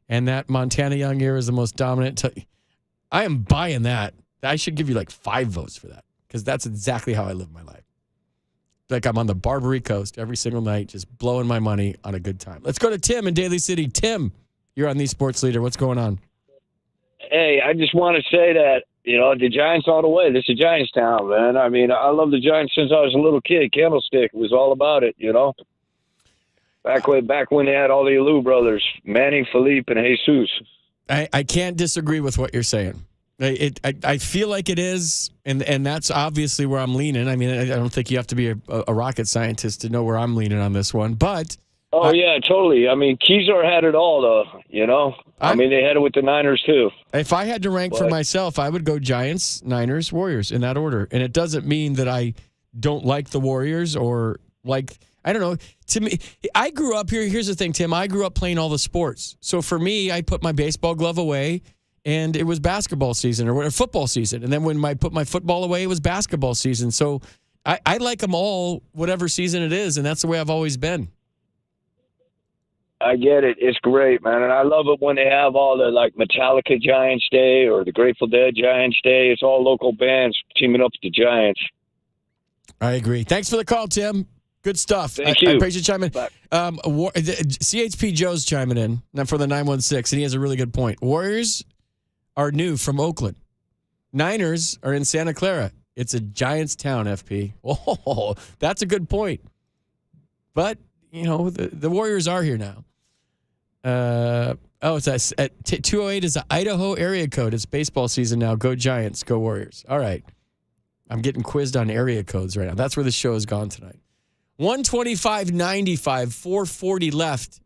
And that Montana Young era is the most dominant. I am buying that. I should give you like 5 votes for that because that's exactly how I live my life. Like I'm on the Barbary Coast every single night, just blowing my money on a good time. Let's go to Tim in Daly City. Tim, you're on the Sports Leader. What's going on? Hey, I just want to say that, the Giants all the way. This is Giants town, man. I mean, I love the Giants since I was a little kid. Candlestick was all about it, Back when they had all the Alou brothers, Manny, Philippe, and Jesus. I can't disagree with what you're saying. I feel like it is, and that's obviously where I'm leaning. I mean, I don't think you have to be a rocket scientist to know where I'm leaning on this one, but... yeah, totally. I mean, Kezar had it all, though, I mean, they had it with the Niners, too. If I had to rank for myself, I would go Giants, Niners, Warriors in that order. And it doesn't mean that I don't like the Warriors or like... I don't know. To me, I grew up here. Here's the thing, Tim. I grew up playing all the sports. So for me, I put my baseball glove away, and it was basketball season or football season. And then when I put my football away, it was basketball season. So I like them all, whatever season it is, and that's the way I've always been. I get it. It's great, man. And I love it when they have all the, like, Metallica Giants Day or the Grateful Dead Giants Day. It's all local bands teaming up with the Giants. I agree. Thanks for the call, Tim. Good stuff. Thank you. I appreciate you chiming in. CHP Joe's chiming in for the 916, and he has a really good point. Warriors are new from Oakland. Niners are in Santa Clara. It's a Giants town, FP. Oh, that's a good point. But, the Warriors are here now. It's at 208 is the Idaho area code. It's baseball season now. Go Giants. Go Warriors. All right. I'm getting quizzed on area codes right now. That's where the show has gone tonight. 125-95, 440 left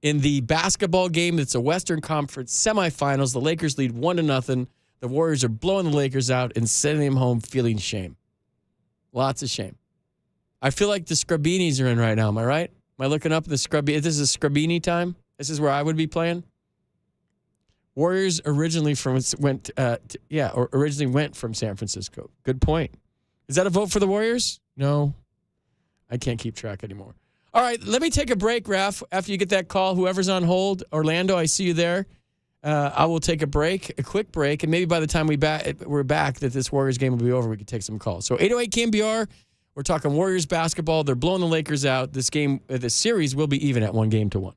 in the basketball game. It's a Western Conference semifinals. The Lakers lead 1-0. The Warriors are blowing the Lakers out and sending them home feeling shame. Lots of shame. I feel like the Scrabinis are in right now. Am I right? Am I looking up the Scrabini? This is Scrabini time. This is where I would be playing. Warriors originally went from San Francisco. Good point. Is that a vote for the Warriors? No. I can't keep track anymore. All right, let me take a break, Raph. After you get that call, whoever's on hold, Orlando, I see you there. I will take a quick break, and maybe by the time we're back, that this Warriors game will be over, we can take some calls. So 808 KNBR, we're talking Warriors basketball. They're blowing the Lakers out. This series will be even at 1-1.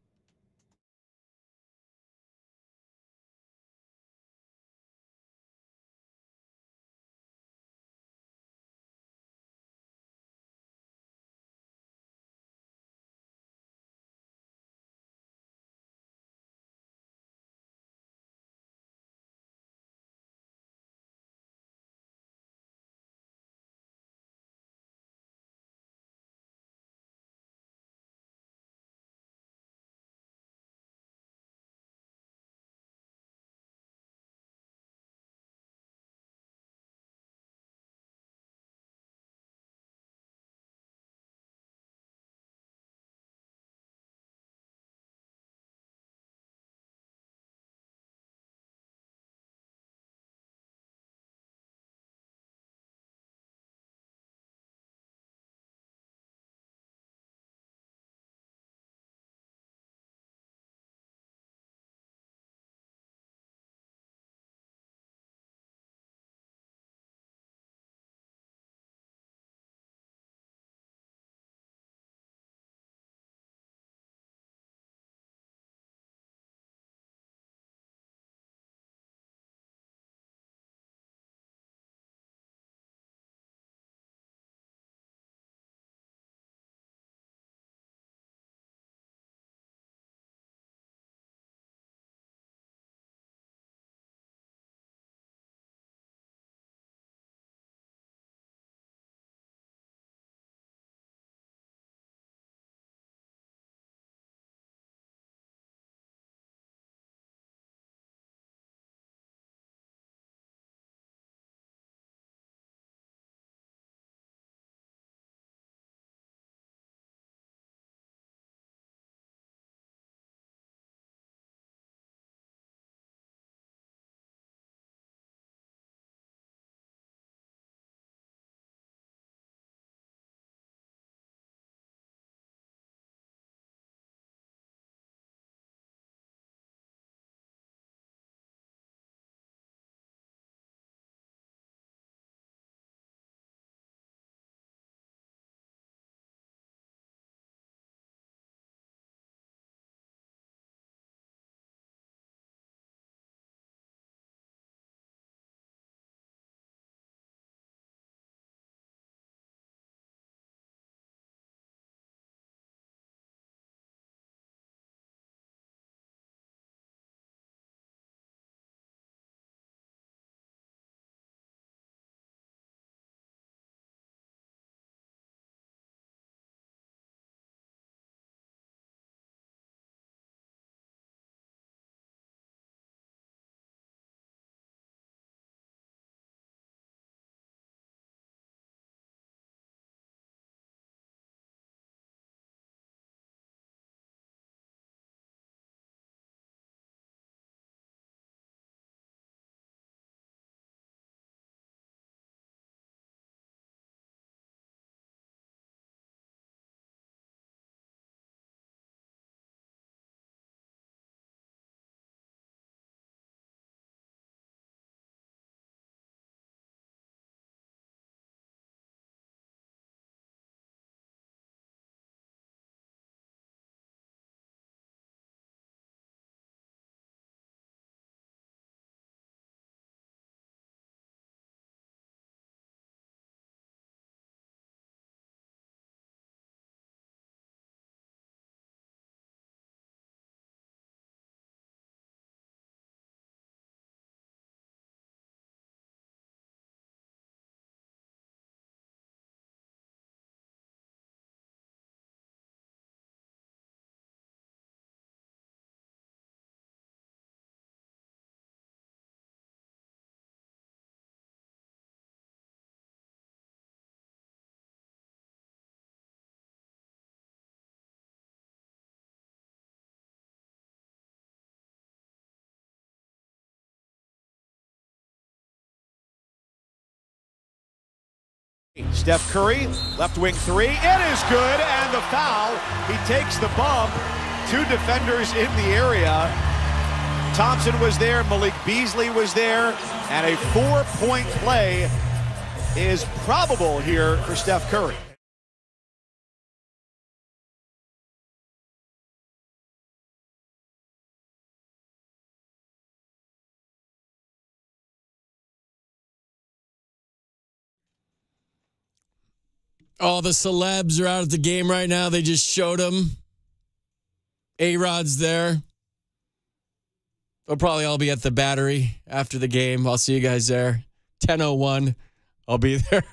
Steph Curry, left wing three. It is good, and the foul. He takes the bump. Two defenders in the area. Thompson was there, Malik Beasley was there, and a 4-point play is probable here for Steph Curry. All the celebs are out at the game right now. They just showed them. A-Rod's there. They'll probably all be at the Battery after the game. I'll see you guys there. 10:01. I'll be there.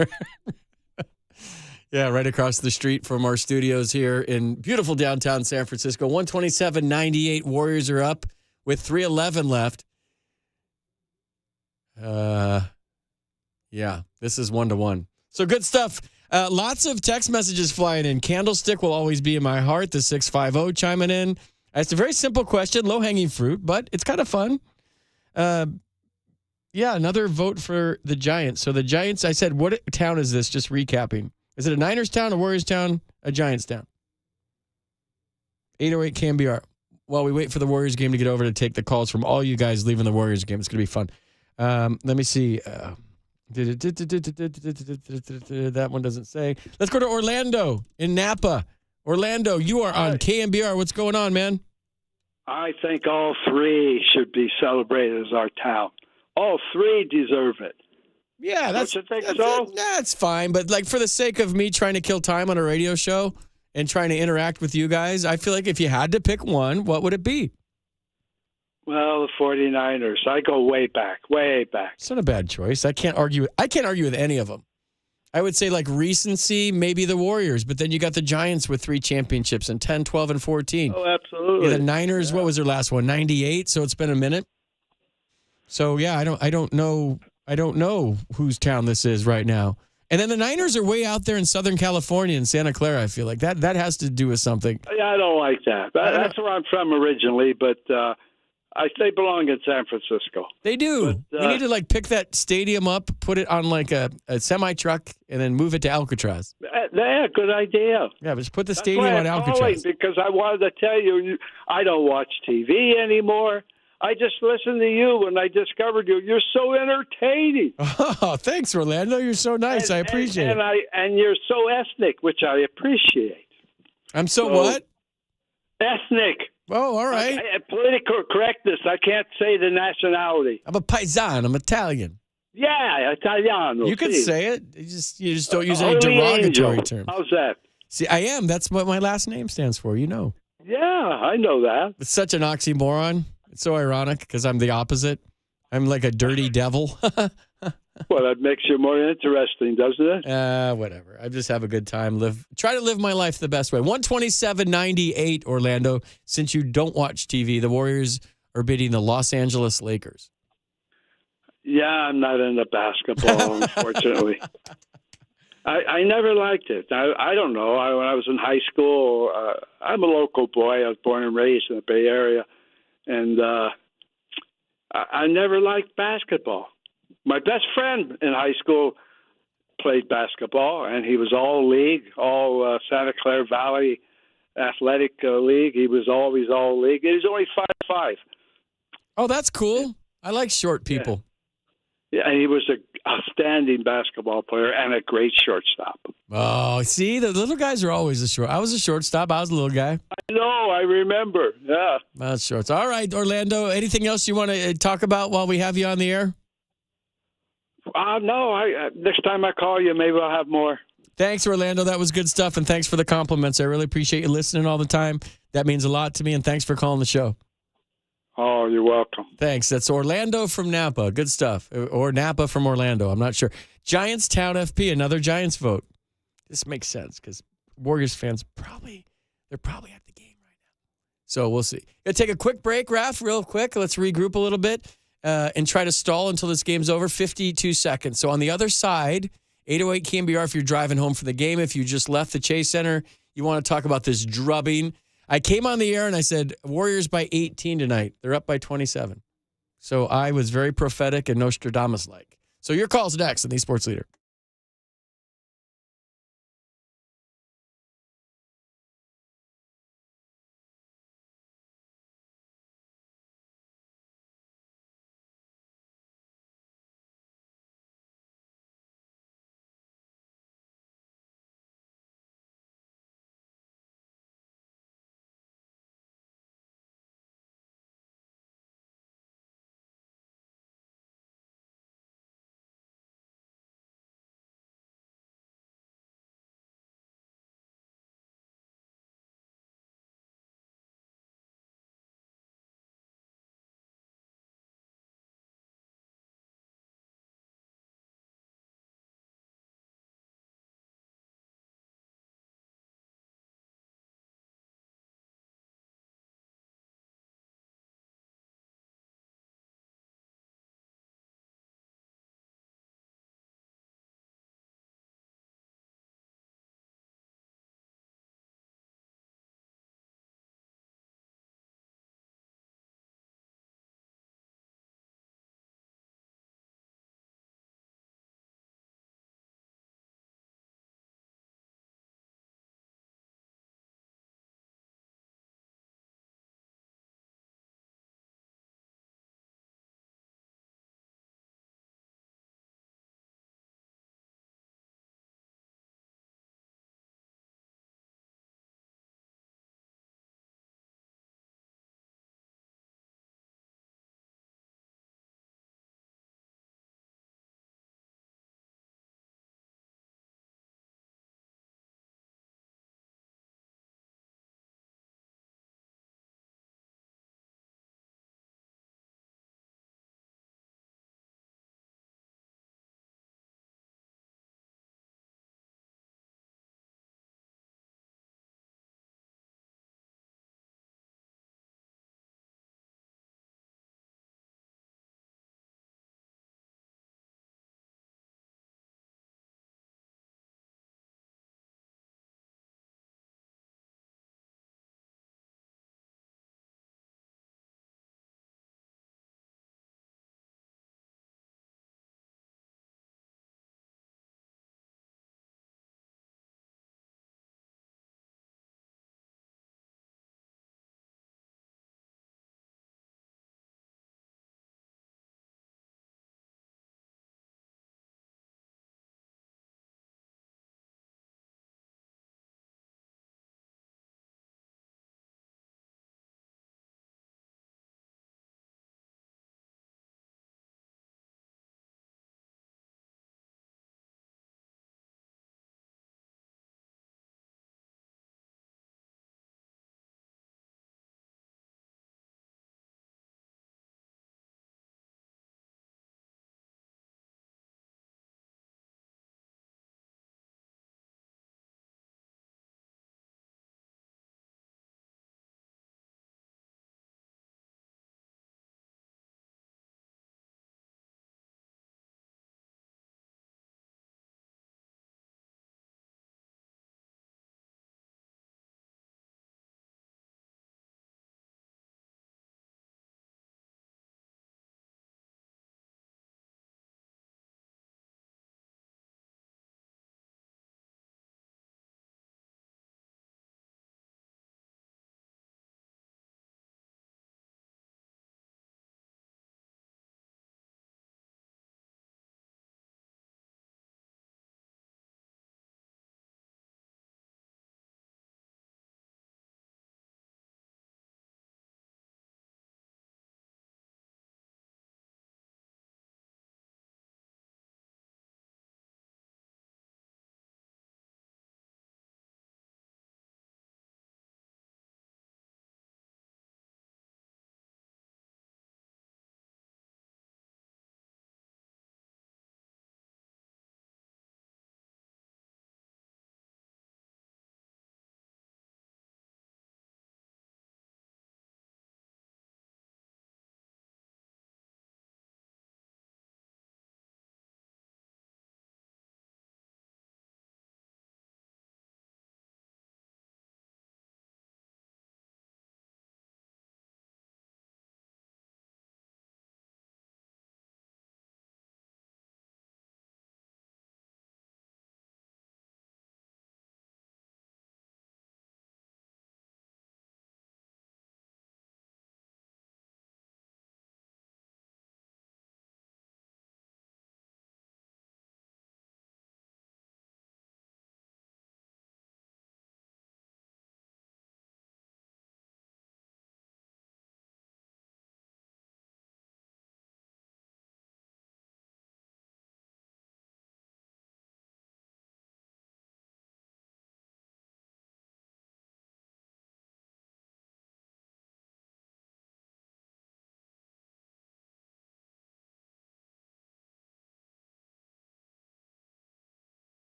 Yeah, right across the street from our studios here in beautiful downtown San Francisco. 127-98. Warriors are up with 3:11 left. Yeah, this is 1-1. So good stuff. Lots of text messages flying in. Candlestick will always be in my heart. The 650 chiming in. It's a very simple question, low-hanging fruit, but it's kind of fun. Yeah, another vote for the Giants. So the Giants, I said, what town is this? Just recapping. Is it a Niners town, a Warriors town, a Giants town? 808 KNBR. While we wait for the Warriors game to get over to take the calls from all you guys leaving the Warriors game. It's going to be fun. Let me see. That one doesn't say. Let's go to Orlando in Napa. Orlando, you are on KNBR. What's going on, man? I think all three should be celebrated as our town. All three deserve it. Yeah, Don't you think so? That's fine. But like for the sake of me trying to kill time on a radio show and trying to interact with you guys, I feel like if you had to pick one, what would it be? Well, the 49ers. I go way back, way back. It's not a bad choice. I can't argue with any of them. I would say like recency, maybe the Warriors, but then you got the Giants with 3 championships in 10, 12, and 14. Oh, absolutely. Yeah, the Niners, what was their last one? 98, so it's been a minute. So yeah, I don't know whose town this is right now. And then the Niners are way out there in Southern California in Santa Clara, I feel like. That has to do with something. Yeah, I don't like that. That's where I'm from originally, but they belong in San Francisco. They do. But, we need to like pick that stadium up, put it on like a semi-truck, and then move it to Alcatraz. Yeah, good idea. Yeah, but just put the That's stadium why on I'm Alcatraz. calling, because I wanted to tell you, I don't watch TV anymore. I just listened to you when I discovered you. You're so entertaining. Oh, thanks, Orlando. You're so nice. I appreciate it. And you're so ethnic, which I appreciate. I'm so what? Ethnic. Oh, all right. Political correctness. I can't say the nationality. I'm a paisan. I'm Italian. Yeah, Italiano. You can say it. You just don't use any Holy derogatory angel. terms. How's that? See, I am. That's what my last name stands for. You know. Yeah, I know that. It's such an oxymoron. It's so ironic because I'm the opposite. I'm like a dirty devil. Well, that makes you more interesting, doesn't it? Whatever. I just have a good time. Try to live my life the best way. 127-98, Orlando. Since you don't watch TV, the Warriors are beating the Los Angeles Lakers. Yeah, I'm not into basketball, unfortunately. I never liked it. I don't know. When I was in high school, I'm a local boy. I was born and raised in the Bay Area. And I never liked basketball. My best friend in high school played basketball, and he was all league, all Santa Clara Valley Athletic League. He was always all league. He was only 5'5". Oh, that's cool. I like short people. Yeah, and he was an outstanding basketball player and a great shortstop. Oh, see, the little guys are always I was a shortstop. I was a little guy. I know. I remember. Yeah. That's shorts. All right, Orlando. Anything else you want to talk about while we have you on the air? No. Next time I call you, maybe I'll have more. Thanks, Orlando. That was good stuff, and thanks for the compliments. I really appreciate you listening all the time. That means a lot to me, and thanks for calling the show. Oh, you're welcome. Thanks. That's Orlando from Napa. Good stuff. Or Napa from Orlando. I'm not sure. Giants Town FP, another Giants vote. This makes sense because Warriors fans they're probably at the game right now. So we'll see. Gonna take a quick break, Raph, real quick. Let's regroup a little bit and try to stall until this game's over. 52 seconds. So on the other side, 808 KNBR if you're driving home from the game. If you just left the Chase Center, you want to talk about this drubbing. I came on the air and I said, Warriors by 18 tonight. They're up by 27. So I was very prophetic and Nostradamus-like. So your call's next on the Sports Leader.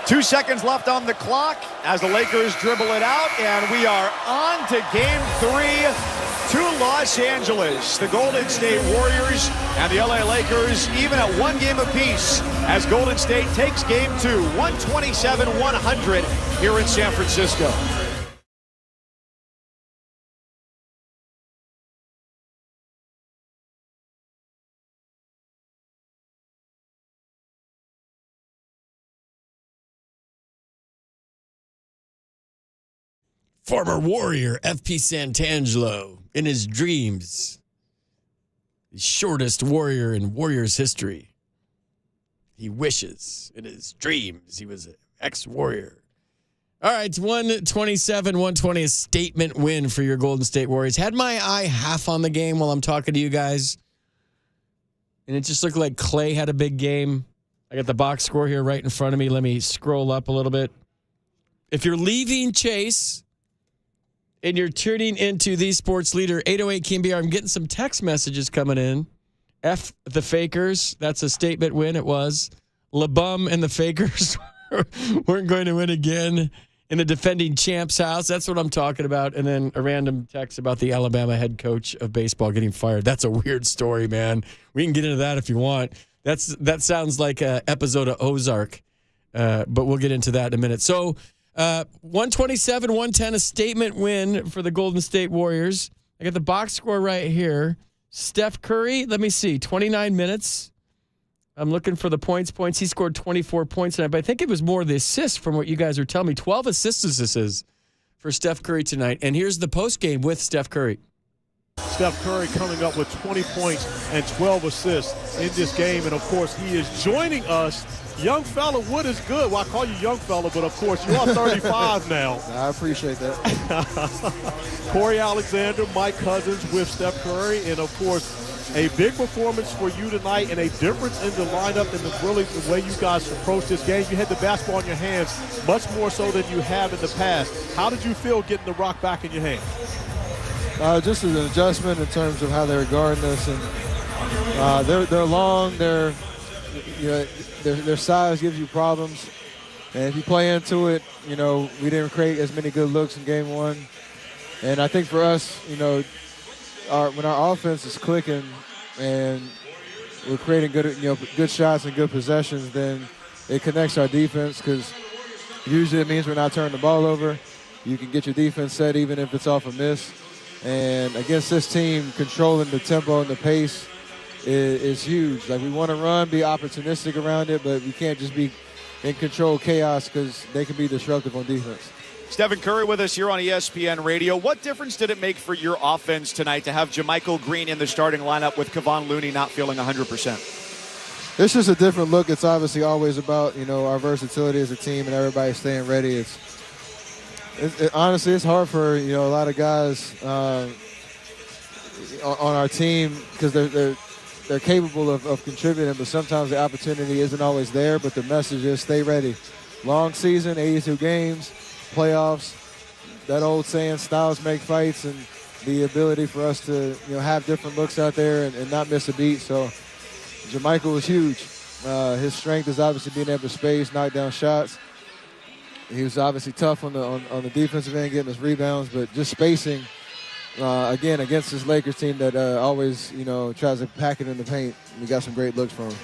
2 seconds left on the clock as the Lakers dribble it out, and we are on to Game 3 to Los Angeles. The Golden State Warriors and the LA Lakers even at 1 game apiece as Golden State takes Game 2, 127-100 here in San Francisco. Former Warrior F.P. Santangelo in his dreams. The shortest Warrior in Warriors history. He wishes in his dreams he was an ex-Warrior. All right, 127-120, a statement win for your Golden State Warriors. Had my eye half on the game while I'm talking to you guys. And it just looked like Clay had a big game. I got the box score here right in front of me. Let me scroll up a little bit. If you're leaving Chase and you're tuning into the Sports Leader 808 KNBR, I'm getting some text messages coming in. F the Fakers. That's a statement win. It was. LeBum and the Fakers weren't going to win again in the defending champ's house. That's what I'm talking about. And then a random text about the Alabama head coach of baseball getting fired. That's a weird story, man. We can get into that if you want. That sounds like an episode of Ozark, but we'll get into that in a minute. So 127-110, a statement win for the Golden State Warriors. I got the box score right here. Steph Curry, let me see, 29 minutes. I'm looking for the points. He scored 24 points tonight, but I think it was more the assists from what you guys are telling me. 12 assists this is for Steph Curry tonight. And here's the postgame with Steph Curry. Steph Curry coming up with 20 points and 12 assists in this game. And, of course, he is joining us. Young fella, what is good? Well, I call you young fella, but, of course, you are 35 now. I appreciate that. Corey Alexander, Mike Cousins with Steph Curry. And, of course, a big performance for you tonight and a difference in the lineup and the way you guys approach this game. You had the basketball in your hands much more so than you have in the past. How did you feel getting the rock back in your hands? Just as an adjustment in terms of how they're guarding us, and they're long. Their size gives you problems, and if you play into it, we didn't create as many good looks in game one. And I think for us, when our offense is clicking and we're creating good shots and good possessions, then it connects our defense, because usually it means we're not turning the ball over. You can get your defense set even if it's off a miss. And against this team, controlling the tempo and the pace is huge. Like, we want to run, be opportunistic around it, but we can't just be in control chaos, because they can be disruptive on defense. Stephen Curry with us here on ESPN Radio. What difference did it make for your offense tonight to have JaMychal Green in the starting lineup with Kevon Looney not feeling 100%? It's just a different look. It's obviously always about, our versatility as a team and everybody staying ready. Honestly, it's hard for, a lot of guys on our team, because they're capable of contributing, but sometimes the opportunity isn't always there. But the message is stay ready. Long season, 82 games, playoffs, that old saying, styles make fights, and the ability for us to, have different looks out there and not miss a beat. So JaMychal was huge. His strength is obviously being able to space, knock down shots. He was obviously tough on the defensive end, getting his rebounds, but just spacing, again, against this Lakers team that always, tries to pack it in the paint. We got some great looks from him.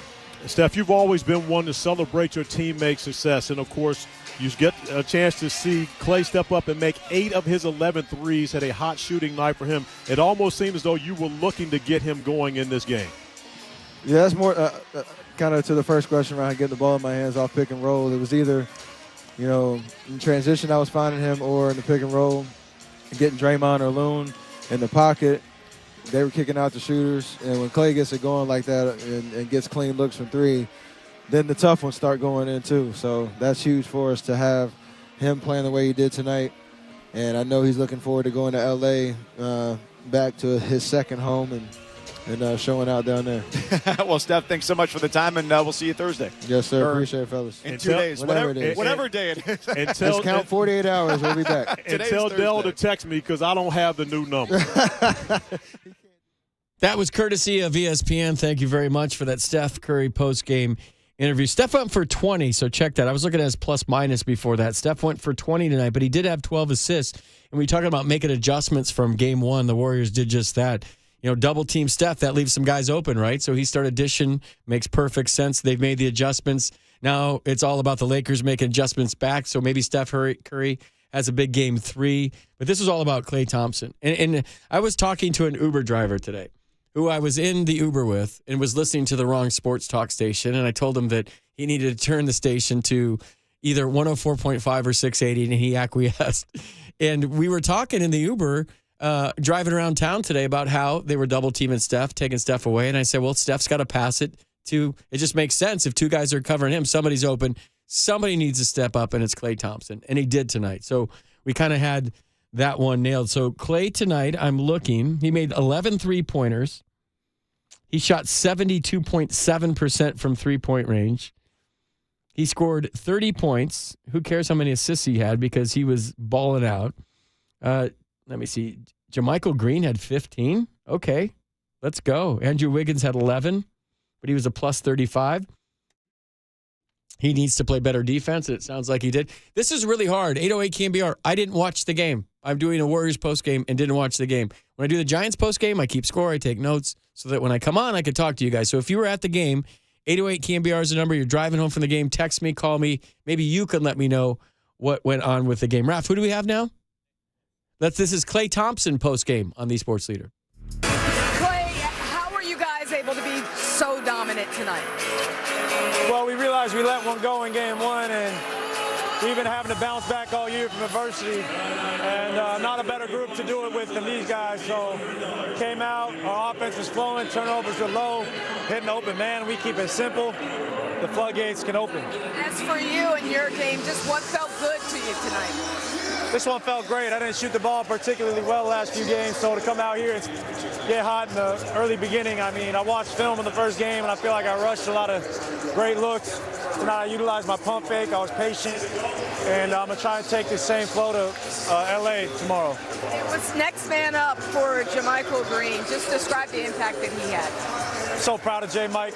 Steph, you've always been one to celebrate your teammates' success, and, of course, you get a chance to see Clay step up and make 8 of his 11 threes. Had a hot shooting night for him. It almost seemed as though you were looking to get him going in this game. Yeah, that's more kind of to the first question around getting the ball in my hands off pick and roll. It was either, in transition I was finding him, or in the pick and roll, getting Draymond or Loon in the pocket. They were kicking out the shooters. And when Clay gets it going like that and gets clean looks from three, then the tough ones start going in too. So that's huge for us to have him playing the way he did tonight. And I know he's looking forward to going to L.A., back to his second home, and showing out down there. Well, Steph, thanks so much for the time, and we'll see you Thursday. Yes, sir. Appreciate it, fellas. In 2 days. Whatever day it is. Let's count 48 hours. We'll be back. And tell Dell to text me, because I don't have the new number. That was courtesy of ESPN. Thank you very much for that Steph Curry post-game interview. Steph went for 20, so check that. I was looking at his plus minus before that. Steph went for 20 tonight, but he did have 12 assists. And we talking about making adjustments from game one. The Warriors did just that. Double team Steph, that leaves some guys open, right? So he started dishing, makes perfect sense. They've made the adjustments. Now it's all about the Lakers making adjustments back. So maybe Steph Curry has a big game 3. But this is all about Klay Thompson. And I was talking to an Uber driver today who I was in the Uber with and was listening to the wrong sports talk station. And I told him that he needed to turn the station to either 104.5 or 680, and he acquiesced. And we were talking in the Uber, driving around town today about how they were double teaming Steph, taking Steph away. And I said, well, Steph's got to pass it to, it just makes sense. If 2 guys are covering him, somebody's open. Somebody needs to step up, and it's Klay Thompson. And he did tonight. So we kind of had that one nailed. So Klay tonight, I'm looking, he made 11 3-pointers. He shot 72.7% from three-point range. He scored 30 points. Who cares how many assists he had because he was balling out. Let me see. JaMychal Green had 15. Okay, let's go. Andrew Wiggins had 11, but he was a plus 35. He needs to play better defense, and it sounds like he did. This is really hard. 808 KNBR. I didn't watch the game. I'm doing a Warriors postgame and didn't watch the game. When I do the Giants postgame, I keep score, I take notes, so that when I come on, I can talk to you guys. So if you were at the game, 808 KNBR is the number. You're driving home from the game, text me, call me. Maybe you can let me know what went on with the game. Raph, who do we have now? This is Klay Thompson postgame on the Sports Leader. Klay, how were you guys able to be so dominant tonight? Well, we realized we let one go in game 1, and we've been having to bounce back all year from adversity, and not a better group to do it with than these guys. So came out, our offense was flowing, turnovers were low, hitting open man. We keep it simple. The floodgates can open. As for you and your game, just what felt good to you tonight? This one felt great. I didn't shoot the ball particularly well the last few games, so to come out here and get hot in the early beginning, I mean, I watched film in the first game, and I feel like I rushed a lot of great looks. Tonight I utilized my pump fake. I was patient, and I'm going to try and take this same flow to L.A. tomorrow. It was next man up for JaMychal Green. Just describe the impact that he had. So proud of J. Mike.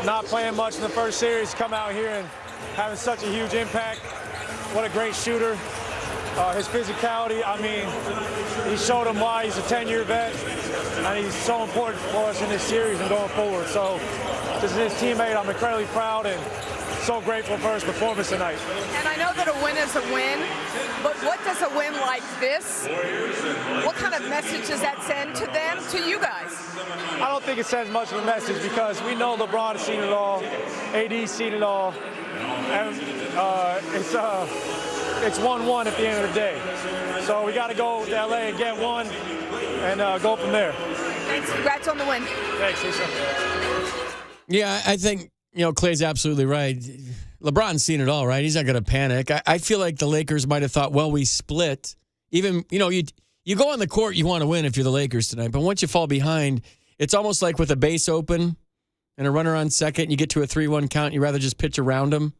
Not playing much in the first series, come out here and having such a huge impact. What a great shooter. His physicality, I mean, he showed him why he's a 10-year vet, and he's so important for us in this series and going forward. So, just as his teammate, I'm incredibly proud and so grateful for his performance tonight. And I know that a win is a win, but what does a win like this, what kind of message does that send to them, to you guys? I don't think it sends much of a message because we know LeBron has seen it all, AD's seen it all, and it's 1-1 at the end of the day. So we got to go to LA and get one and go from there. Thanks. Congrats on the win. Thanks, Lisa. Yeah, I think, Klay's absolutely right. LeBron's seen it all, right? He's not going to panic. I feel like the Lakers might have thought, well, we split. Even, you go on the court, you want to win if you're the Lakers tonight. But once you fall behind, it's almost like with a base open and a runner on second, you get to a 3-1 count, you'd rather just pitch around them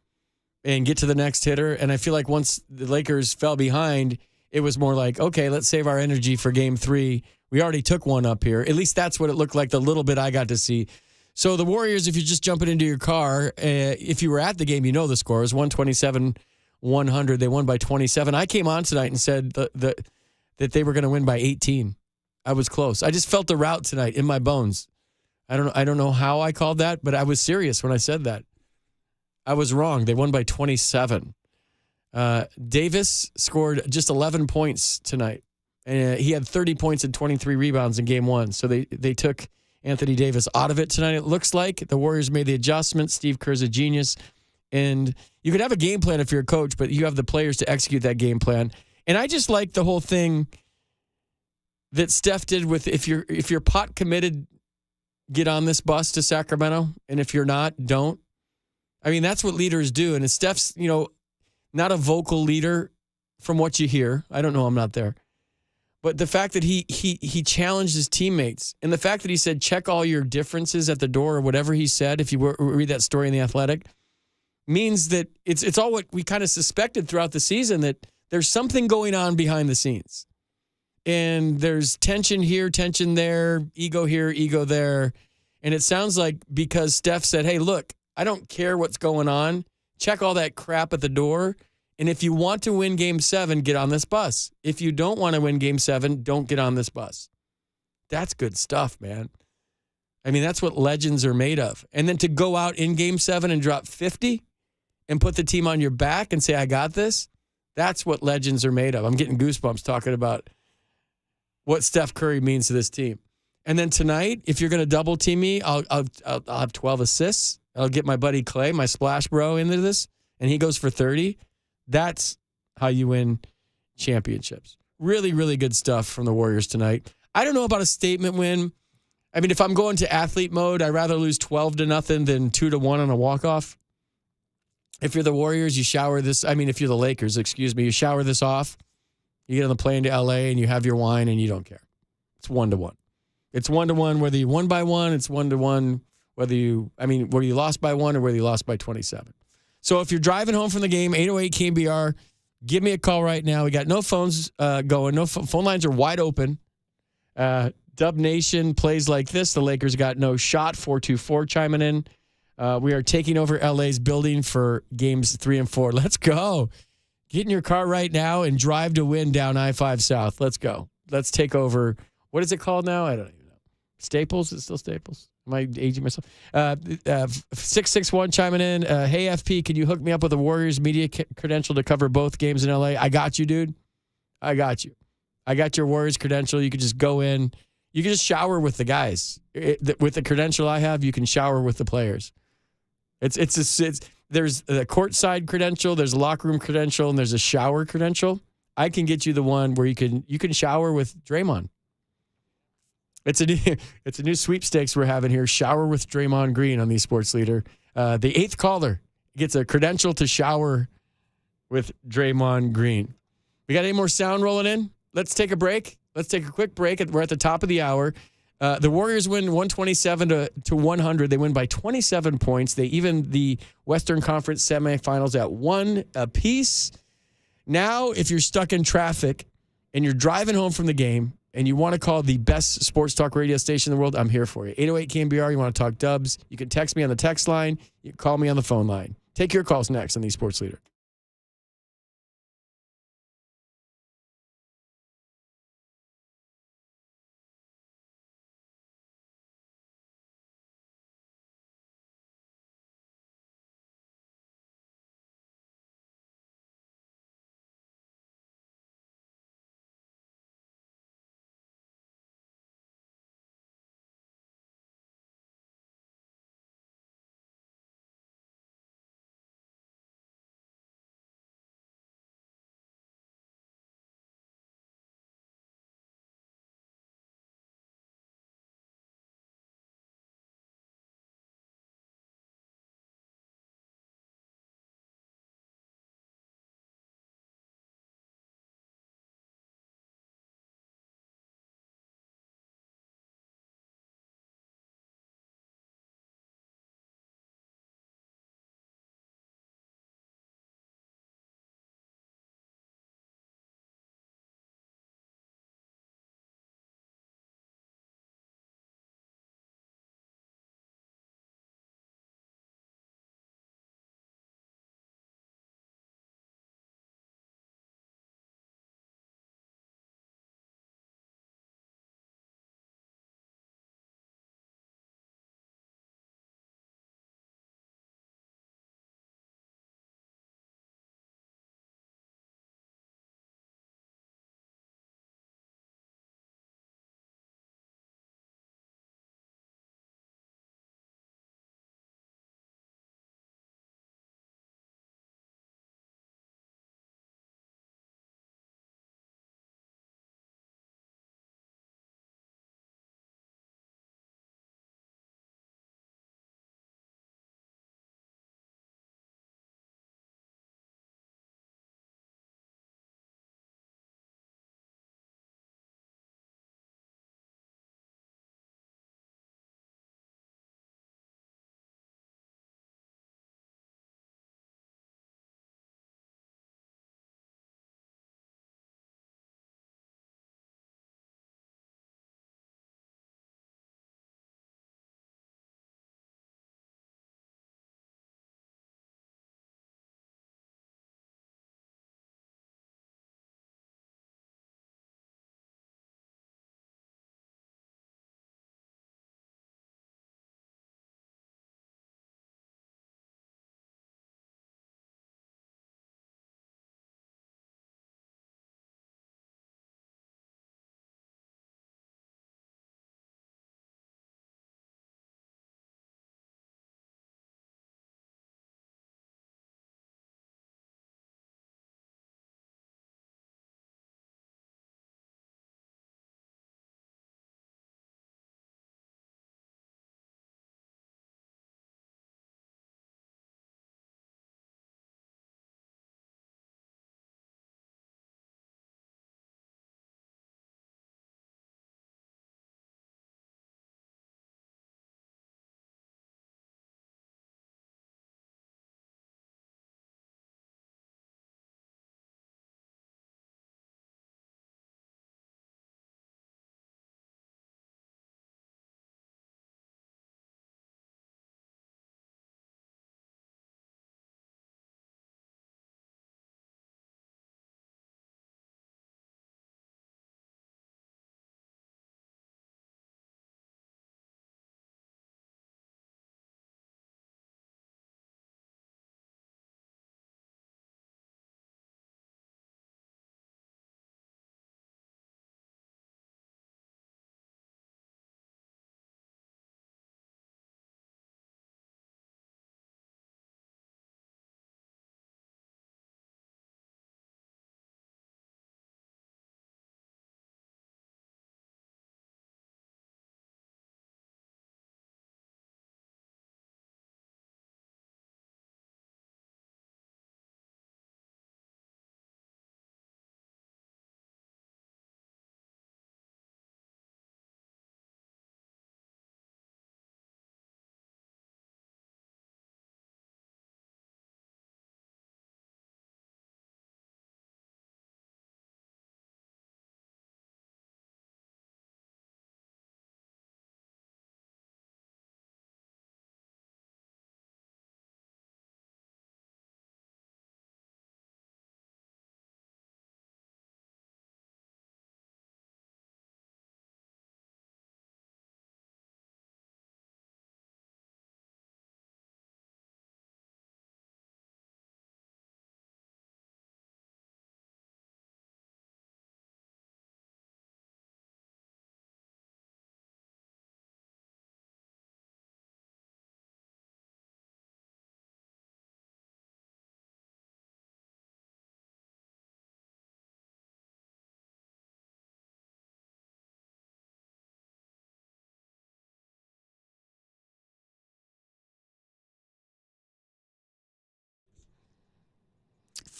and get to the next hitter. And I feel like once the Lakers fell behind, it was more like, okay, let's save our energy for game 3. We already took one up here. At least that's what it looked like the little bit I got to see. So the Warriors, if you're just jumping into your car, if you were at the game, the score was 127-100. They won by 27. I came on tonight and said that they were going to win by 18. I was close. I just felt the route tonight in my bones. I don't know how I called that, but I was serious when I said that. I was wrong. They won by 27. Davis scored just 11 points tonight. And he had 30 points and 23 rebounds in game 1. So they took Anthony Davis out of it tonight, it looks like. The Warriors made the adjustments. Steve Kerr's a genius. And you could have a game plan if you're a coach, but you have the players to execute that game plan. And I just like the whole thing that Steph did with if you're pot committed, get on this bus to Sacramento. And if you're not, don't. I mean, that's what leaders do. And Steph's, not a vocal leader from what you hear. I don't know. I'm not there. But the fact that he challenged his teammates and the fact that he said, check all your differences at the door or whatever he said, if you read that story in The Athletic, means that it's all what we kind of suspected throughout the season, that there's something going on behind the scenes. And there's tension here, tension there, ego here, ego there. And it sounds like because Steph said, hey, look, I don't care what's going on. Check all that crap at the door. And if you want to win Game 7, get on this bus. If you don't want to win Game 7, don't get on this bus. That's good stuff, man. I mean, that's what legends are made of. And then to go out in Game 7 and drop 50 and put the team on your back and say, I got this, that's what legends are made of. I'm getting goosebumps talking about what Steph Curry means to this team. And then tonight, if you're going to double team me, I'll have 12 assists. I'll get my buddy Clay, my splash bro, into this, and he goes for 30. That's how you win championships. Really, really good stuff from the Warriors tonight. I don't know about a statement win. I mean, if I'm going to athlete mode, I'd rather lose 12-0 than 2-1 on a walk-off. If you're the Warriors, you shower this. I mean, if you're the Lakers, excuse me, you shower this off. You get on the plane to L.A. and you have your wine and you don't care. It's 1-1. It's 1-1 whether you won by 1. It's 1-1 whether you lost by 1 or whether you lost by 27. So if you're driving home from the game, 808 KNBR, give me a call right now. We got no phones going. No phone lines are wide open. Dub Nation plays like this. The Lakers got no shot. 424 chiming in. We are taking over LA's building for games 3 and 4. Let's go. Get in your car right now and drive to win down I-5 South. Let's go. Let's take over. What is it called now? I don't even know. Staples? Is it still Staples? Am I aging myself? 661 chiming in. Hey, FP, can you hook me up with a Warriors media credential to cover both games in LA? I got you, dude. I got you. I got your Warriors credential. You could just go in. You can just shower with the guys. With the credential I have, you can shower with the players. There's a courtside credential, there's a locker room credential, and there's a shower credential. I can get you the one where you can shower with Draymond. It's a new sweepstakes we're having here. Shower with Draymond Green on the Sports Leader. The 8th caller gets a credential to shower with Draymond Green. We got any more sound rolling in? Let's take a break. Let's take a quick break. We're at the top of the hour. The Warriors win 127 to 100. They win by 27 points. They even the Western Conference semifinals at 1 apiece. Now, if you're stuck in traffic and you're driving home from the game and you want to call the best sports talk radio station in the world, I'm here for you. 808 KNBR, you want to talk Dubs, you can text me on the text line. You can call me on the phone line. Take your calls next on the Sports Leader.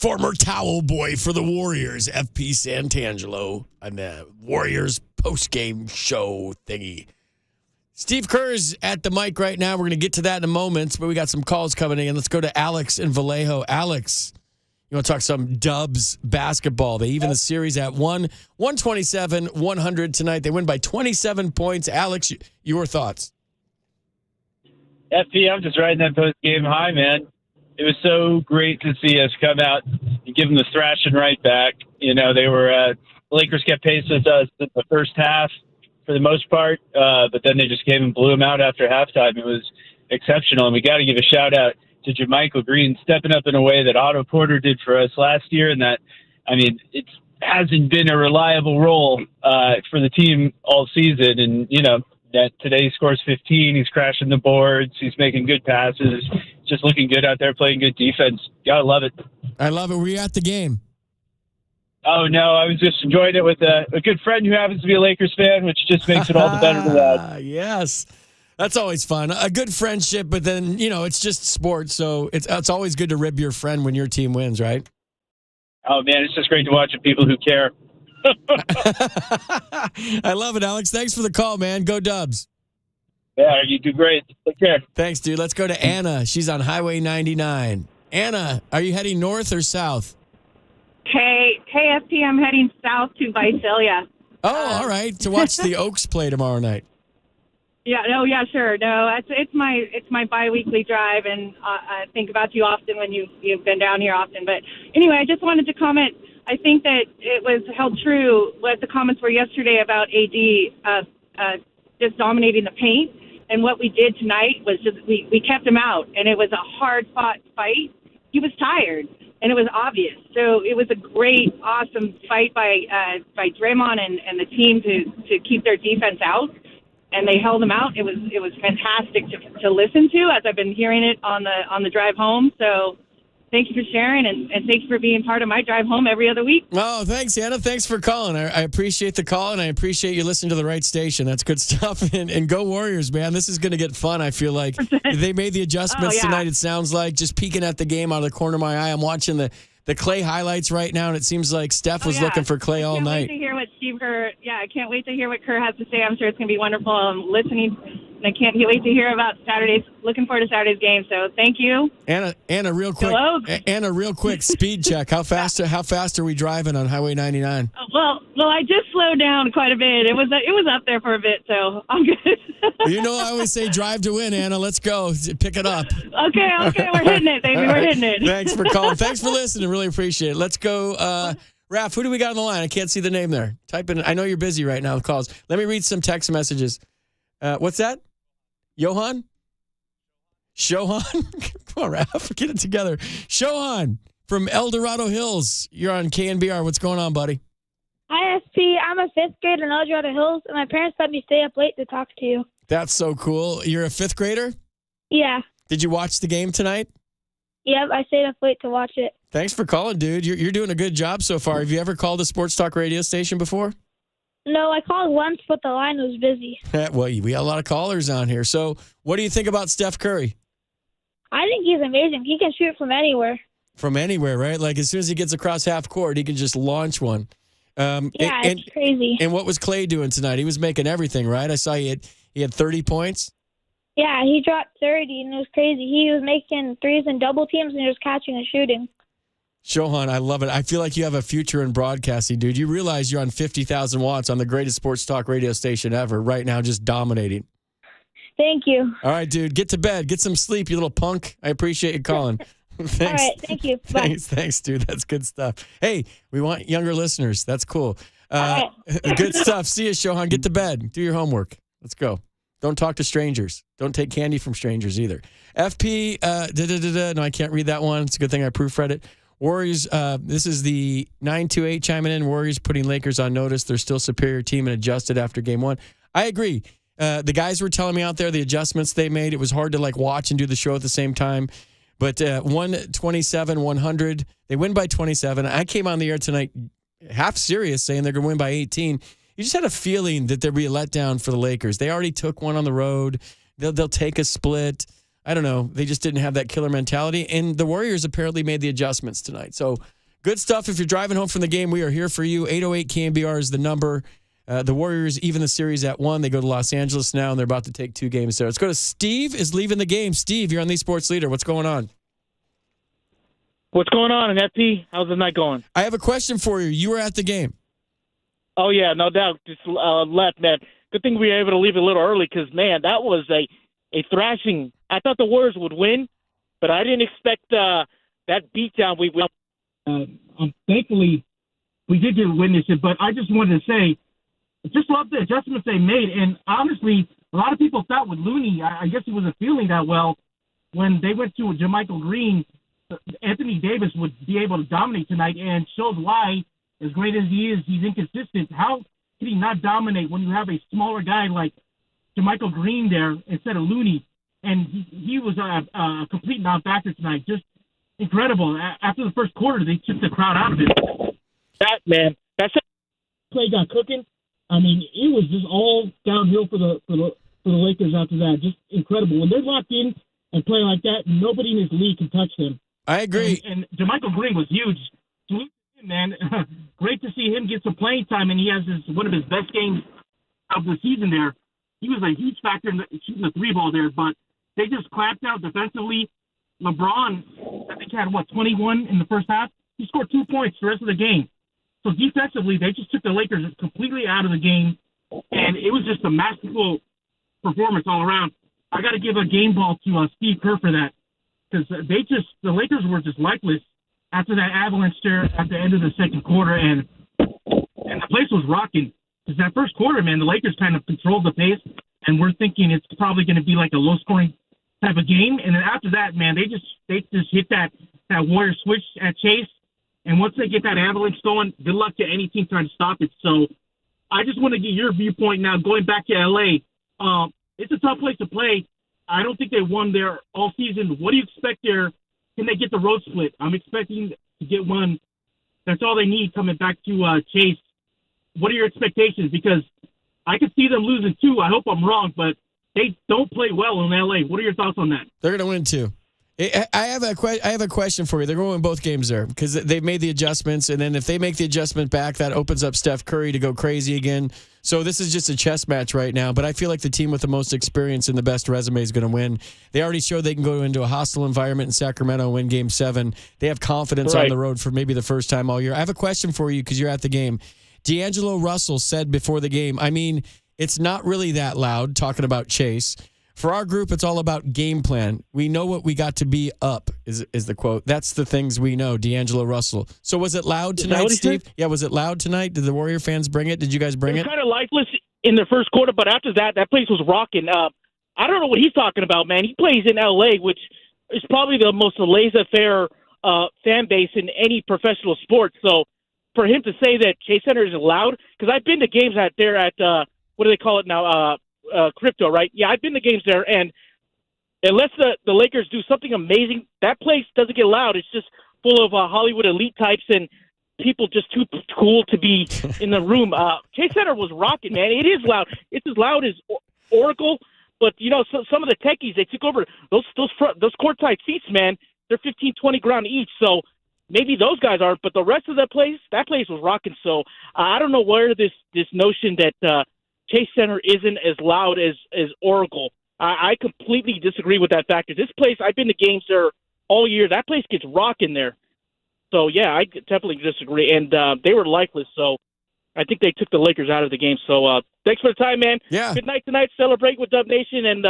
former towel boy for the Warriors, FP Santangelo, on the Warriors post-game show thingy. Steve Kerr's at the mic right now. We're going to get to that in a moment, but we got some calls coming in. Let's go to Alex in Vallejo. Alex, you want to talk some Dubs basketball? They even the series at 127-100 tonight. They win by 27 points. Alex, your thoughts? FP, I'm just riding that post-game high, man. It was so great to see us come out and give them the thrashing right back. You know, they were the Lakers kept pace with us in the first half for the most part, but then they just came and blew them out after halftime. It was exceptional, and we got to give a shout-out to JaMychal Green stepping up in a way that Otto Porter did for us last year, and that, I mean, it hasn't been a reliable role for the team all season, and, you know, that today he scores 15, he's crashing the boards, he's making good passes, just looking good out there, playing good defense. Gotta love it. I love it. Were you at the game? Oh, no, I was just enjoying it with a good friend who happens to be a Lakers fan, which just makes it all the better for that. Yes. That's always fun. A good friendship, but then, you know, it's just sports, so it's always good to rib your friend when your team wins, right? Oh, man, it's just great to watch people who care. I love it, Alex. Thanks for the call, man. Go Dubs. Yeah, you do great. Take care. Thanks, dude. Let's go to Anna. She's on Highway 99. Anna, are you heading north or south? Hey, FP, I'm heading south to Visalia. Oh, all right. To watch the Oaks play tomorrow night. Yeah, no, yeah, sure. No, it's my biweekly drive, and I think about you often when you've been down here often. But anyway, I just wanted to comment. I think that it was held true what the comments were yesterday about AD just dominating the paint. And what we did tonight was just we kept him out, and it was a hard-fought fight. He was tired, and it was obvious. So it was a great, awesome fight by Draymond and the team to keep their defense out, and they held him out. It was fantastic to listen to as I've been hearing it on the drive home. So thank you for sharing, and thank you for being part of my drive home every other week. Oh, thanks, Anna. Thanks for calling. I appreciate the call, and I appreciate you listening to the right station. That's good stuff. And go Warriors, man. This is going to get fun, I feel like. They made the adjustments tonight, it sounds like. Just peeking at the game out of the corner of my eye. I'm watching the Clay highlights right now, and it seems like Steph was looking for Clay all night. I can't wait to hear what Steve Kerr, I can't wait to hear what Kerr has to say. I'm sure it's going to be wonderful. I'm listening, and I can't wait to hear about Saturday's. Looking forward to Saturday's game. So thank you, Anna. Real quick. Anna, real quick. Speed check. How fast are we driving on Highway 99? Well, I just slowed down quite a bit. It was up there for a bit, so I'm good. You know, I always say drive to win, Anna. Let's go. Pick it up. Okay, we're hitting it, baby. We're hitting it. Thanks for calling. Thanks for listening. Really appreciate it. Let's go. Raph, who do we got on the line? I can't see the name there. Type in. I know you're busy right now with calls. Let me read some text messages. What's that? Johan? Shohan? Come on, Raph. Get it together. Shohan from El Dorado Hills. You're on KNBR. What's going on, buddy? Hi, SP. I'm a fifth grader in El Dorado Hills, and my parents let me stay up late to talk to you. That's so cool. You're a fifth grader? Yeah. Did you watch the game tonight? Yep, I stayed up late to watch it. Thanks for calling, dude. You're doing a good job so far. Have you ever called a sports talk radio station before? No, I called once, but the line was busy. Well, we got a lot of callers on here. So what do you think about Steph Curry? I think he's amazing. He can shoot from anywhere. From anywhere, right? Like as soon as he gets across half court, he can just launch one. It's crazy. And what was Clay doing tonight? He was making everything, right? I saw he had 30 points. Yeah, he dropped 30, and it was crazy. He was making threes and double teams, and he was catching and shooting. Shohan, I love it. I feel like you have a future in broadcasting, dude. You realize you're on 50,000 watts on the greatest sports talk radio station ever right now, just dominating. Thank you. All right, dude. Get to bed. Get some sleep, you little punk. I appreciate you calling. Thanks. All right, thank you. Bye. Thanks, dude. That's good stuff. Hey, we want younger listeners. That's cool. Good stuff. See you, Shohan. Get to bed. Do your homework. Let's go. Don't talk to strangers. Don't take candy from strangers either. FP, no, I can't read that one. It's a good thing I proofread it. Warriors, this is the 928 chiming in. Warriors putting Lakers on notice. They're still superior team and adjusted after game one. I agree. The guys were telling me out there the adjustments they made. It was hard to watch and do the show at the same time. But 127-100, they win by 27. I came on the air tonight half serious saying they're going to win by 18. You just had a feeling that there'd be a letdown for the Lakers. They already took one on the road. They'll take a split. I don't know. They just didn't have that killer mentality. And the Warriors apparently made the adjustments tonight. So Good stuff. If you're driving home from the game, we are here for you. 808 KNBR is the number. The Warriors even the series at 1. They go to Los Angeles now, and they're about to take 2 games there. Let's go to Steve is leaving the game. Steve, you're on the Sports Leader. What's going on? What's going on, FP? How's the night going? I have a question for you. You were at the game. Oh, yeah, no doubt. Just left, man. Good thing we were able to leave a little early because, man, that was a thrashing. I thought the Warriors would win, but I didn't expect that beatdown. Thankfully, we did get witness it, but I just wanted to say, just love the adjustments they made. And honestly, a lot of people thought with Looney, I guess he wasn't feeling that well. When they went to JaMychal Green, Anthony Davis would be able to dominate tonight, and shows why, as great as he is, he's inconsistent. How can he not dominate when you have a smaller guy like JaMychal Green there instead of Looney? And he was a complete non-factor tonight. Just incredible. After the first quarter, they took the crowd out of it. That play got cooking. I mean, it was just all downhill for the Lakers after that. Just incredible. When they're locked in and play like that, nobody in this league can touch them. I agree. And JaMychal Green was huge. Man, great to see him get some playing time, and he has one of his best games of the season there. He was a huge factor in shooting the 3-ball there, but they just clamped out defensively. LeBron, I think, had, 21 in the first half? He scored 2 points the rest of the game. So defensively, they just took the Lakers completely out of the game, and it was just a masterful performance all around. I got to give a game ball to Steve Kerr for that, because the Lakers were just lifeless after that avalanche there at the end of the second quarter, and the place was rocking. Because that first quarter, man, the Lakers kind of controlled the pace, and we're thinking it's probably going to be like a low-scoring type of game. And then after that, man, they just hit that Warrior switch at Chase, and once they get that avalanche going, good luck to any team trying to stop it. So I just want to get your viewpoint now, going back to L.A. It's a tough place to play. I don't think they won there all season. What do you expect there? Can they get the road split? I'm expecting to get one. That's all they need coming back to Chase. What are your expectations? Because I could see them losing 2. I hope I'm wrong, but they don't play well in L.A. What are your thoughts on that? They're going to win 2. I have a question for you. They're going to win both games there because they've made the adjustments, and then if they make the adjustment back, that opens up Steph Curry to go crazy again. So this is just a chess match right now, but I feel like the team with the most experience and the best resume is going to win. They already showed they can go into a hostile environment in Sacramento and win Game 7. They have confidence on the road for maybe the first time all year. I have a question for you because you're at the game. D'Angelo Russell said before the game, I mean, it's not really that loud talking about Chase. For our group, it's all about game plan. We know what we got to be up, is the quote. That's the things we know, D'Angelo Russell. So was it loud tonight, Steve? Yeah, was it loud tonight? Did the Warrior fans bring it? Did you guys bring it? It was kind of lifeless in the first quarter, but after that place was rocking. I don't know what he's talking about, man. He plays in L.A., which is probably the most laissez-faire fan base in any professional sport. So for him to say that Chase Center is loud, because I've been to games out there at, what do they call it now, Crypto, right? Yeah, I've been to games there, and unless the Lakers do something amazing, that place doesn't get loud. It's just full of Hollywood elite types and people just too cool to be in the room. Chase Center was rocking, man. It is loud. It's as loud as Oracle, but, so, some of the techies, they took over those courtside seats, man. They're 15, 20 grand each, so maybe those guys aren't, but the rest of that place was rocking. So I don't know where this notion that Chase Center isn't as loud as Oracle. I completely disagree with that factor. This place, I've been to games there all year. That place gets rocking there. So, yeah, I definitely disagree. And they were lifeless, so I think they took the Lakers out of the game. So thanks for the time, man. Yeah. Good night tonight. Celebrate with Dub Nation, and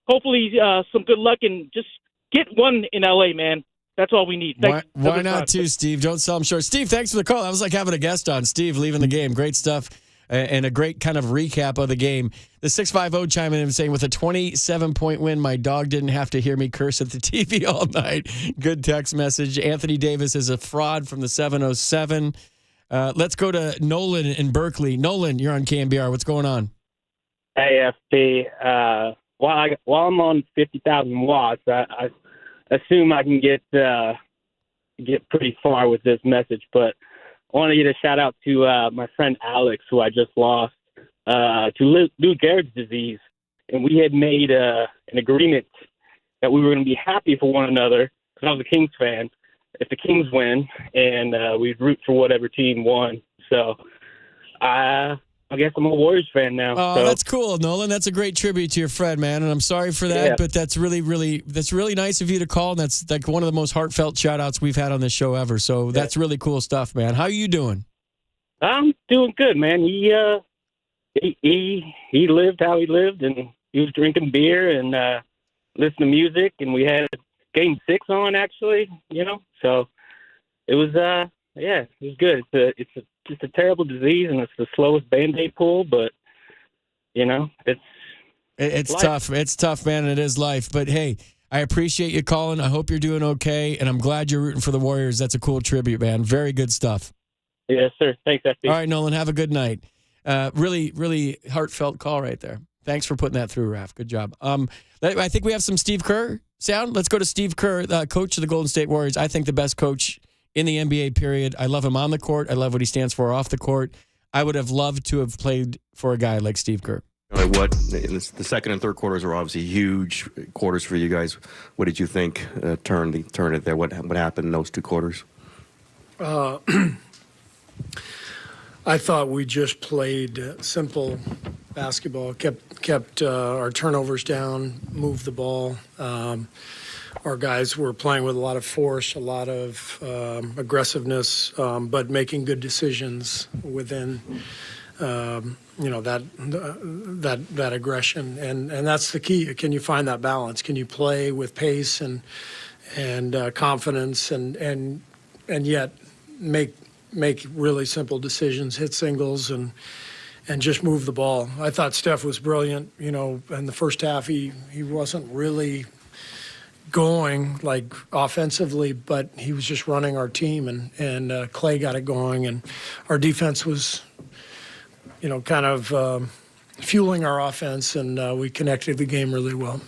hopefully some good luck, and just get one in L.A., man. That's all we need. Thanks. Why not too, Steve? Don't sell them short. Steve, thanks for the call. That was like having a guest on. Steve leaving the game. Great stuff. And a great kind of recap of the game. The 650 chiming in and saying, with a 27-point win, my dog didn't have to hear me curse at the TV all night. Good text message. Anthony Davis is a fraud from the 707. Let's go to Nolan in Berkeley. Nolan, you're on KNBR. What's going on? Hey, FP. While I'm on 50,000 watts, I assume I can get pretty far with this message, but I want to give a shout out to my friend Alex, who I just lost to Lou Gehrig's disease, and we had made an agreement that we were going to be happy for one another because I was a Kings fan, if the Kings win, and we'd root for whatever team won. So I guess I'm a Warriors fan now. Oh, so. That's cool, Nolan. That's a great tribute to your friend, man. And I'm sorry for that, Yeah. but that's really nice of you to call. And that's like one of the most heartfelt shout outs we've had on this show ever. So that's really cool stuff, man. How are you doing? I'm doing good, man. He lived how he lived, and he was drinking beer and listening to music, and we had Game 6 on, actually, So it was, it was good. It's just a terrible disease, and it's the slowest Band-Aid pull, but, It's life. tough. It's tough, man. And it is life. But, hey, I appreciate you calling. I hope you're doing okay, and I'm glad you're rooting for the Warriors. That's a cool tribute, man. Very good stuff. Yes, sir. Thanks, FP. All right, Nolan, have a good night. Really heartfelt call right there. Thanks for putting that through, Raph. Good job. I think we have some Steve Kerr sound. Let's go to Steve Kerr, coach of the Golden State Warriors. I think the best coach in the NBA, period. I love him on the court. I love what he stands for off the court. I would have loved to have played for a guy like Steve Kerr. The second and third quarters are obviously huge quarters for you guys. What did you think turned it there? What happened in those two quarters? I thought we just played simple basketball, kept our turnovers down, moved the ball. Our guys were playing with a lot of force, a lot of aggressiveness, but making good decisions within that aggression, and that's the key. Can you find that balance? Can you play with pace and confidence, and yet make really simple decisions, hit singles, and just move the ball? I thought Steph was brilliant. In the first half, he wasn't really going like offensively, but he was just running our team, and Clay got it going, and our defense was kind of fueling our offense, and we connected the game really well.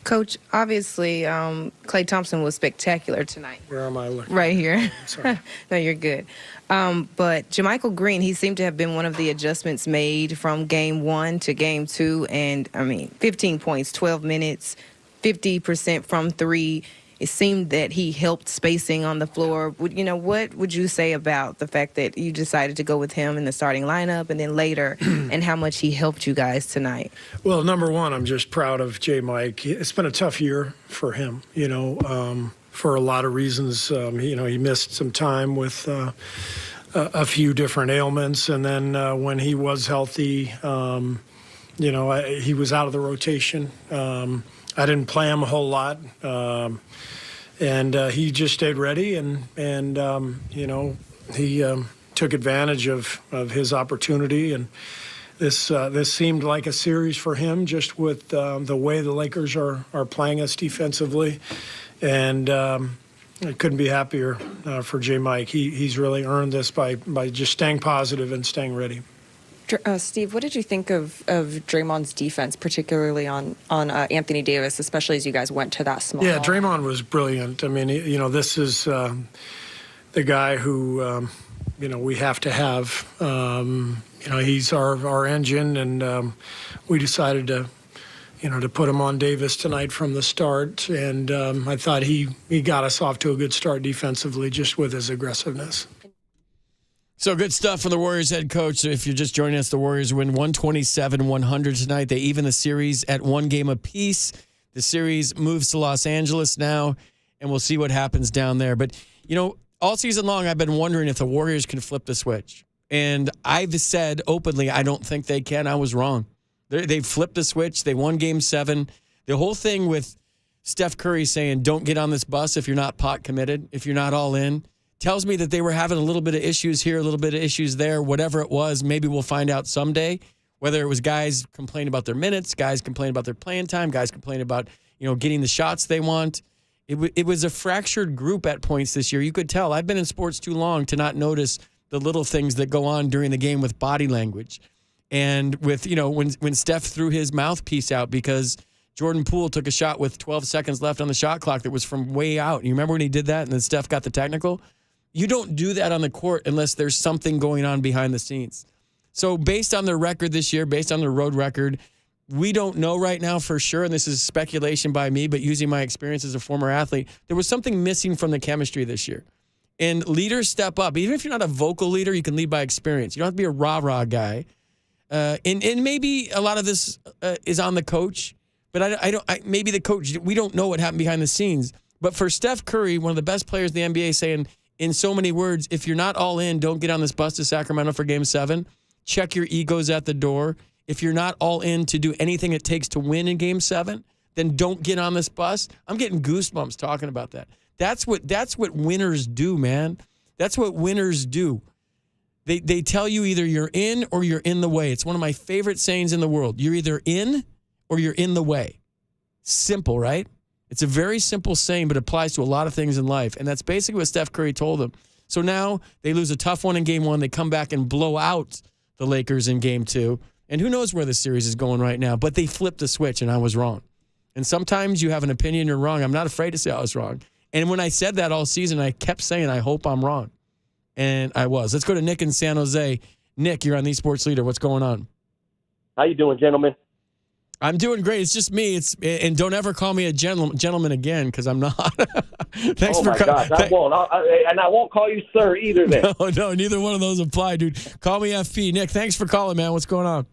Coach, obviously, Klay Thompson was spectacular tonight. Where am I looking? Right here. Sorry. No, you're good. But JaMychal Green, he seemed to have been one of the adjustments made from Game 1 to Game 2. And, 15 points, 12 minutes, 50% from 3. It seemed that he helped spacing on the floor. What would you say about the fact that you decided to go with him in the starting lineup and then later, and how much he helped you guys tonight? Well, number one, I'm just proud of J. Mike. It's been a tough year for him, for a lot of reasons. He missed some time with a few different ailments, and then when he was healthy, he was out of the rotation. I didn't play him a whole lot. And he just stayed ready, and he took advantage of his opportunity. And this seemed like a series for him, just with the way the Lakers are playing us defensively. And I couldn't be happier for J. Mike. He's really earned this by just staying positive and staying ready. Steve, what did you think of Draymond's defense, particularly on Anthony Davis, especially as you guys went to that small? Yeah, Draymond was brilliant. This is the guy who, we have to have. He's our engine, and we decided to put him on Davis tonight from the start. And I thought he got us off to a good start defensively just with his aggressiveness. So good stuff from the Warriors head coach. If you're just joining us, the Warriors win 127-100 tonight. They even the series at 1 game apiece. The series moves to Los Angeles now, and we'll see what happens down there. But, all season long I've been wondering if the Warriors can flip the switch. And I've said openly I don't think they can. I was wrong. They flipped the switch. They won Game 7. The whole thing with Steph Curry saying don't get on this bus if you're not pot committed, if you're not all in, tells me that they were having a little bit of issues here, a little bit of issues there, whatever it was. Maybe we'll find out someday, whether it was guys complaining about their minutes, guys complaining about their playing time, guys complaining about, getting the shots they want. It was a fractured group at points this year. You could tell. I've been in sports too long to not notice the little things that go on during the game with body language. And with, when Steph threw his mouthpiece out because Jordan Poole took a shot with 12 seconds left on the shot clock that was from way out. You remember when he did that and then Steph got the technical? You don't do that on the court unless there's something going on behind the scenes. So based on their record this year, based on their road record, we don't know right now for sure, and this is speculation by me, but using my experience as a former athlete, there was something missing from the chemistry this year. And leaders step up. Even if you're not a vocal leader, you can lead by experience. You don't have to be a rah-rah guy. And maybe a lot of this is on the coach, but maybe the coach, we don't know what happened behind the scenes. But for Steph Curry, one of the best players in the NBA, saying in so many words, if you're not all in, don't get on this bus to Sacramento for Game 7. Check your egos at the door. If you're not all in to do anything it takes to win in Game 7, then don't get on this bus. I'm getting goosebumps talking about that. That's what winners do, man. That's what winners do. They tell you either you're in or you're in the way. It's one of my favorite sayings in the world. You're either in or you're in the way. Simple, right? It's a very simple saying, but it applies to a lot of things in life. And that's basically what Steph Curry told them. So now they lose a tough one in Game 1. They come back and blow out the Lakers in Game 2. And who knows where the series is going right now. But they flipped the switch, and I was wrong. And sometimes you have an opinion, you're wrong. I'm not afraid to say I was wrong. And when I said that all season, I kept saying, I hope I'm wrong. And I was. Let's go to Nick in San Jose. Nick, you're on the Sports Leader. What's going on? How you doing, gentlemen? I'm doing great. It's just me. And don't ever call me a gentleman again, because I'm not. Thanks oh my gosh, I won't. And I won't call you sir either. Then. No, neither one of those apply, dude. Call me FP. Nick, thanks for calling, man. What's going on?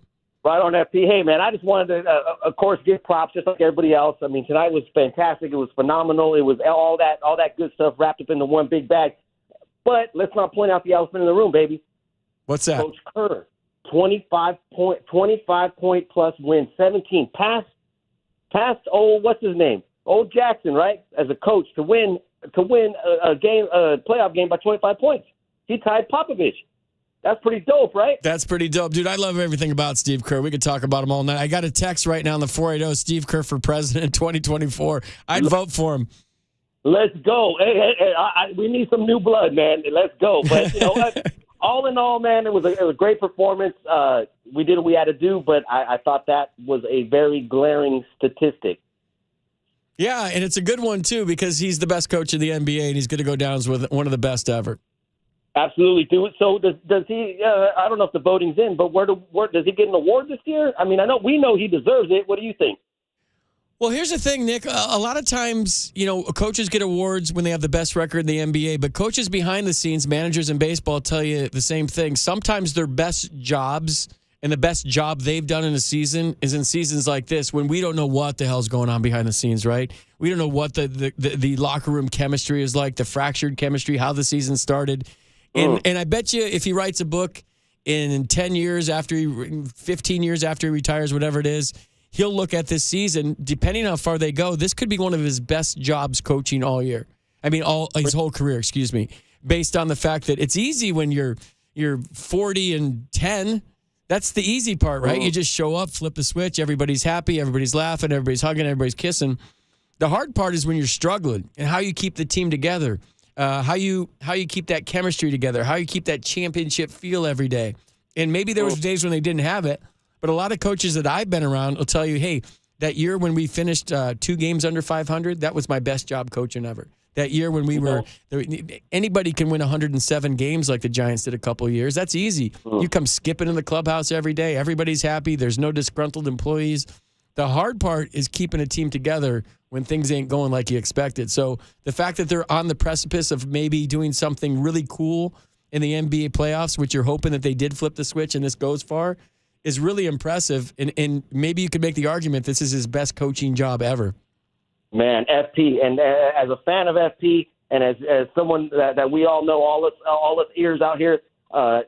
Right on, FP. Hey, man, I just wanted to, of course, give props just like everybody else. I mean, tonight was fantastic. It was phenomenal. It was all that good stuff wrapped up into one big bag. But let's not point out the elephant in the room, baby. What's that? Coach Kerr, 25 point plus win, 17 past old what's his name, old Jackson, right? As a coach to win a playoff game by 25 points. He tied Popovich. That's pretty dope, right? That's pretty dope. Dude, I love everything about Steve Kerr. We could talk about him all night. I got a text right now on the 480, Steve Kerr for president in 2024. I'd vote for him. Let's go. Hey, we need some new blood, man. Let's go. But, you know what? All in all, man, it was a great performance. We did what we had to do, but I thought that was a very glaring statistic. Yeah, and it's a good one, too, because he's the best coach of the NBA, and he's going to go down as one of the best ever. Absolutely. So does he? I don't know if the voting's in, but where does he get an award this year? I mean, we know he deserves it. What do you think? Well, here's the thing, Nick. A lot of times, coaches get awards when they have the best record in the NBA, but coaches behind the scenes, managers in baseball, tell you the same thing. Sometimes their best jobs and the best job they've done in a season is in seasons like this when we don't know what the hell's going on behind the scenes, right? We don't know what the locker room chemistry is like, the fractured chemistry, how the season started. And I bet you if he writes a book in 10 years 15 years after he retires, whatever it is, he'll look at this season, depending on how far they go, this could be one of his best jobs coaching all year. I mean, his whole career, based on the fact that it's easy when you're 40-10. That's the easy part, right? You just show up, flip the switch, everybody's happy, everybody's laughing, everybody's hugging, everybody's kissing. The hard part is when you're struggling and how you keep the team together. How you keep that chemistry together, how you keep that championship feel every day. And maybe there was days when they didn't have it, but a lot of coaches that I've been around will tell you, hey, that year when we finished 2 games under 500, that was my best job coaching ever. That year when anybody can win 107 games like the Giants did a couple of years. That's easy. You come skipping in the clubhouse every day. Everybody's happy. There's no disgruntled employees. The hard part is keeping a team together when things ain't going like you expected. So the fact that they're on the precipice of maybe doing something really cool in the NBA playoffs, which you're hoping that they did flip the switch and this goes far, is really impressive. And maybe you could make the argument this is his best coaching job ever. Man, FP. And as a fan of FP and as someone that we all know, all us ears out here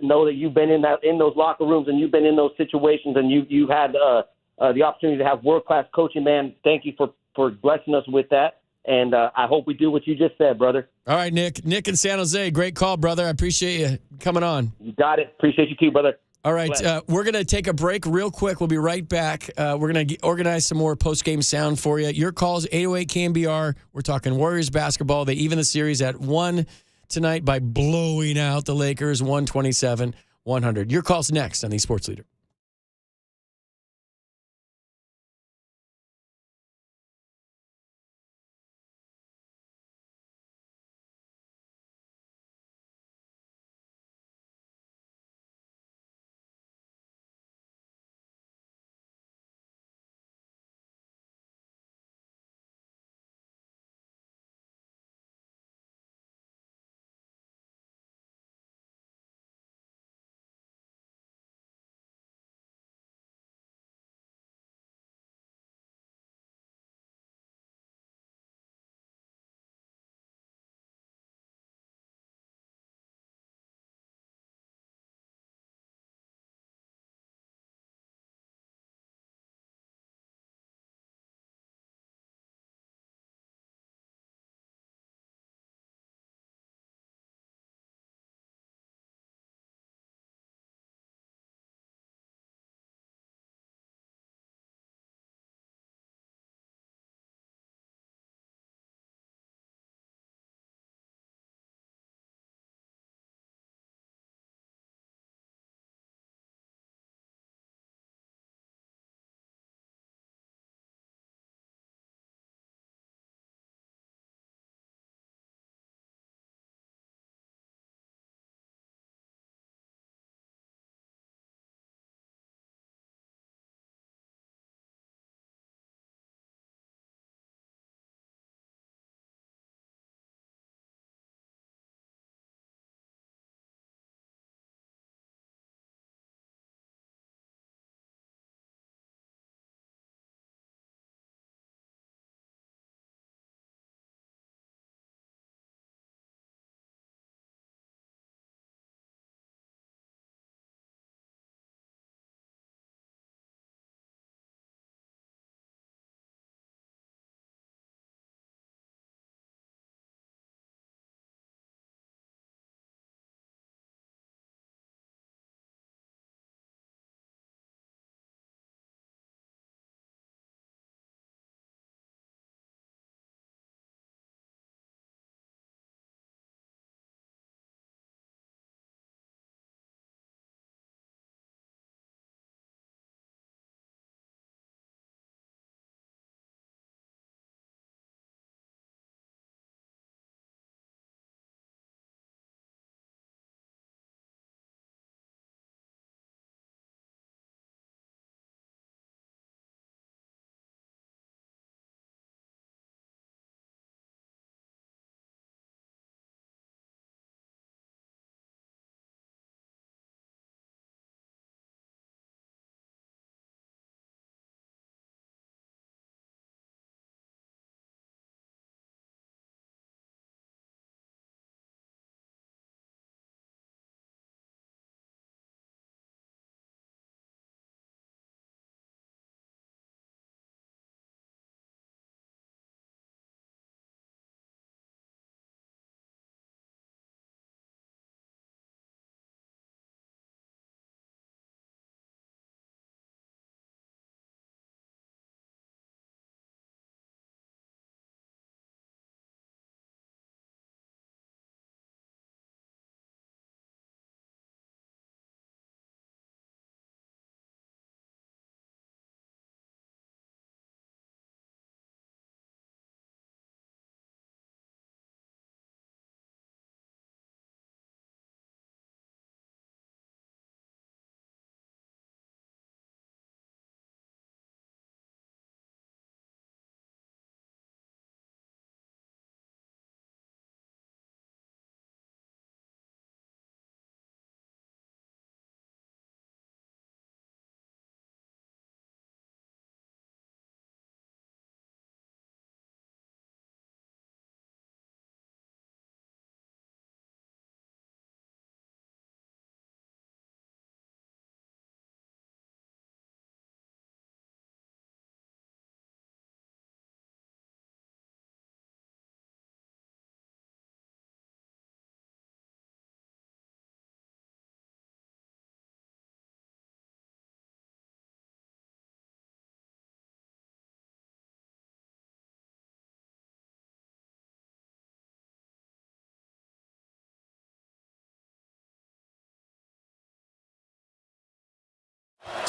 know that you've been in those locker rooms and you've been in those situations and you had the opportunity to have world-class coaching, man. Thank you for blessing us with that. And I hope we do what you just said, brother. All right, Nick. Nick in San Jose, great call, brother. I appreciate you coming on. You got it. Appreciate you too, brother. All right, we're going to take a break real quick. We'll be right back. We're going to organize some more post-game sound for you. Your calls, 808 KNBR. We're talking Warriors basketball. They even the series at 1 tonight by blowing out the Lakers, 127-100. Your calls next on the Sports Leader.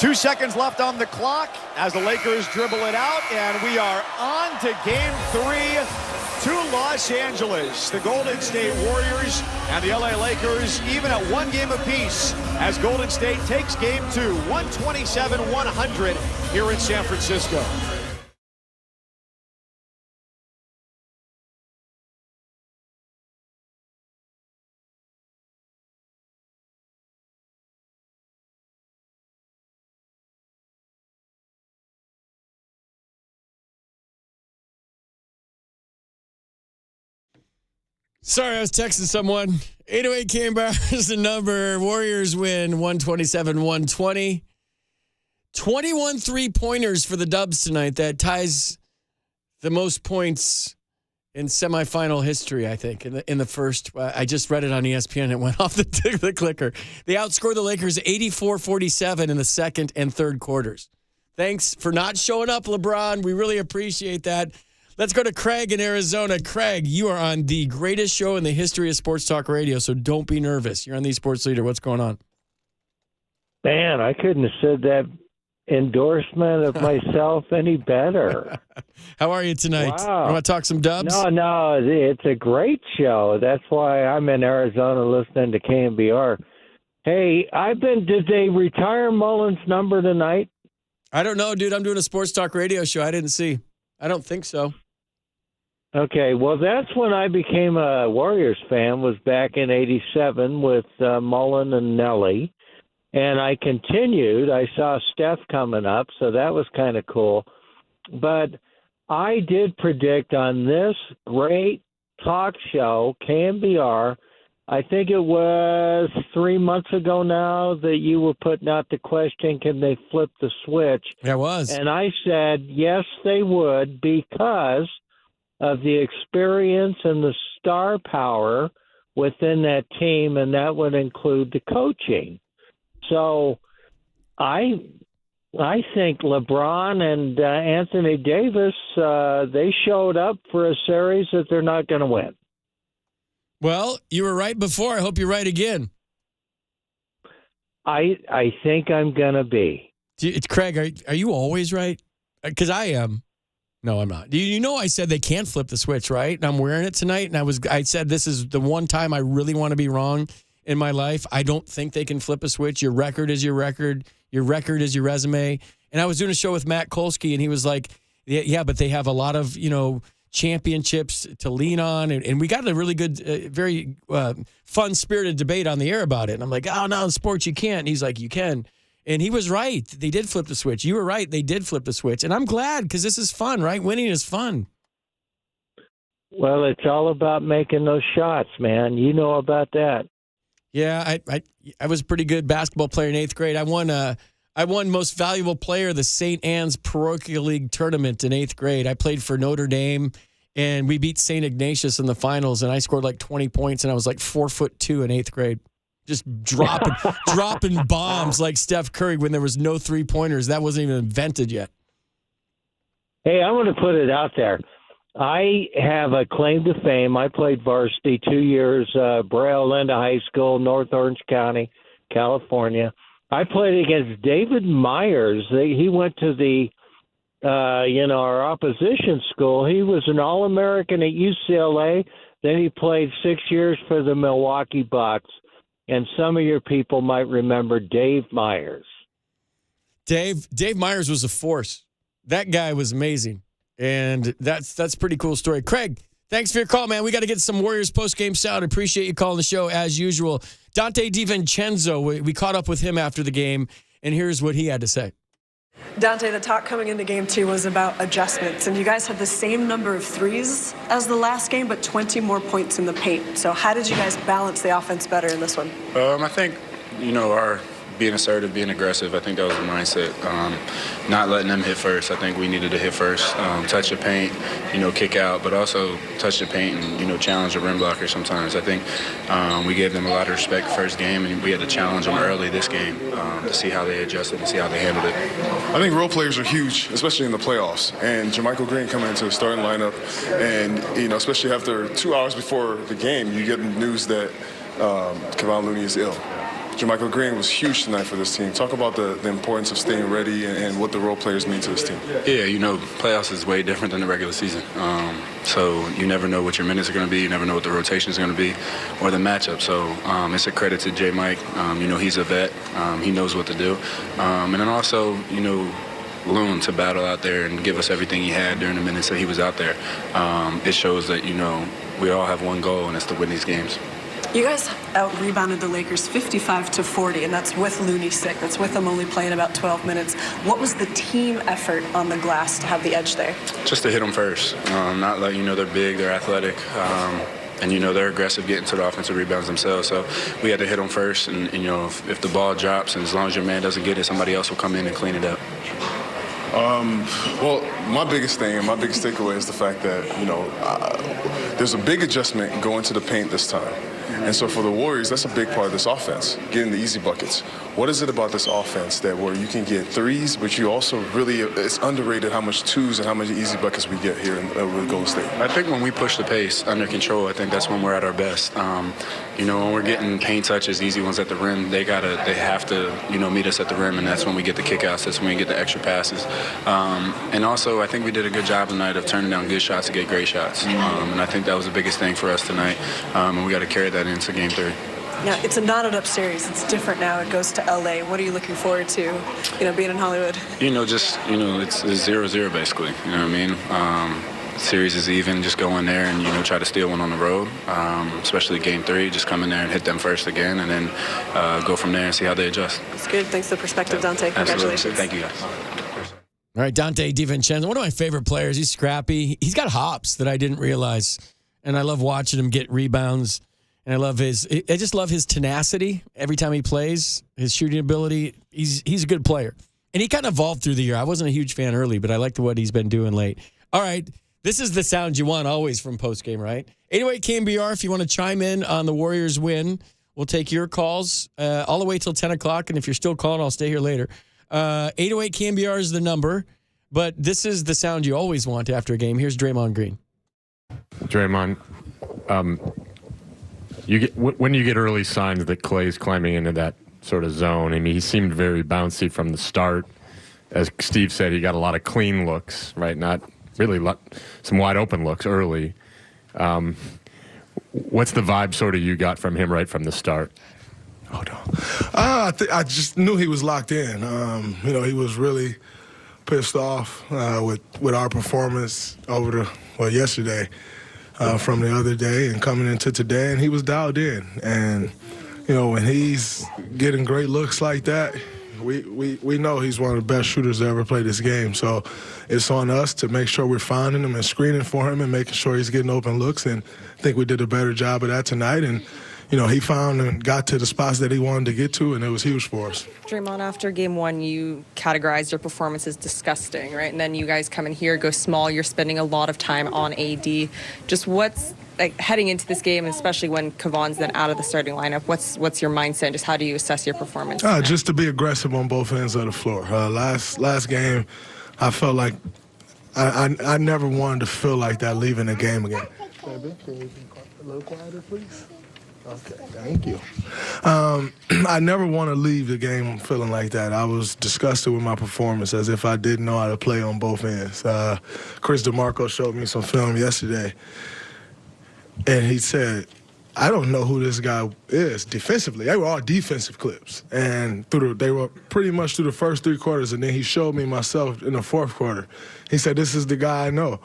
2 seconds left on the clock as the Lakers dribble it out, and we are on to Game 3 to Los Angeles. The Golden State Warriors and the LA Lakers even at 1 game apiece as Golden State takes Game 2, 127-100 here in San Francisco. Sorry, I was texting someone. 808 KNBR is the number. Warriors win 127-120. 21 3-pointers for the Dubs tonight. That ties the most points in semifinal history, I think, in the first. I just read it on ESPN. It went off the clicker. They outscored the Lakers 84-47 in the second and third quarters. Thanks for not showing up, LeBron. We really appreciate that. Let's go to Craig in Arizona. Craig, you are on the greatest show in the history of sports talk radio, so don't be nervous. You're on the Sports Leader. What's going on? Man, I couldn't have said that endorsement of myself any better. How are you tonight? Wow. You want to talk some Dubs? No, it's a great show. That's why I'm in Arizona listening to KNBR. Hey, did they retire Mullen's number tonight? I don't know, dude. I'm doing a sports talk radio show. I didn't see. I don't think so. Okay, well, that's when I became a Warriors fan, was back in '87 with Mullen and Nelly. And I continued. I saw Steph coming up, so that was kind of cool. But I did predict on this great talk show, KNBR, I think it was 3 months ago now, that you were putting out the question, can they flip the switch? Yeah, it was. And I said, yes, they would, because of the experience and the star power within that team, and that would include the coaching. So I think LeBron and Anthony Davis, they showed up for a series that they're not going to win. Well, you were right before. I hope you're right again. I think I'm going to be. Craig, are you always right? Because I am. No, I'm not. You know I said they can't flip the switch, right? And I'm wearing it tonight, and I said this is the one time I really want to be wrong in my life. I don't think they can flip a switch. Your record is your record. Your record is your resume. And I was doing a show with Matt Kolsky, and he was like, yeah, but they have a lot of, championships to lean on. And we got a really good, very fun-spirited debate on the air about it. And I'm like, oh, no, in sports you can't. And he's like, you can. And he was right. They did flip the switch. You were right. They did flip the switch. And I'm glad, because this is fun, right? Winning is fun. Well, it's all about making those shots, man. You know about that. Yeah, I was a pretty good basketball player in 8th grade. I won most valuable player of the St. Anne's Parochial League tournament in 8th grade. I played for Notre Dame, and we beat St. Ignatius in the finals, and I scored like 20 points, and I was like 4'2" in 8th grade. Just dropping bombs like Steph Curry when there was no three-pointers. That wasn't even invented yet. Hey, I want to put it out there. I have a claim to fame. I played varsity 2 years, Brea Linda High School, North Orange County, California. I played against David Myers. He went to the, our opposition school. He was an All-American at UCLA. Then he played 6 years for the Milwaukee Bucks. And some of your people might remember Dave Myers. Dave Myers was a force. That guy was amazing. And that's a pretty cool story. Craig, thanks for your call, man. We got to get some Warriors post-game sound. Appreciate you calling the show as usual. Dante DiVincenzo, we caught up with him after the game, and here's what he had to say. Dante, the talk coming into game 2 was about adjustments, and you guys had the same number of threes as the last game, but 20 more points in the paint. So how did you guys balance the offense better in this one? I think, our being assertive, being aggressive, I think that was the mindset. Not letting them hit first. I think we needed to hit first, touch the paint, kick out, but also touch the paint and, challenge the rim blocker sometimes. I think we gave them a lot of respect first game, and we had to challenge them early this game to see how they adjusted and see how they handled it. I think role players are huge, especially in the playoffs. And JaMychal Green coming into the starting lineup, and, especially after 2 hours before the game, you get news that Kevon Looney is ill. JaMychal Green was huge tonight for this team. Talk about the importance of staying ready and what the role players mean to this team. Yeah, playoffs is way different than the regular season. So you never know what your minutes are going to be. You never know what the rotation is going to be or the matchup. So it's a credit to J. Mike. He's a vet. He knows what to do. And then also, Loon to battle out there and give us everything he had during the minutes that he was out there. It shows that, we all have one goal, and it's to win these games. You guys out-rebounded the Lakers 55-40, and that's with Looney sick. That's with them only playing about 12 minutes. What was the team effort on the glass to have the edge there? Just to hit them first. Not like, they're big, they're athletic. And, they're aggressive getting to the offensive rebounds themselves. So we had to hit them first. And, if the ball drops, and as long as your man doesn't get it, somebody else will come in and clean it up. Well, my biggest thing and my biggest takeaway is the fact that, there's a big adjustment going to the paint this time. And so for the Warriors, that's a big part of this offense, getting the easy buckets. What is it about this offense that where you can get threes, but you also really, it's underrated how much twos and how many easy buckets we get here with Golden State? I think when we push the pace under control, I think that's when we're at our best. When we're getting paint touches, easy ones at the rim, they have to, meet us at the rim, and that's when we get the kickouts. That's when we get the extra passes. And also, I think we did a good job tonight of turning down good shots to get great shots. And I think that was the biggest thing for us tonight. And we got to carry that into Game 3. Now, it's a knotted-up series. It's different now. It goes to L.A. What are you looking forward to, being in Hollywood? It's 0-0 basically. You know what I mean? Series is even. Just go in there and, try to steal one on the road, especially Game 3. Just come in there and hit them first again, and then go from there and see how they adjust. It's good. Thanks for the perspective, Dante. Congratulations. Absolutely. Thank you, guys. All right, Dante DiVincenzo, one of my favorite players. He's scrappy. He's got hops that I didn't realize, and I love watching him get rebounds. And I just love his tenacity every time he plays, his shooting ability. He's a good player. And he kind of evolved through the year. I wasn't a huge fan early, but I like what he's been doing late. All right, this is the sound you want always from postgame, right? 808 KNBR, if you want to chime in on the Warriors win, we'll take your calls all the way till 10 o'clock. And if you're still calling, I'll stay here later. 808 KNBR is the number, but this is the sound you always want after a game. Here's Draymond Green. Draymond, when you get early signs that Klay's climbing into that sort of zone, I mean, he seemed very bouncy from the start. As Steve said, he got a lot of clean looks, right? Not really some wide open looks early. What's the vibe sort of you got from him right from the start? Hold on. I just knew he was locked in. He was really pissed off with our performance yesterday. From the other day and coming into today, and he was dialed in. And, when he's getting great looks like that, we know he's one of the best shooters to ever play this game. So it's on us to make sure we're finding him and screening for him and making sure he's getting open looks. And I think we did a better job of that tonight. And, he found and got to the spots that he wanted to get to, and it was huge for us. Draymond, after Game 1, you categorized your performance as disgusting, right? And then you guys come in here, go small. You're spending a lot of time on AD. Just what's heading into this game, especially when Kevon's then out of the starting lineup? What's your mindset? Just how do you assess your performance? Just to be aggressive on both ends of the floor. Last game, I felt like I never wanted to feel like that leaving the game again. Baby, can you be a little quieter, please? Okay, thank you. I never want to leave the game feeling like that. I was disgusted with my performance, as if I didn't know how to play on both ends. Chris DeMarco showed me some film yesterday, and he said, I don't know who this guy is defensively. They were all defensive clips, and they were pretty much through the first 3 quarters, and then he showed me myself in the 4th quarter. He said, this is the guy I know.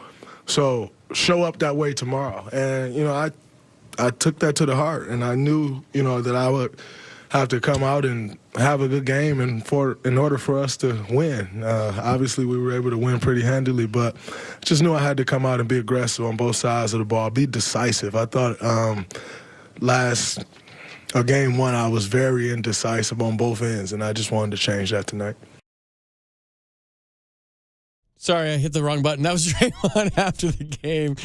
So show up that way tomorrow. And, I took that to the heart, and I knew, that I would have to come out and have a good game in order for us to win. Obviously, we were able to win pretty handily, but just knew I had to come out and be aggressive on both sides of the ball, be decisive. I thought Game 1, I was very indecisive on both ends, and I just wanted to change that tonight. Sorry, I hit the wrong button. That was Draymond after the game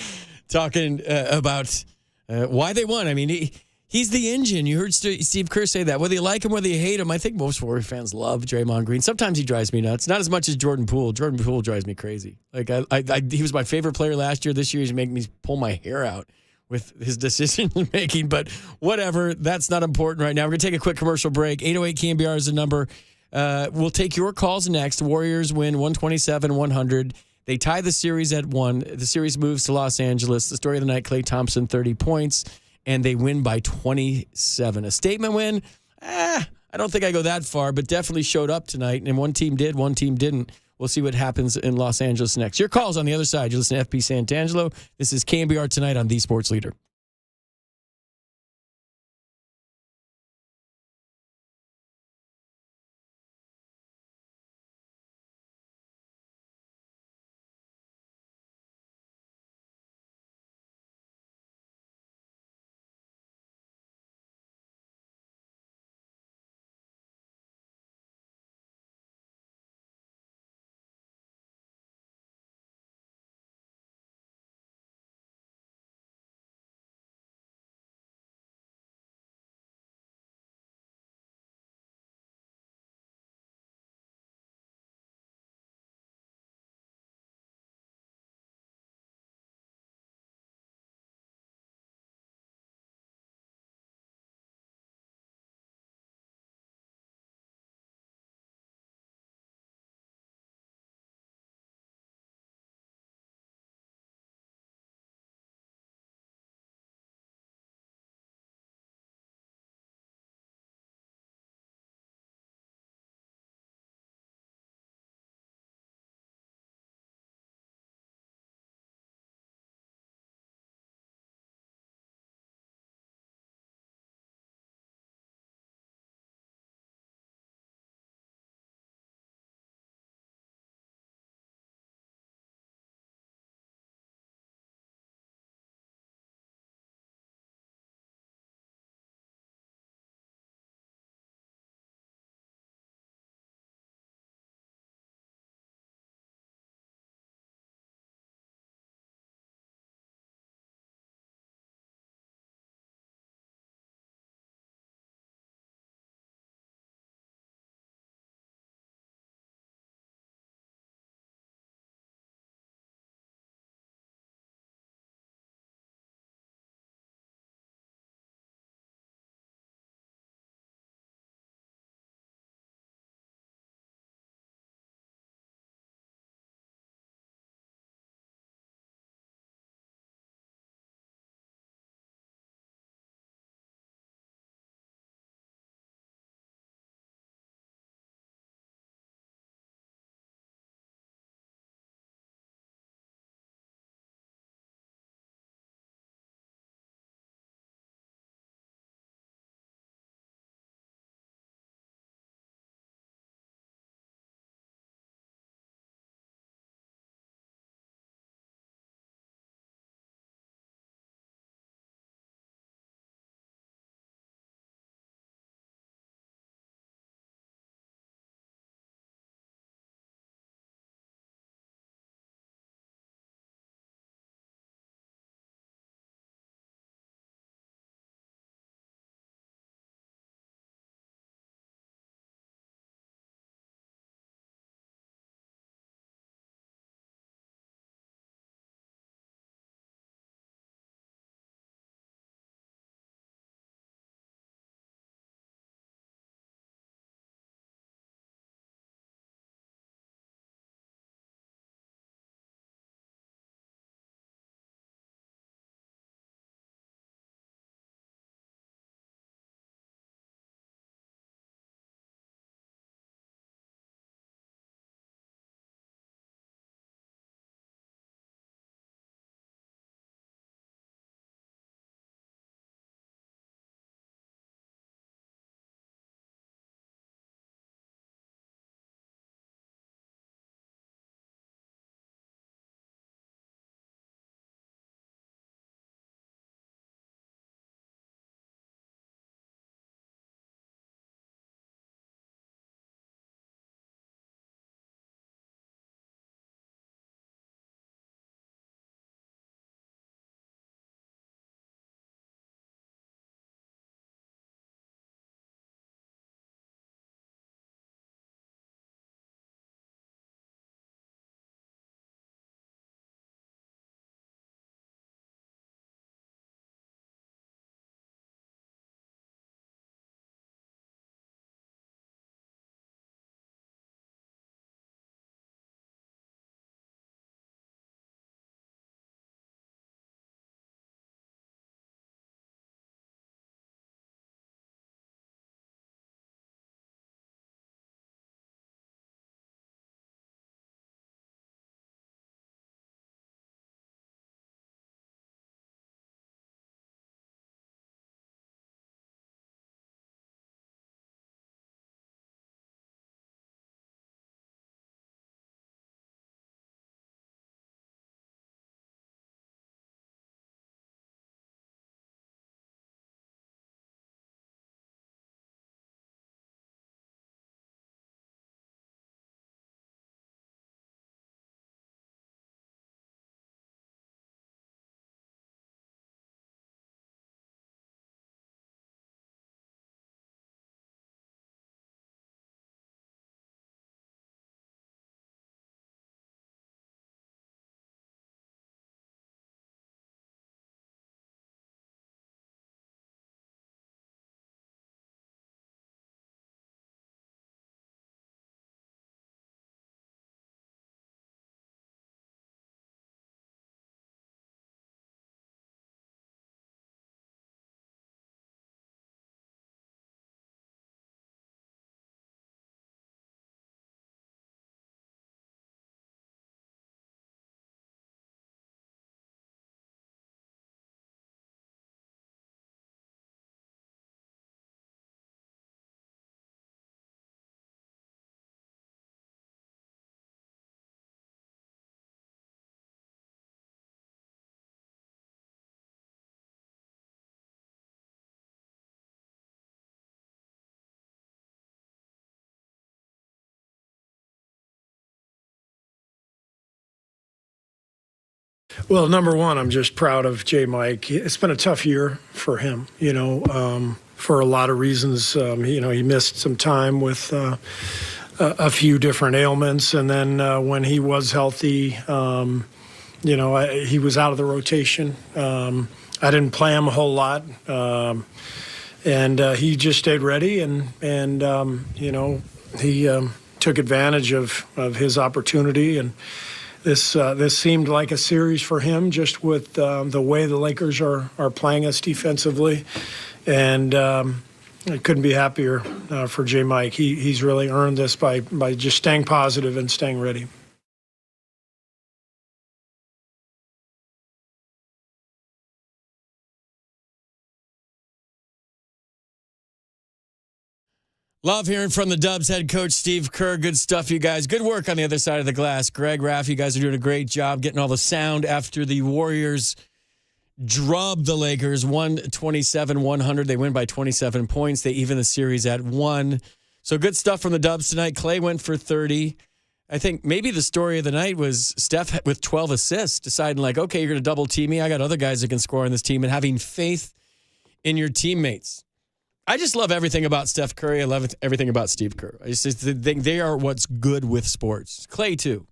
talking about why they won. I mean, he's the engine. You heard Steve Kerr say that. Whether you like him, whether you hate him, I think most Warrior fans love Draymond Green. Sometimes he drives me nuts. Not as much as Jordan Poole. Jordan Poole drives me crazy. Like he was my favorite player last year. This year he's making me pull my hair out with his decision making, but whatever. That's not important right now. We're going to take a quick commercial break. 808 KNBR is the number. We'll take your calls next. Warriors win 127-100. They tie the series at 1. The series moves to Los Angeles. The story of the night, Klay Thompson, 30 points, and they win by 27. A statement win? I don't think I go that far, but definitely showed up tonight, and one team did, one team didn't. We'll see what happens in Los Angeles next. Your call's on the other side. You listen to FP Santangelo. This is KNBR Tonight on The Sports Leader. Well, number one, I'm just proud of J. Mike. It's been a tough year for him, for a lot of reasons. He missed some time with a few different ailments. And then when he was healthy, he was out of the rotation. I didn't play him a whole lot. And he just stayed ready and he took advantage of his opportunity. And this seemed like a series for him, just with the way the Lakers are playing us defensively, and I couldn't be happier for J. Mike. He's really earned this by just staying positive and staying ready. Love hearing from the Dubs head coach, Steve Kerr. Good stuff, you guys. Good work on the other side of the glass. Greg, Raff, you guys are doing a great job getting all the sound after the Warriors drub the Lakers 127-100. They win by 27 points. They even the series at 1. So good stuff from the Dubs tonight. Clay went for 30. I think maybe the story of the night was Steph with 12 assists, deciding like, okay, you're going to double team me. I got other guys that can score on this team, and having faith in your teammates. I just love everything about Steph Curry. I love everything about Steve Kerr. I just think they are what's good with sports. Clay, too.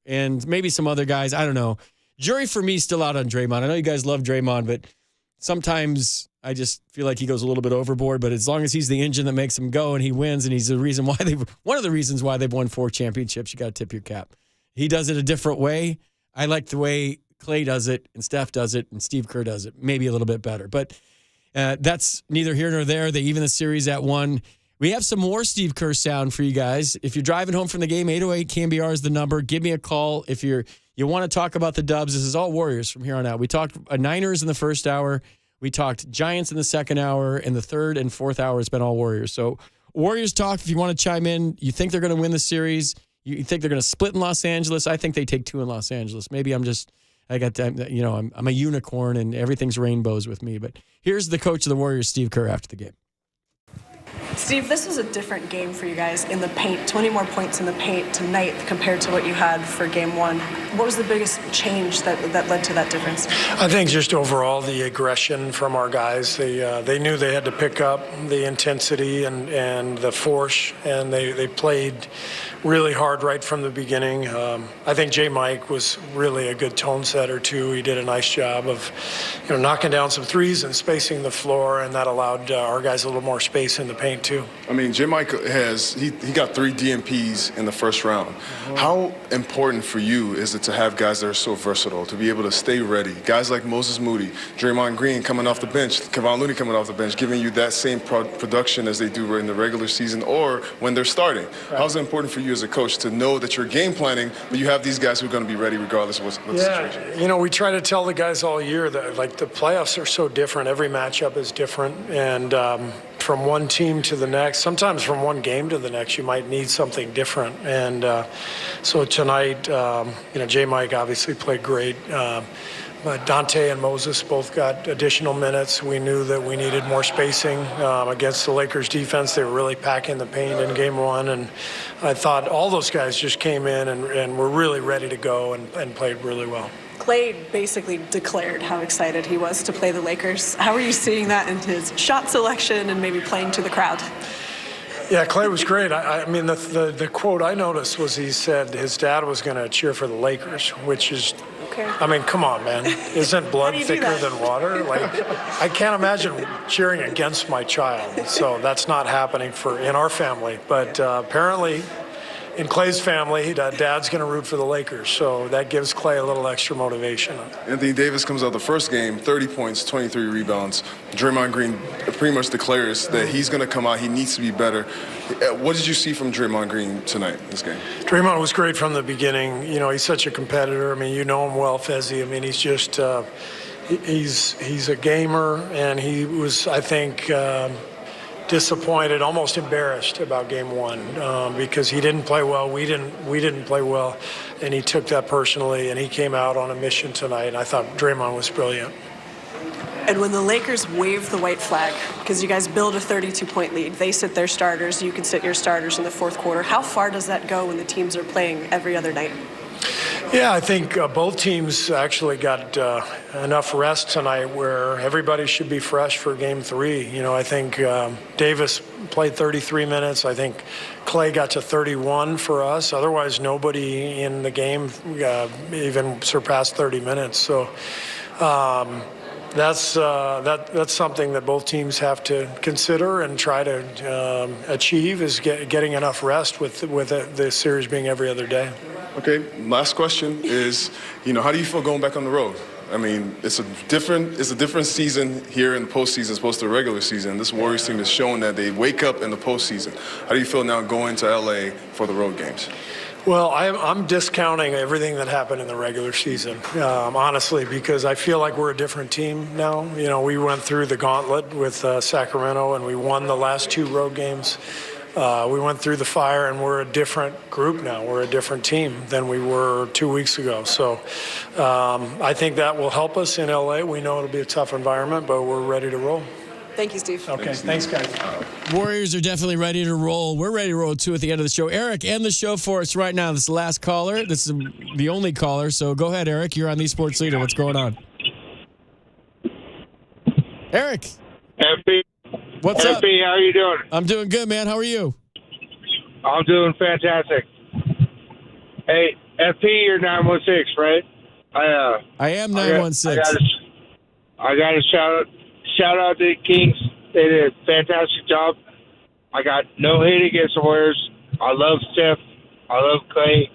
And maybe some other guys. I don't know. Jury for me still out on Draymond. I know you guys love Draymond, but sometimes I just feel like he goes a little bit overboard. But as long as he's the engine that makes him go and he wins, and he's the reason why one of the reasons why they've won 4 championships, you got to tip your cap. He does it a different way. I like the way Clay does it, and Steph does it, and Steve Kerr does it. Maybe a little bit better. But that's neither here nor there. They even the series at 1. We have some more Steve Kerr sound for you guys. If you're driving home from the game, 808 KNBR is the number. Give me a call if you want to talk about the Dubs. This is all Warriors from here on out. We talked Niners in the first hour. We talked Giants in the second hour. And the third and fourth hour has been all Warriors. So Warriors talk, if you want to chime in. You think they're going to win the series. You think they're going to split in Los Angeles. I think they take 2 in Los Angeles. Maybe I'm a unicorn and everything's rainbows with me. But here's the coach of the Warriors, Steve Kerr, after the game. Steve, this was a different game for you guys in the paint. 20 more points in the paint tonight compared to what you had for game 1. What was the biggest change that led to that difference? I think just overall the aggression from our guys. They knew they had to pick up the intensity and the force, and they played really hard right from the beginning. I think J. Mike was really a good tone setter too. He did a nice job of knocking down some threes and spacing the floor, and that allowed our guys a little more space in the paint too. I mean, J. Mike he got 3 DMPs in the first round. Mm-hmm. How important for you is it to have guys that are so versatile, to be able to stay ready? Guys like Moses Moody, Draymond Green coming off the bench, Kevon Looney coming off the bench, giving you that same production as they do in the regular season or when they're starting. Right. How is it important for you as a coach to know that you're game planning, but you have these guys who are going to be ready regardless of what the situation? We try to tell the guys all year that the playoffs are so different. Every matchup is different, and from one team to the next, sometimes from one game to the next, you might need something different. And so tonight, J. Mike obviously played great. But Dante and Moses both got additional minutes. We knew that we needed more spacing against the Lakers defense. They were really packing the paint in game 1. And I thought all those guys just came in and were really ready to go and played really well. Clay basically declared how excited he was to play the Lakers. How are you seeing that in his shot selection and maybe playing to the crowd? Yeah, Clay was great. I mean, the quote I noticed was he said his dad was going to cheer for the Lakers, which is, okay. I mean, come on, man. Isn't blood thicker than water? I can't imagine cheering against my child. So that's not happening in our family. But apparently, in Clay's family, Dad's going to root for the Lakers, so that gives Clay a little extra motivation. Anthony Davis comes out the first game, 30 points, 23 rebounds. Draymond Green pretty much declares that he's going to come out. He needs to be better. What did you see from Draymond Green tonight, this game? Draymond was great from the beginning. He's such a competitor. I mean, you know him well, Fezzi. I mean, he's just he's a gamer, and he was, I think, disappointed, almost embarrassed about game 1 because he didn't play well. We didn't play well, and he took that personally, and he came out on a mission tonight, and I thought Draymond was brilliant. And when the Lakers wave the white flag, because you guys build a 32-point lead, they sit their starters, you can sit your starters in the fourth quarter. How far does that go when the teams are playing every other night? Yeah, I think both teams actually got enough rest tonight where everybody should be fresh for Game 3. You know, I think Davis played 33 minutes. I think Clay got to 31 for us. Otherwise, nobody in the game even surpassed 30 minutes. So that's something that both teams have to consider and try to achieve is getting enough rest with the series being every other day. Okay, last question is, how do you feel going back on the road? I mean, it's a different season here in the postseason as opposed to the regular season. This Warriors team is showing that they wake up in the postseason. How do you feel now going to LA for the road games? Well, I'm discounting everything that happened in the regular season, honestly, because I feel like we're a different team now. You know, we went through the gauntlet with Sacramento, and we won the last 2 road games. We went through the fire, and we're a different group now. We're a different team than we were 2 weeks ago. So I think that will help us in LA. We know it'll be a tough environment, but we're ready to roll. Thank you, Steve. Okay, thanks, guys. Warriors are definitely ready to roll. We're ready to roll, too, at the end of the show. Eric, end the show for us right now. This is the last caller. This is the only caller. So go ahead, Eric. You're on the Sports Leader. What's going on? Eric. FP. What's up? FP, how are you doing? I'm doing good, man. How are you? I'm doing fantastic. Hey, FP, you're 916, right? I am 916. I got a shout out to the Kings. They did a fantastic job. I got no hate against the Warriors. I love Steph. I love Clay.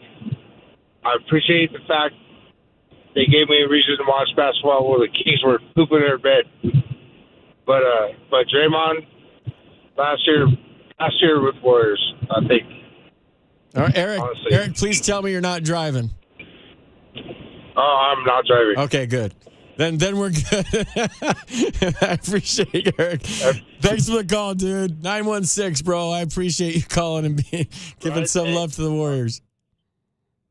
I appreciate the fact they gave me a reason to watch basketball while the Kings were pooping their bed. But Draymond last year with Warriors, I think. All right, Eric. Honestly. Eric, please tell me you're not driving. Oh, I'm not driving. Okay, good. Then we're good. I appreciate it, Eric. Thanks for the call, dude. 916, bro. I appreciate you calling and giving some love to the Warriors.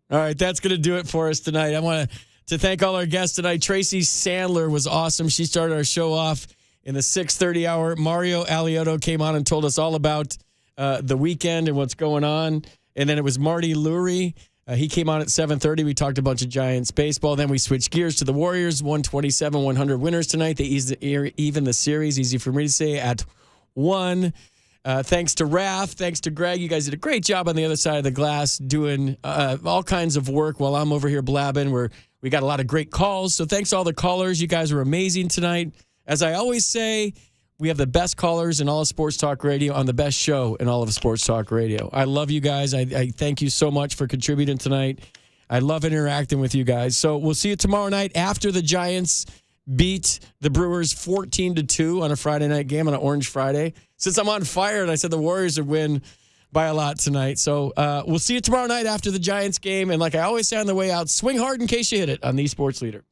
All right, that's going to do it for us tonight. I want to thank all our guests tonight. Tracy Sandler was awesome. She started our show off in the 6:30 hour. Mario Alioto came on and told us all about the weekend and what's going on. And then it was Marty Lurie. He came on at 7:30. We talked a bunch of Giants baseball. Then we switched gears to the Warriors. 127-100 winners tonight. They even the series. Easy for me to say at 1. Thanks to Raph. Thanks to Greg. You guys did a great job on the other side of the glass doing all kinds of work while I'm over here blabbing. We got a lot of great calls. So thanks to all the callers. You guys were amazing tonight. As I always say, we have the best callers in all of Sports Talk Radio on the best show in all of Sports Talk Radio. I love you guys. I thank you so much for contributing tonight. I love interacting with you guys. So we'll see you tomorrow night after the Giants beat the Brewers 14-2 on a Friday night game on an Orange Friday. Since I'm on fire and I said the Warriors would win by a lot tonight. So we'll see you tomorrow night after the Giants game. And like I always say on the way out, swing hard in case you hit it on the Sports Leader.